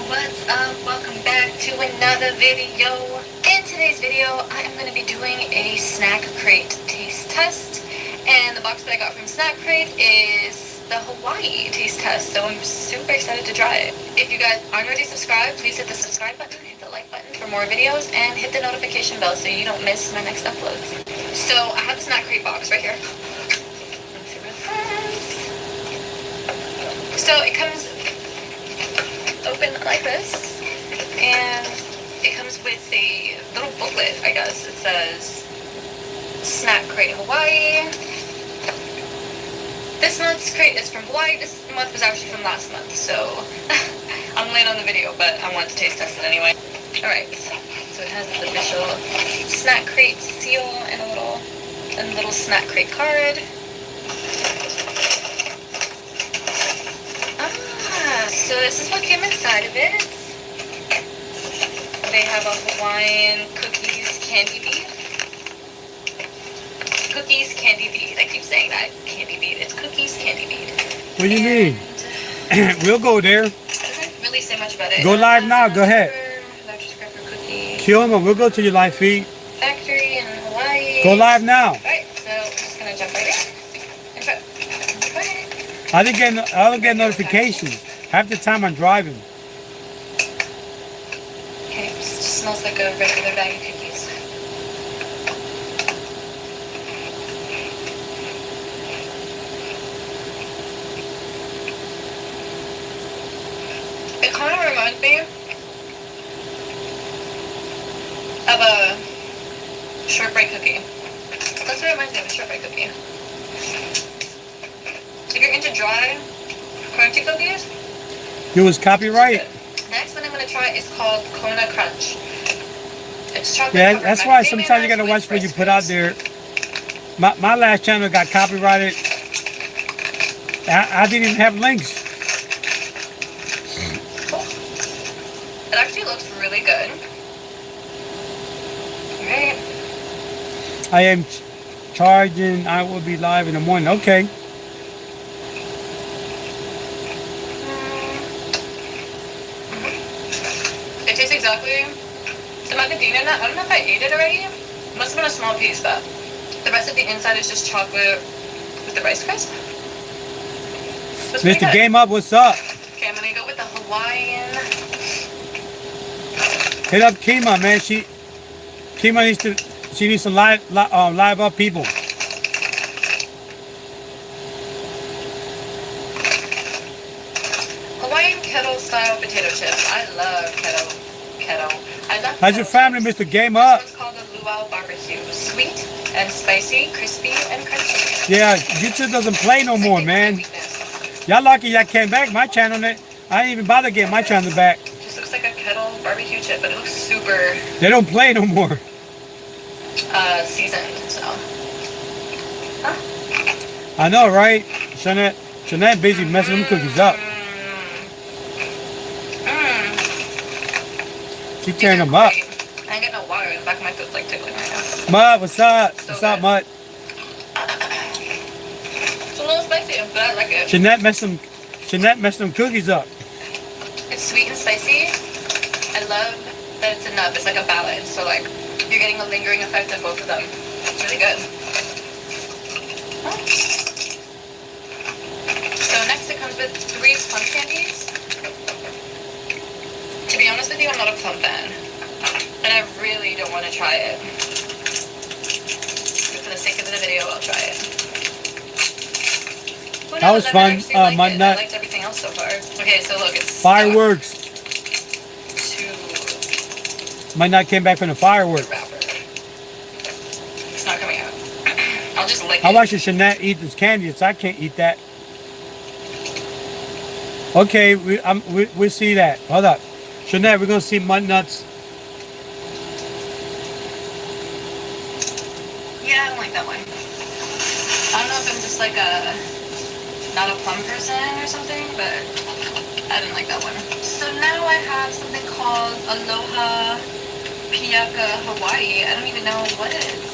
What's up? Welcome back to another video. In today's video, I am going to be doing a snack crate taste test, and the box that I got from Snack Crate is the Hawaii taste test, so I'm super excited to try it. If you guys aren't already subscribed, please hit the subscribe button, hit the like button for more videos, and hit the notification bell so you don't miss my next uploads. So I have the Snack Crate box right here. So it comes open like this, and it comes with a little booklet, I guess. It says Snack Crate Hawaii. This month's crate is from Hawaii. This month was actually from last month, so I'm late on the video, but I wanted to taste test it anyway. Alright, so it has its official Snack Crate seal and a little Snack Crate card. So this is what came inside of it. They have a Hawaiian cookies candy bead. Cookies candy bead. I keep saying that. Candy bead. It's cookies candy bead. What do you mean? We'll go there. Doesn't really say much about it. Go live now. Go ahead. Kill him. We'll go to your live feed. Factory in Hawaii. Go live now. Alright, so I'm just gonna jump right in and try. I don't get notifications. Half the time I'm driving. Okay, it just smells like a regular bag of cookies. It kind of reminds me of a shortbread cookie. That's what it reminds me of, a shortbread cookie. If you're into dry crunchy cookies, It was copyright. next one I'm going to try is called Kona Crunch. It's chocolate. Yeah, that's why sometimes you gotta watch what you put out there. My last channel got copyrighted. I didn't even have links. Cool. It actually looks really good. Alright. I am charging. I will be live in the morning. Okay. It tastes exactly the macadamia nut. I don't know if I ate it already. It must have been a small piece, but the rest of the inside is just chocolate with the Rice Crisp. Mr. Game Up, what's up? Okay, I'm gonna go with the Hawaiian. Hit up Kima, man. Kima needs some live up people. Hawaiian kettle style potato chips. I love kettle. I love. How's your family, Mr. Game Up? This one's called the Luau Barbecue. Sweet and spicy, crispy and crunchy. Yeah, YouTube doesn't play no more, man. Y'all lucky y'all came back. My channel, I didn't even bother getting my channel back. Just looks like a kettle barbecue chip, but it looks super. They don't play no more. Seasoned, so. Huh? I know, right? Jeanette busy messing them cookies up. She tearing them up. I ain't get no water. The back of my foot's like tickling right now. Mud, what's up? So What's up, good. Mud? It's a little spicy, but I like it. Jeanette messed them cookies up. It's sweet and spicy. I love that it's a nub. It's like a ballad. So like you're getting a lingering effect of both of them. It's really good. So next it comes with 3 plum candies. To be honest with you, I'm not a plum fan. And I really don't want to try it. But for the sake of the video, I'll try it. Who That was knows? I fun. actually liked My it. nut. I liked everything else so far. Okay, so look, it's Fireworks. 2 My nut came back from the fireworks. wrapper. It's not coming out. I'll just lick How it. about should Jeanette eat this candy? It's, I can't eat that. Okay, we see that. Hold up. Jeanette, we're going to see mud nuts. Yeah, I don't like that one. I don't know if I'm just like not a plum person or something, but I didn't like that one. So now I have something called Aloha Piaka Hawaii. I don't even know what it is.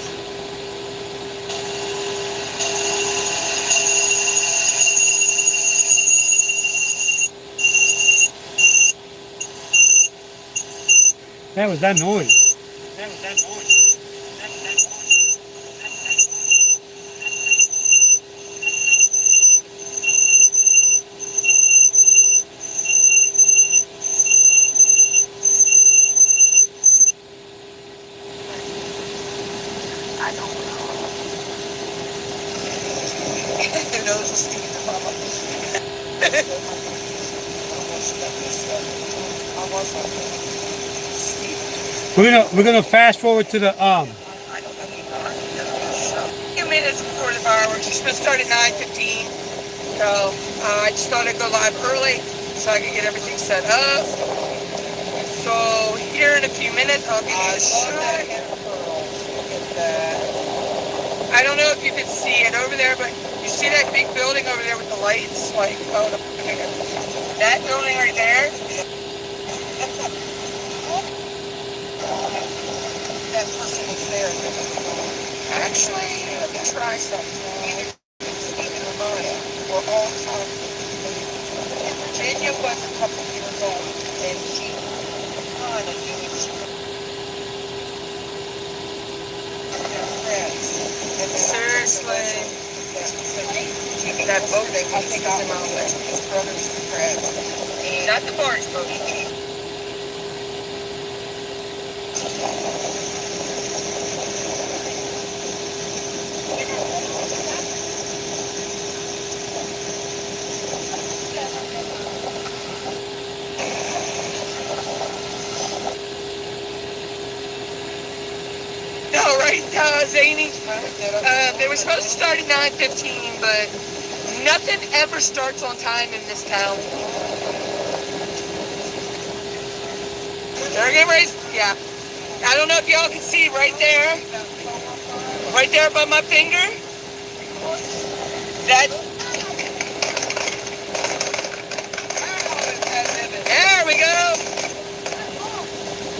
That was that noise. I don't know. Who knows Steve the mama? We're gonna fast forward to the I don't know. 2 minutes before the fireworks. It's supposed to start at 9:15. So I just thought I'd go live early so I could get everything set up. So here in a few minutes I'll give you a shot. I don't know if you can see it over there, but you see that big building over there with the lights? Like, oh, that building right there? That person was there. Actually, let me try something. Either Stephen or Maya were all talking. And Virginia was a couple years old, and she kind of knew seriously, that boat they I think I was his brothers and friends. Not the barge boat. No, right, Zany. They were supposed to start at 9:15, but nothing ever starts on time in this town. They're getting ready. Yeah. I don't know if y'all can see right there above my finger. There we go.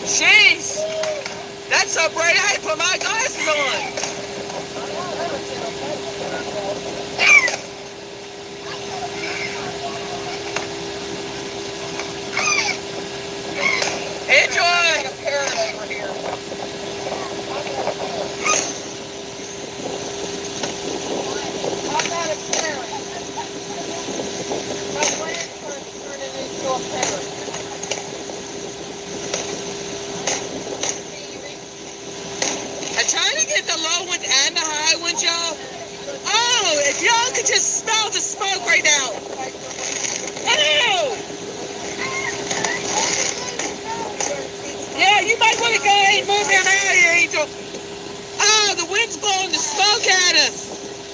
Jeez. That's so bright I had to put my glasses on. Enjoy. A parrot over here. I'm not a parrot. My grandson turned it into a parrot. I'm trying to get the low ones and the high ones, y'all. Oh, if y'all could just smell the smoke right now. Hello. Yeah, you might want to go ahead and move him out of here, Angel. Oh, the wind's blowing the smoke at us.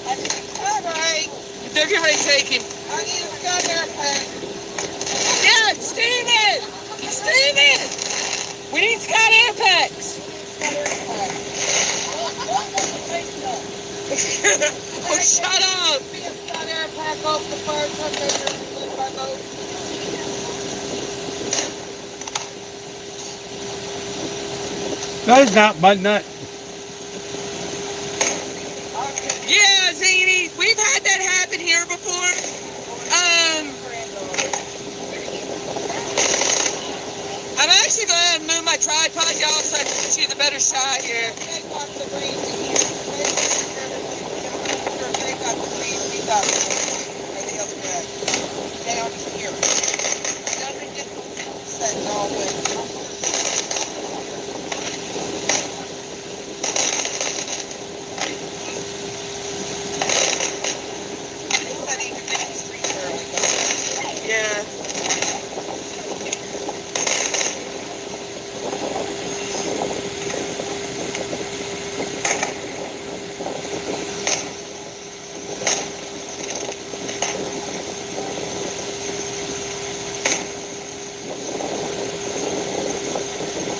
All right. They're getting ready to take him. I need a Scott air pack. Yeah, Steven! Steven! We need Scott air packs. Oh, shut up! Be a Scott air pack off the fire truck that you're by boat. That is not butt nut. Yeah, Zany, we've had that happen here before. I'm actually going to move my tripod, y'all, so I can see the better shot here. Down here. Doesn't get set all the way. Yeah.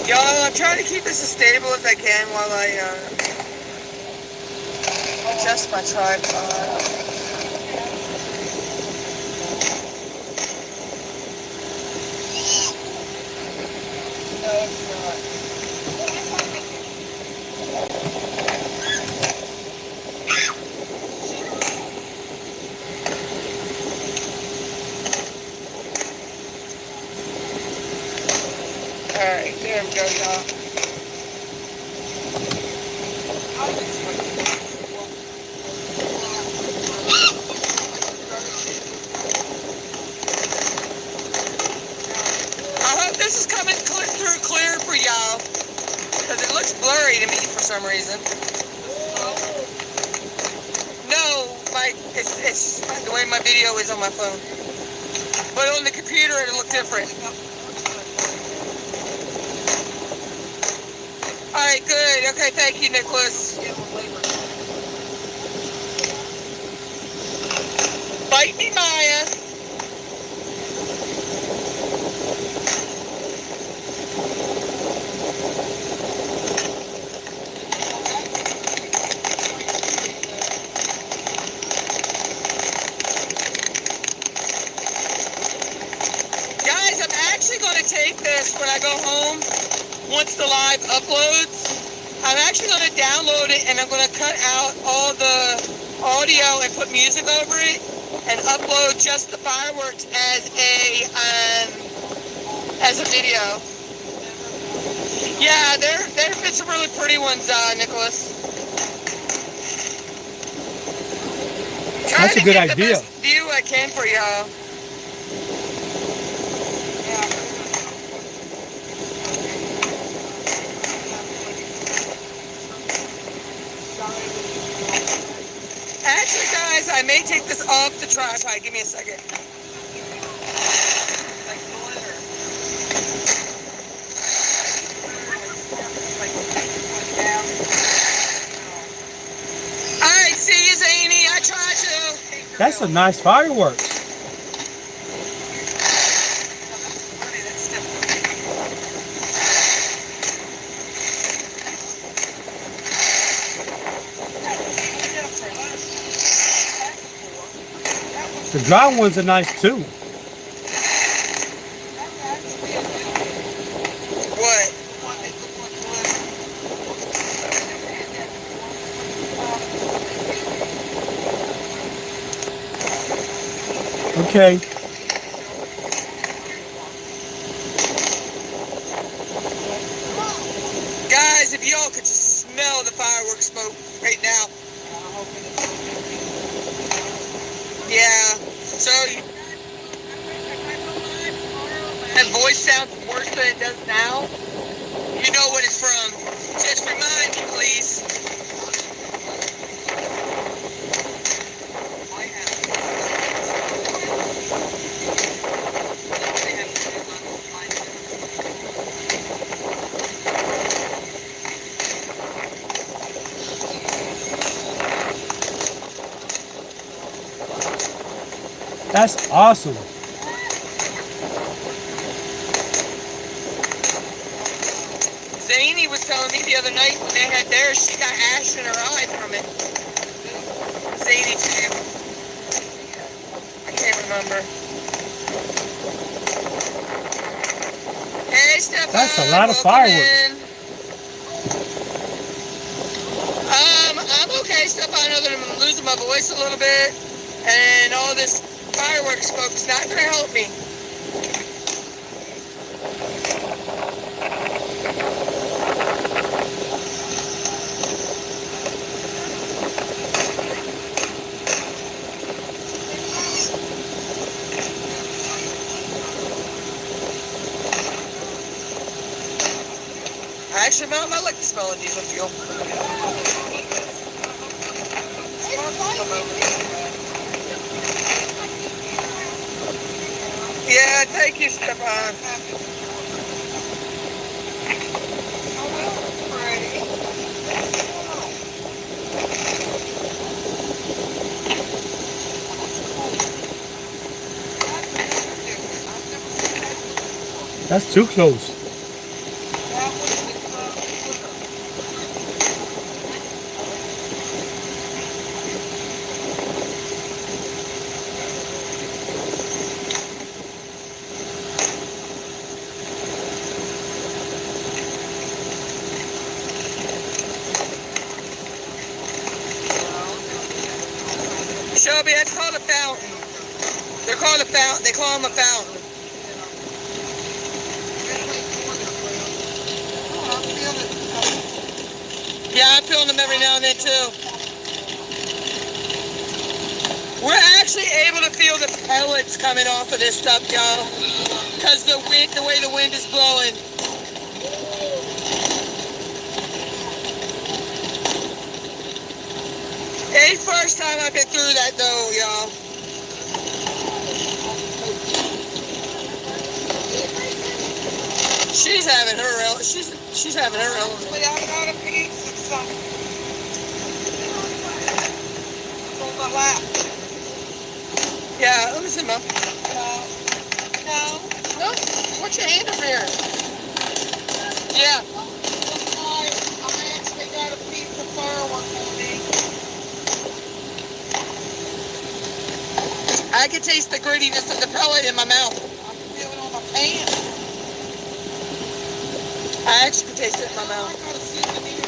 Y'all, I'm trying to keep this as stable as I can while I adjust my tripod. No, it's not. Alright, there we go, y'all. I hope this is coming through clear for y'all, because it looks blurry to me for some reason. No, it's just the way my video is on my phone. But on the computer it'll look different. Alright, good. Okay, thank you, Nicholas. Bite me, Maya. Guys, I'm actually going to take this when I go home. Once the live uploads, I'm actually going to download it and I'm going to cut out all the audio and put music over it and upload just the fireworks as a video. Yeah, there've been some really pretty ones, Nicholas. That's a good idea. The best view I can for y'all. Actually, guys, I may take this off the tripod. Give me a second. All right, see you, Zany. I tried to. That's a nice fireworks. The dry ones are nice too. What? Okay. Guys, if y'all could just smell the fireworks smoke right now. Yeah. So, that voice sounds worse than it does now. You know what it's from. Just remind me, please. That's awesome. Zany was telling me the other night when they had theirs, she got ash in her eye from it. Zany too. I can't remember. Hey, Stefan. That's a lot of welcome fireworks. in. I'm okay, Stefan, other than I'm losing my voice a little bit. And all this fireworks smoke's not going to help me. Actually, Mom, I like the smell of diesel fuel. Yeah, thank you, Stefan. That's too close. Shelby, that's called a fountain. They're called a fountain. They call them a fountain. Yeah, I'm feeling them every now and then too. We're actually able to feel the pellets coming off of this stuff, y'all, because the wind, the way the wind is blowing. It's the first time I've been through that though, y'all. She's having her she's having her own. But I got a piece of something. It's on my lap. Yeah, let me see, Mom. No. What's your hand over here? Yeah. I actually got a piece of firework on me. I can taste the grittiness of the pellet in my mouth. I can feel it on my pants. I actually can taste it in my mouth. I got a souvenir.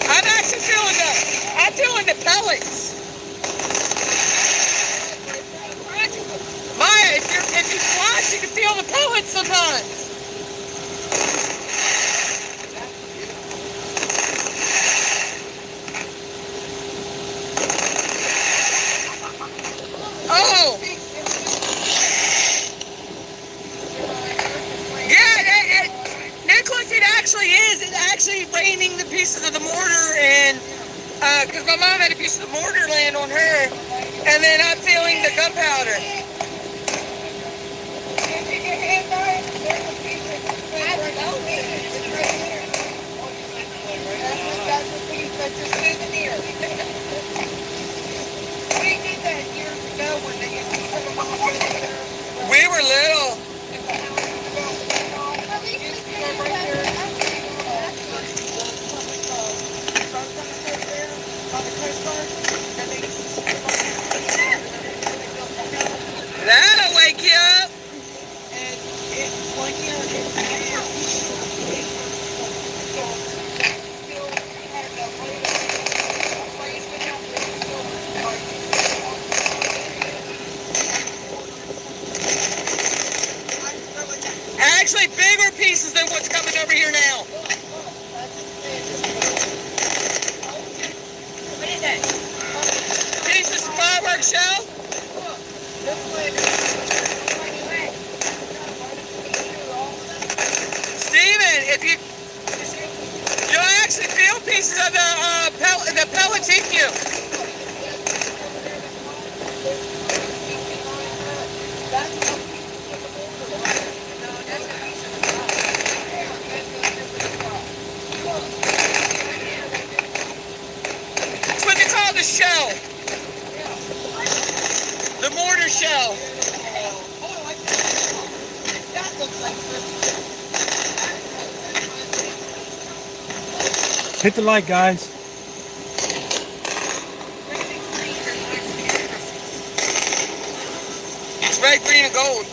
I'm actually feeling the pellets. Maya, if you watch, you can feel the pellets sometimes. Oh! Yeah, Nicholas, it actually is. It's actually raining the pieces of the mortar, and because my mom had a piece of the mortar land on her, and then I'm feeling the gunpowder. That's a piece that's a souvenir. We did that years ago when they used to put them on. We were little. bigger pieces than what's coming over here now. What is that? Pieces of fireworks shell. Steven, if you'll actually feel pieces of the pellets in you. That's what they call the shell. The mortar shell. Hit the like, guys. It's red, green, and gold.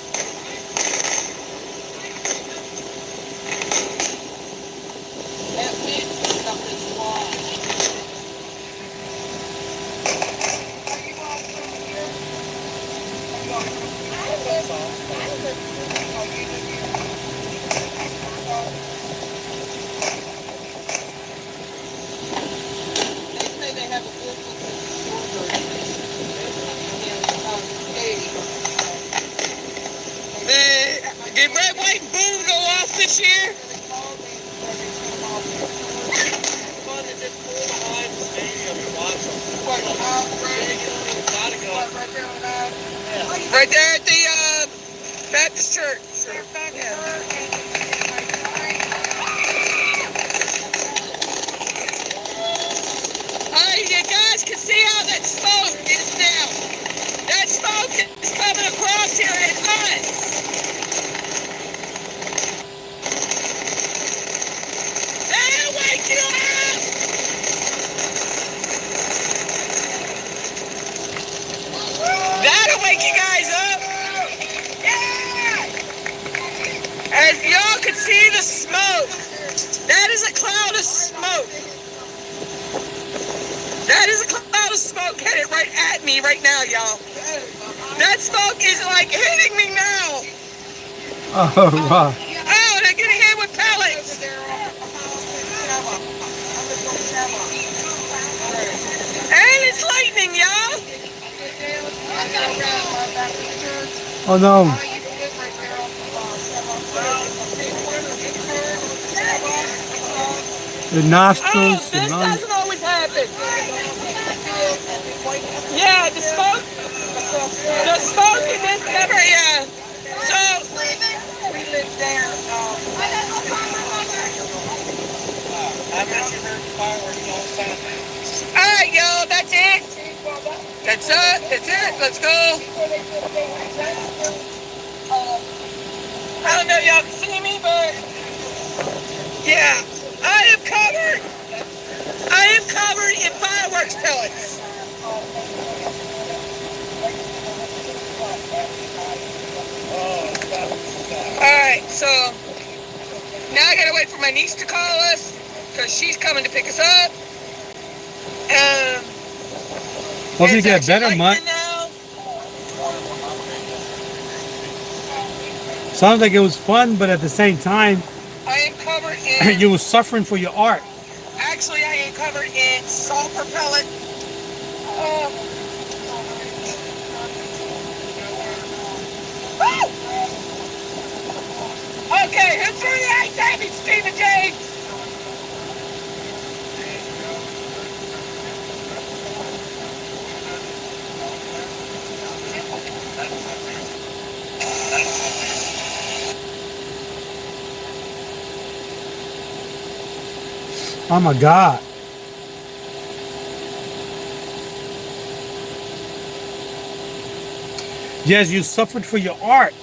Did red, white, and boom go off this year? Right there at the Baptist church. Alright, you guys can see how that smoke is now. That smoke is coming across here at us. That'll wake you up! That'll wake you guys up! As y'all can see the smoke, that is a cloud of smoke. That is a cloud of smoke headed right at me right now, y'all. That smoke is like hitting me now. Oh, wow. Oh, they're getting hit with pellets. And it's lightning, y'all. Oh, no. The nostrils, the This lungs. doesn't always happen. Yeah, the smoke in this never, yeah. So, we live there. Alright, y'all, that's it. That's it. Let's go. I don't know if y'all can see me, but yeah, I am covered in fireworks pellets. Alright, so now I gotta wait for my niece to call us because she's coming to pick us up. Hope you It's get actually better, lightning Mutt. now. Sounds like it was fun, but at the same time, I am covered in. you were suffering for your art. Actually, I am covered in sulfur pellet. Woo! Okay, who threw the ice at me, Stephen James? Oh my God. Yes, you suffered for your art.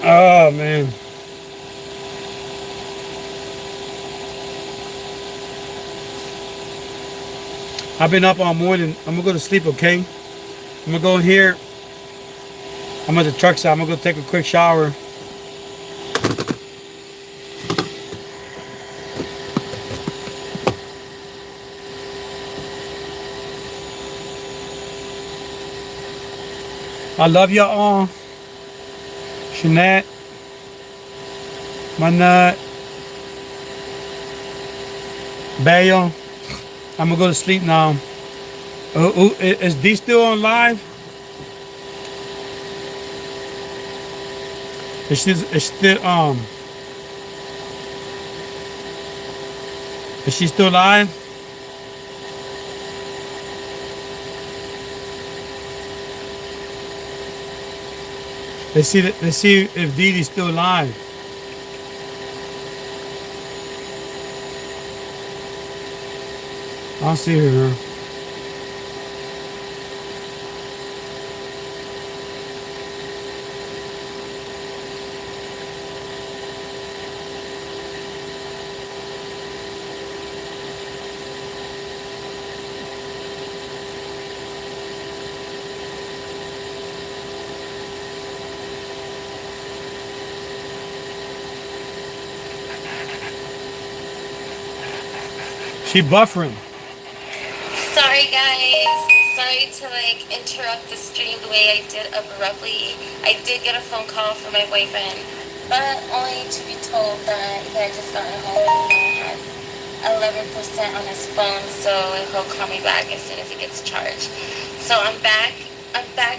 Oh man. I've been up all morning. I'm gonna go to sleep, okay? I'm gonna go here I'm at the truck stop. I'm gonna go take a quick shower. I love y'all all. Shanette, my nut, Bayo. I'm gonna go to sleep now. Is D still on live? Is she still live? Let's see if Dee Dee's still alive. I don't see her. She buffering. Sorry guys, sorry to like interrupt the stream the way I did abruptly. I did get a phone call from my boyfriend, but only to be told that he had just gotten home and he has 11% on his phone, so he'll call me back as soon as it gets charged. So I'm back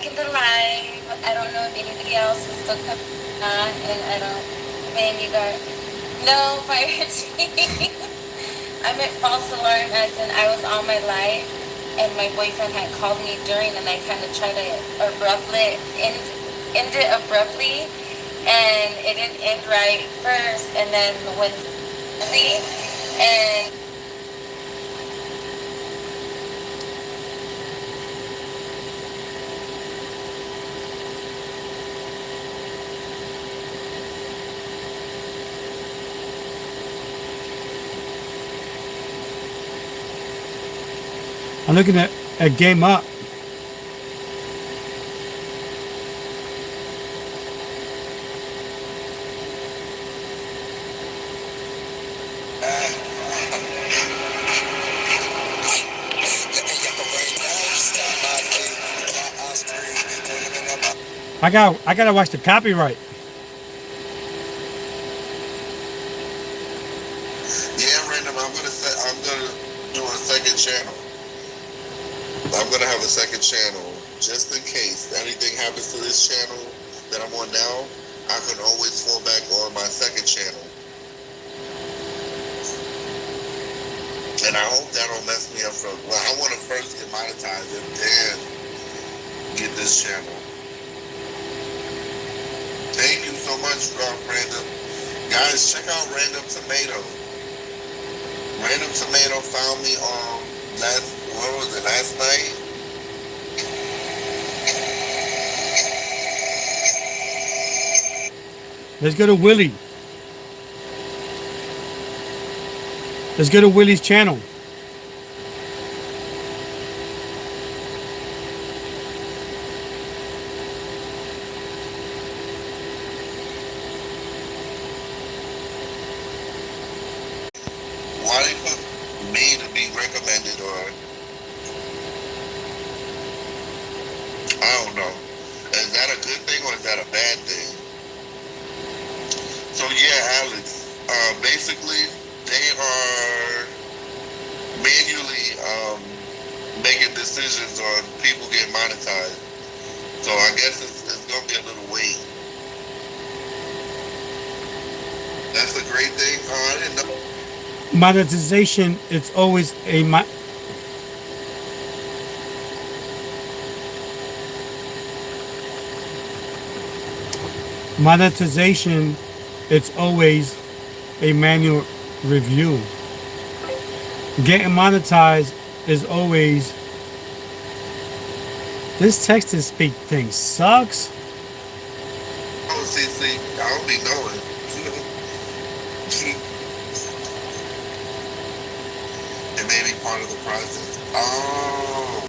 in the live. I don't know if anybody else is still coming and I don't, man, you got, no, fire team. I meant false alarm as in I was on my live and my boyfriend had called me during and I kind of tried to end it abruptly and it didn't end right first and then when and I'm looking at Game Up. I gotta watch the copyright. Yeah, Random. I'm gonna do a second channel. I'm gonna have a second channel just in case anything happens to this channel that I'm on now. I can always fall back on my second channel, and I hope that don't mess me up. Well, I want to first get monetized and then get this channel. Thank you so much, Random. Guys, check out Random Tomato. Random Tomato found me on last night? Let's go to Willie. Let's go to Willie's channel. Why they put me to be recommended or I don't know. Is that a good thing or is that a bad thing? So yeah, Alex, basically they are manually making decisions on people getting monetized. So I guess it's gonna be a little wait. That's a great thing. I didn't know. Monetization, it's always a monetization, it's always a manual review. Getting monetized is always, this text to speak thing sucks. Oh, see, I don't be knowing. It may be part of the process. Oh.